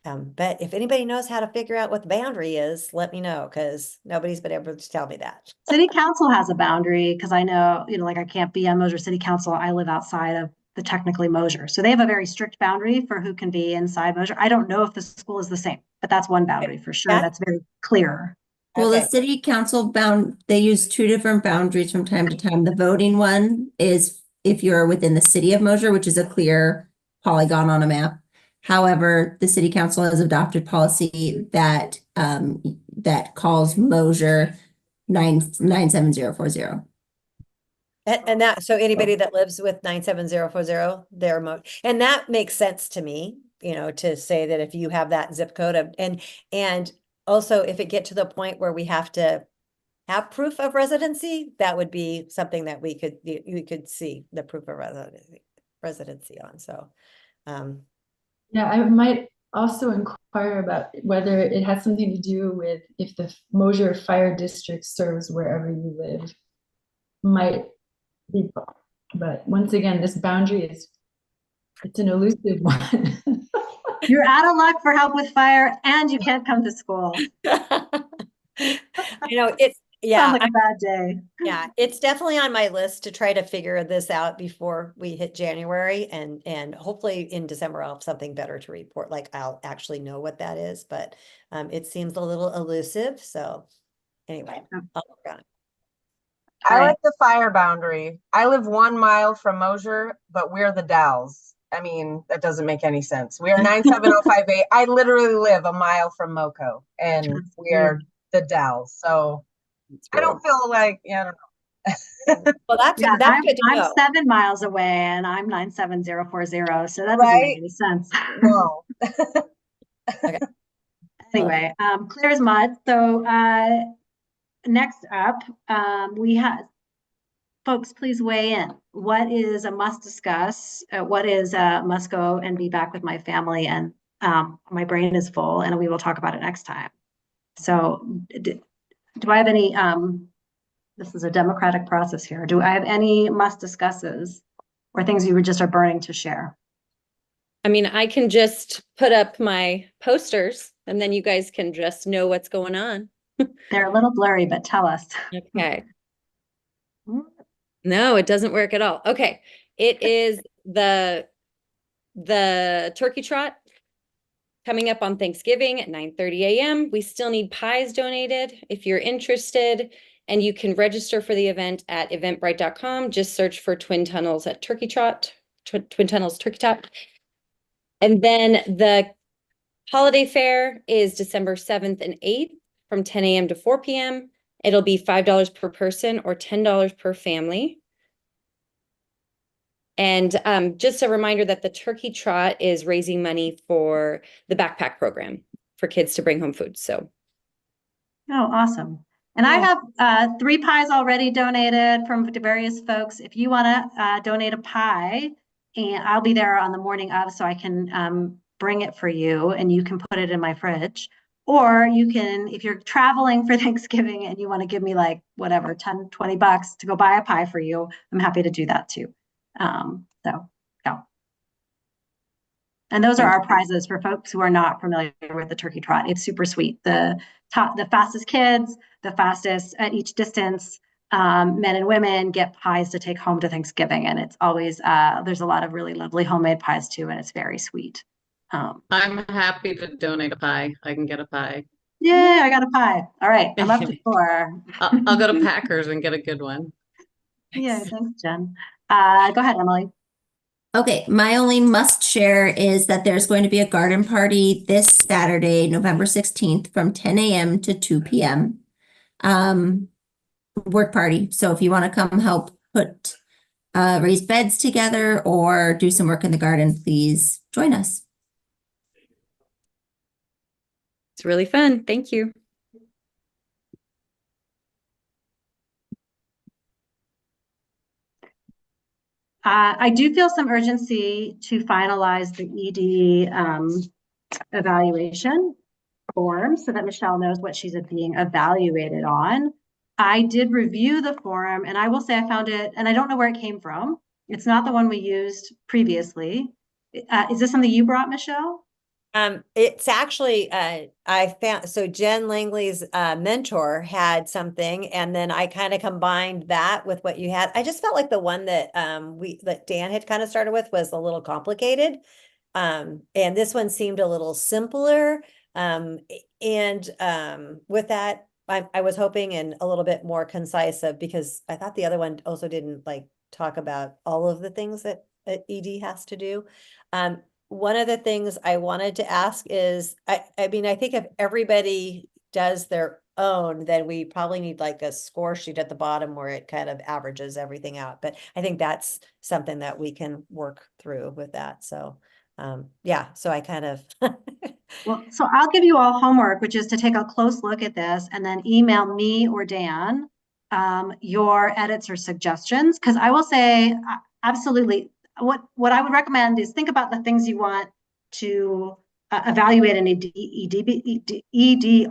But if anybody knows how to figure out what the boundary is, let me know because nobody's been able to tell me that. City Council has a boundary because I know, like I can't be on Mosier City Council. I live outside of the technically Mosier. So they have a very strict boundary for who can be inside Mosier. I don't know if the school is the same, but that's one boundary for sure. That's very clear. Well, Okay. the city council they use 2 different boundaries from time to time. The voting one is if you're within the city of Mosier, which is a clear polygon on a map. However, the city council has adopted policy that that calls Mosier 97040. And that, so anybody that lives with 97040, and that makes sense to me, to say that if you have that zip code of, and also if it get to the point where we have to have proof of residency, that would be something that we could see the proof of residency on. So, yeah, I might also inquire about whether it has something to do with if the Mosier Fire District serves wherever you live. Might be, but once again, this boundary it's an elusive one. You're out of luck for help with fire and you can't come to school. it's, yeah. Sounds like a bad day. Yeah, it's definitely on my list to try to figure this out before we hit January and hopefully in December I'll have something better to report. Like I'll actually know what that is, but it seems a little elusive. So anyway, I'll work on it. I like the fire boundary. I live 1 mile from Mosier, but we're the Dalles. I mean, that doesn't make any sense. We are 97058. I literally live 1 mile from Moco and we are the Dalles. So I don't feel like, I don't know. Well, that's good to know. I'm 7 miles away and I'm 97040. So that doesn't make any sense. No. Okay. Anyway, clear as mud. So next up, we have folks, please weigh in. What is a must discuss? What is a must go and be back with my family? And my brain is full and we will talk about it next time. So do I have any, this is a democratic process here. Do I have any must discusses or things you just are burning to share? I mean, I can just put up my posters And then you guys can just know what's going on. They're a little blurry, but tell us. Okay. No, it doesn't work at all. Okay. It is the turkey trot coming up on Thanksgiving at 9:30 a.m. We still need pies donated if you're interested, and you can register for the event at eventbrite.com. Just search for Twin Tunnels at Turkey Trot, Twin Tunnels Turkey Trot. And then the holiday fair is December 7th and 8th from 10 a.m. to 4 p.m. It'll be $5 per person or $10 per family. And just a reminder that the Turkey Trot is raising money for the backpack program for kids to bring home food. So, oh, awesome. And I have 3 pies already donated from various folks. If you want to donate a pie, and I'll be there on the morning of, so I can bring it for you and you can put it in my fridge. Or you can, if you're traveling for Thanksgiving and you want to give me like whatever, 10, 20 bucks to go buy a pie for you, I'm happy to do that too. So, yeah. And those are our prizes for folks who are not familiar with the Turkey Trot. It's super sweet. The fastest kids, the fastest at each distance, men and women get pies to take home to Thanksgiving. And it's always, there's a lot of really lovely homemade pies too, and it's very sweet. I'm happy to donate a pie. I can get a pie. Yeah, I got a pie. All right, I'm up to 4. I'll go to Packers and get a good one. Yeah, thanks, Jen. Go ahead, Emily. Okay, my only must share is that there's going to be a garden party this Saturday, November 16th from 10 a.m. to 2 p.m. Work party. So if you want to come help put raised beds together or do some work in the garden, please join us. it's really fun. Thank you. I do feel some urgency to finalize the ED evaluation form so that Michelle knows what she's being evaluated on. I did review the form and I will say I found it, and I don't know where it came from. It's not the one we used previously. Is this something you brought, Michelle? It's actually, I found, so Jen Langley's mentor had something, and then I kind of combined that with what you had. I just felt like the one that that Dan had kind of started with was a little complicated. And this one seemed a little simpler. With that, I was hoping and a little bit more concise because I thought the other one also didn't like talk about all of the things that ED has to do. One of the things I wanted to ask is, I mean, I think if everybody does their own, then we probably need like a score sheet at the bottom where it kind of averages everything out. But I think that's something that we can work through with that. So, yeah, so I kind of. Well, so I'll give you all homework, which is to take a close look at this and then email me or Dan your edits or suggestions. Because I will say, absolutely, what I would recommend is think about the things you want to evaluate an ED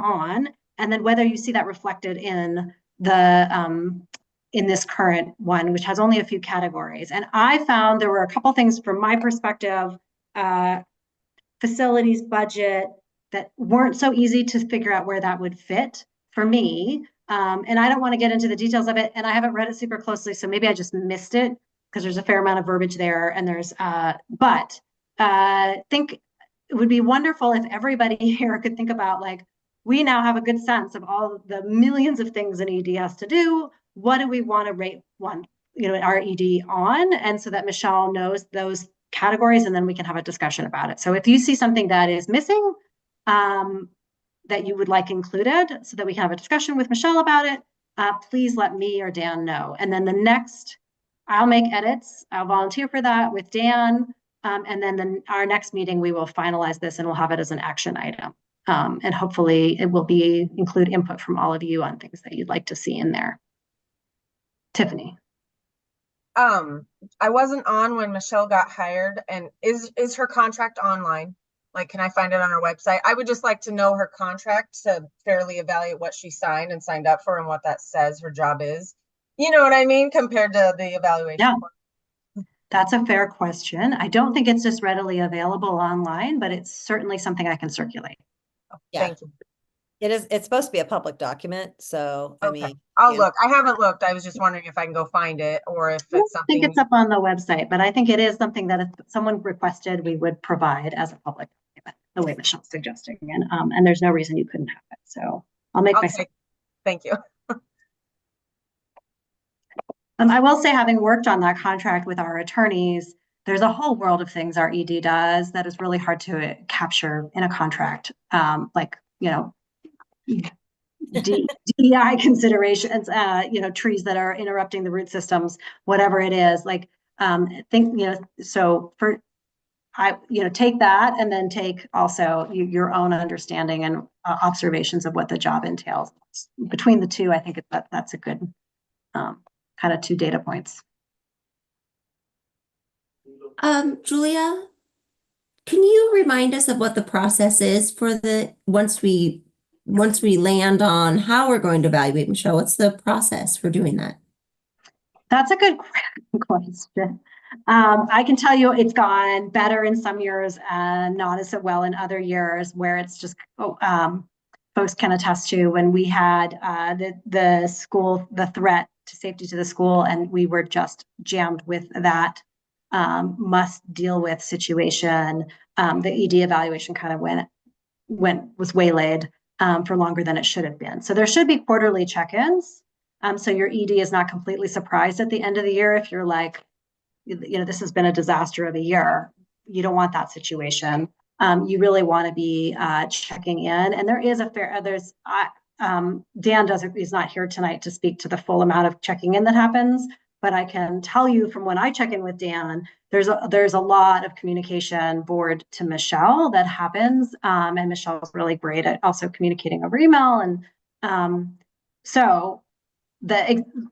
on, and then whether you see that reflected in the in this current one, which has only a few categories. And I found there were a couple things from my perspective, facilities budget, that weren't so easy to figure out where that would fit for me. And I don't want to get into the details of it, and I haven't read it super closely, so maybe I just missed it because there's a fair amount of verbiage there, and there's think it would be wonderful if everybody here could think about, like, we now have a good sense of all the millions of things an ED has to do. What do we want to rate one, our ED on? And so that Michelle knows those categories, and then we can have a discussion about it. So if you see something that is missing, that you would like included so that we can have a discussion with Michelle about it, please let me or Dan know. And then the next, I'll make edits. I'll volunteer for that with Dan. And then our next meeting, we will finalize this and we'll have it as an action item. And hopefully it will include input from all of you on things that you'd like to see in there. Tiffany. I wasn't on when Michelle got hired, and is her contract online? Like, can I find it on her website? I would just like to know her contract to fairly evaluate what she signed and signed up for and what that says her job is. You know what I mean? Compared to the evaluation. Yeah. That's a fair question. I don't think it's just readily available online, but it's certainly something I can circulate. Yeah. Thank you. It's supposed to be a public document, so I Okay, mean. I'll you know, look. I haven't looked. I was just wondering if I can go find it or if I don't it's think something. it's up on the website, but I think it is something that if someone requested, we would provide as a public document, the way Michelle's suggesting. And there's no reason you couldn't have it. So I'll make myself. Okay, thank you. I will say, having worked on that contract with our attorneys, there's a whole world of things our ED does that is really hard to capture in a contract. Like, DEI considerations, trees that are interrupting the root systems, whatever it is. Like, so take that and then take also your own understanding and observations of what the job entails. Between the two, I think that's a good kind of 2 data points. Julia, can you remind us of what the process is for once we land on how we're going to evaluate Michelle? What's the process for doing that? That's a good question. I can tell you it's gone better in some years and not as well in other years, where it's just folks can attest to when we had the threat to safety to the school, and we were just jammed with that must deal with situation. The ED evaluation kind of was waylaid for longer than it should have been. So there should be quarterly check-ins. So your ED is not completely surprised at the end of the year if you're like, this has been a disaster of a year. You don't want that situation. You really want to be checking in. And there is Dan is not here tonight to speak to the full amount of checking in that happens, but I can tell you from when I check in with Dan, there's a lot of communication board to Michelle that happens. And Michelle's really great at also communicating over email. And so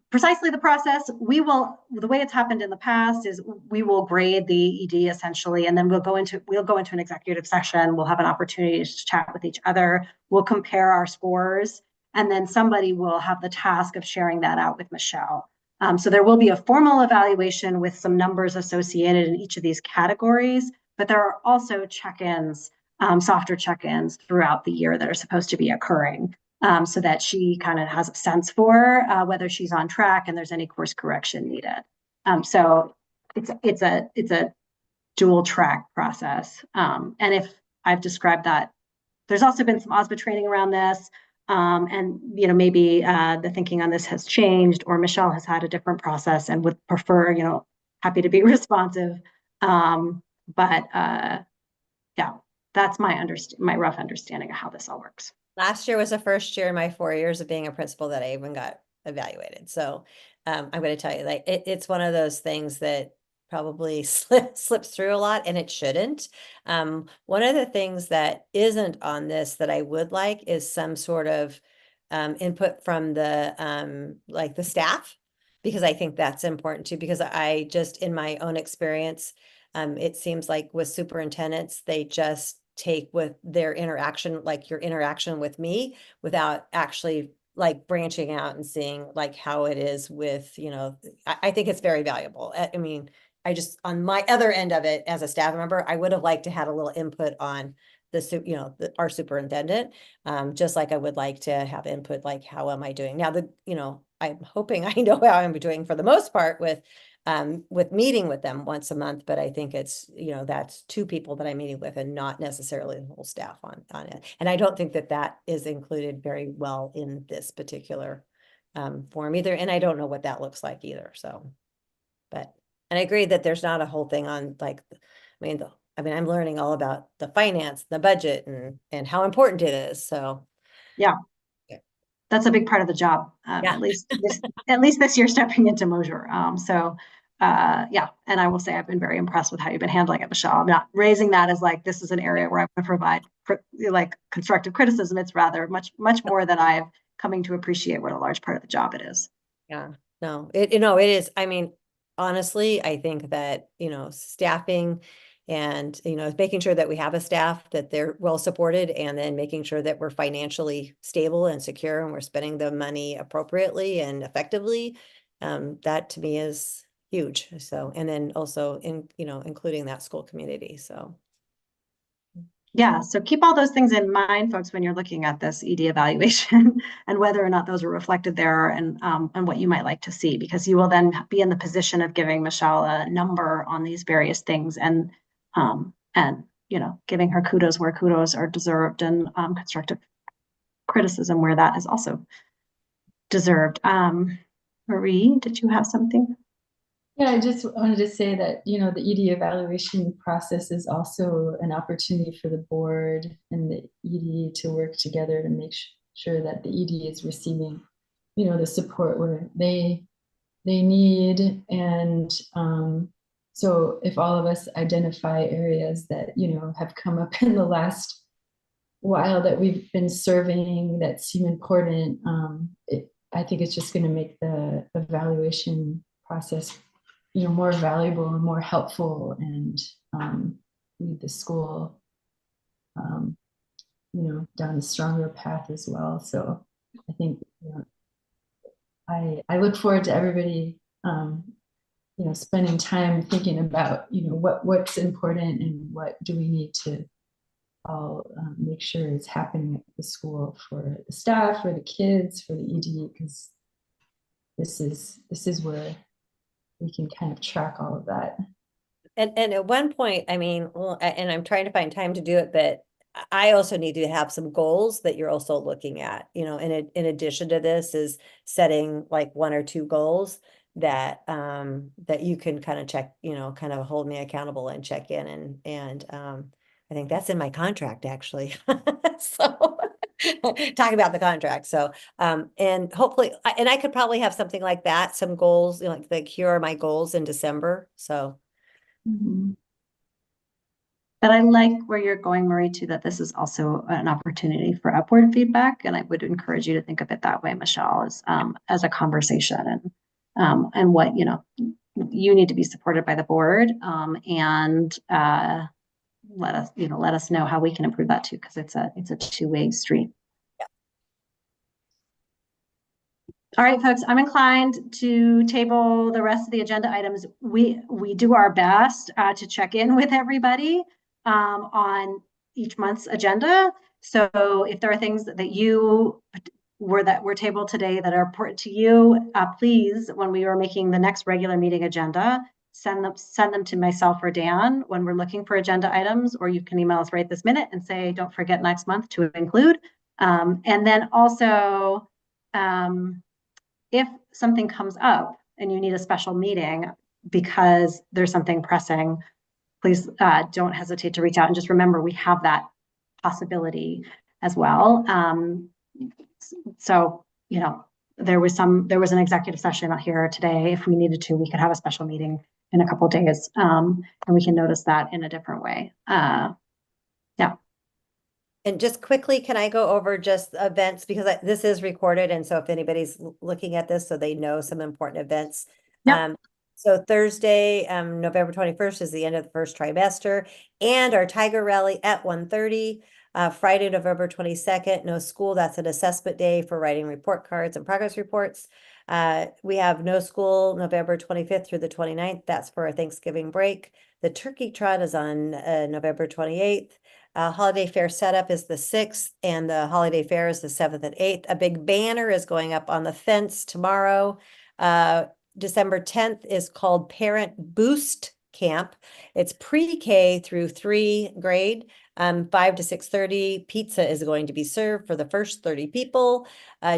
precisely the process, the way it's happened in the past is we will grade the ED essentially, and then we'll go into an executive session. We'll have an opportunity to chat with each other. We'll compare our scores, and then somebody will have the task of sharing that out with Michelle. So there will be a formal evaluation with some numbers associated in each of these categories, but there are also check-ins, softer check-ins throughout the year that are supposed to be occurring. So that she kind of has a sense for whether she's on track and there's any course correction needed. So it's a dual track process. And if I've described that, there's also been some OSBA training around this. And maybe the thinking on this has changed, or Michelle has had a different process and would prefer, happy to be responsive. But yeah, that's my rough understanding of how this all works. Last year was the first year in my 4 years of being a principal that I even got evaluated. So I'm going to tell you, like, it's one of those things that probably slips through a lot, and it shouldn't. One of the things that isn't on this that I would like is some sort of input from the like the staff, because I think that's important too, because I just, in my own experience, it seems like with superintendents, they just take with their interaction, like your interaction with me, without actually like branching out and seeing like how it is with, I think it's very valuable. I mean, I just, on my other end of it as a staff member, I would have liked to have a little input on our superintendent, just like I would like to have input, like, how am I doing? Now, I'm hoping I know how I'm doing for the most part with meeting with them once a month, but I think it's, that's 2 people that I'm meeting with and not necessarily the whole staff on it. And I don't think that is included very well in this particular form either. And I don't know what that looks like either. So, and I agree that there's not a whole thing on like, I'm learning all about the finance, the budget, and how important it is. So yeah. That's a big part of the job. Yeah. At least this year stepping into Mosier. Yeah. And I will say I've been very impressed with how you've been handling it, Michelle. I'm not raising that as like, this is an area where I want to provide like constructive criticism. It's rather much more that I've coming to appreciate what a large part of the job it is. Yeah, no, it is. I mean, honestly, I think that, staffing and, making sure that we have a staff, that they're well supported, and then making sure that we're financially stable and secure and we're spending the money appropriately and effectively. That to me is huge. So, and then also including that school community. So. Yeah, so keep all those things in mind, folks, when you're looking at this ED evaluation and whether or not those are reflected there and what you might like to see, because you will then be in the position of giving Michelle a number on these various things and giving her kudos where kudos are deserved and constructive criticism where that is also deserved. Marie, did you have something? Yeah, I just wanted to say that, the ED evaluation process is also an opportunity for the board and the ED to work together to make sure that the ED is receiving, the support where they need. And so if all of us identify areas that, have come up in the last while that we've been serving that seem important, I think it's just going to make the evaluation process more valuable and more helpful, and lead the school down a stronger path as well. So I think I look forward to everybody spending time thinking about what's important and what do we need to all make sure is happening at the school for the staff, for the kids, for the ED, because this is where we can kind of track all of that. And at one point, I mean, well, and I'm trying to find time to do it, but I also need to have some goals that you're also looking at, in addition to this is setting like 1 or 2 goals that you can kind of check, kind of hold me accountable and check in. And I think that's in my contract actually. So talk about the contract. So and hopefully, and I could probably have something like that, some goals, like here are my goals in December. So But I like where you're going, Marie, too, that this is also an opportunity for upward feedback. And I would encourage you to think of it that way, Michelle, as a conversation and what, you need to be supported by the board and let us know how we can improve that too, because it's a two-way street. All right, folks, I'm inclined to table the rest of the agenda items. We do our best to check in with everybody on each month's agenda. So if there are things that were tabled today that are important to you, please, when we are making the next regular meeting agenda, send them to myself or Dan when we're looking for agenda items, or you can email us right this minute and say, don't forget next month to include. And then also, if something comes up and you need a special meeting because there's something pressing, please don't hesitate to reach out, and just remember we have that possibility as well. So there was an executive session out here today. If we needed to, we could have a special meeting in a couple of days, and we can notice that in a different way. Yeah. And just quickly, can I go over just events, because this is recorded, and so if anybody's looking at this, so they know some important events. Yep. So Thursday, November 21st is the end of the first trimester, and our Tiger Rally at 1:30. Friday, November 22nd, no school. That's an assessment day for writing report cards and progress reports. We have no school November 25th through the 29th. That's for a Thanksgiving break. The turkey trot is on November 28th. Holiday fair setup is the 6th, and the holiday fair is the 7th and 8th. A big banner is going up on the fence tomorrow. December 10th is called Parent Boost Camp. It's pre-K through 3 grade. 5 to 6:30. Pizza is going to be served for the first 30 people.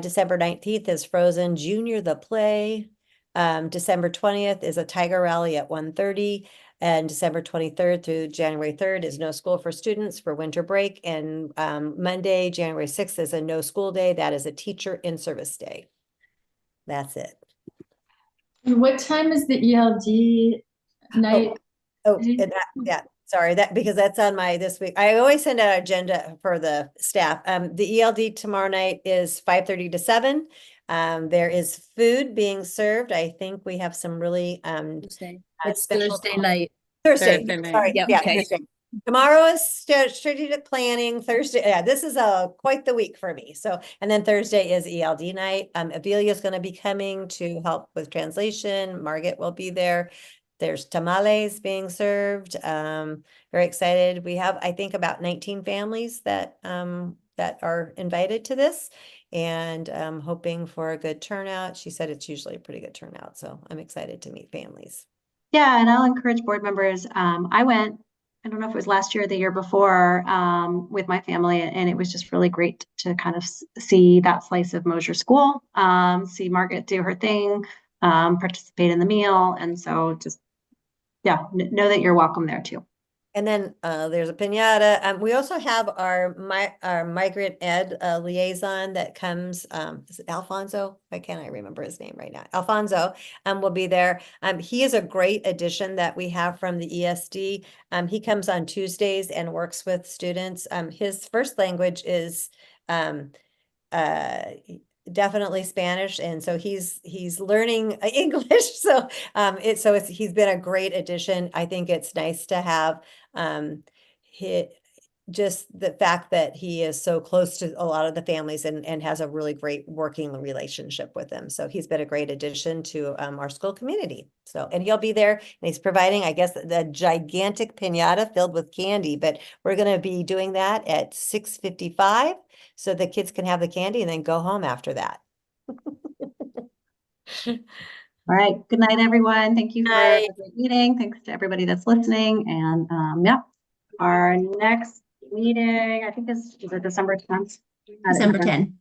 December 19th is Frozen Junior the Play. December 20th is a Tiger Rally at 1:30. And December 23rd through January 3rd is no school for students for winter break. And Monday, January 6th is a no school day. That is a teacher in service day. That's it. And what time is the ELD night? And yeah, sorry, because that's on my this week. I always send out an agenda for the staff. The ELD tomorrow night is 5:30 to 7. There is food being served. I think we have some really It's Thursday night. Thursday. Thursday night. Sorry. Yeah, Yeah. okay. Thursday. Tomorrow is strategic planning. Thursday. Yeah, this is quite the week for me. So, and then Thursday is ELD night. Amelia is going to be coming to help with translation. Margaret will be there. There's tamales being served. Very excited. We have, I think, about 19 families that that are invited to this, and hoping for a good turnout. She said it's usually a pretty good turnout, so I'm excited to meet families. Yeah, and I'll encourage board members. I went, I don't know if it was last year or the year before, with my family, and it was just really great to kind of see that slice of Mosier School, see Margaret do her thing, participate in the meal. And so just, yeah, know that you're welcome there too. And then there's a piñata. We also have our migrant ed liaison that comes. Is it Alfonso? Why can't I remember his name right now? Alfonso will be there. He is a great addition that we have from the ESD. He comes on Tuesdays and works with students. His first language is definitely Spanish, and so he's learning English. So he's been a great addition. I think it's nice to have just the fact that he is so close to a lot of the families and has a really great working relationship with them. So he's been a great addition to our school community. So, and he'll be there, and he's providing, I guess, the gigantic piñata filled with candy, but we're going to be doing that at 6:55 so the kids can have the candy and then go home after that. All right. Good night, everyone. Thank you for Night. the great meeting. Thanks to everybody that's listening. And yeah, our next meeting, I think is it December 10th? December 10.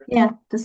Yeah, December.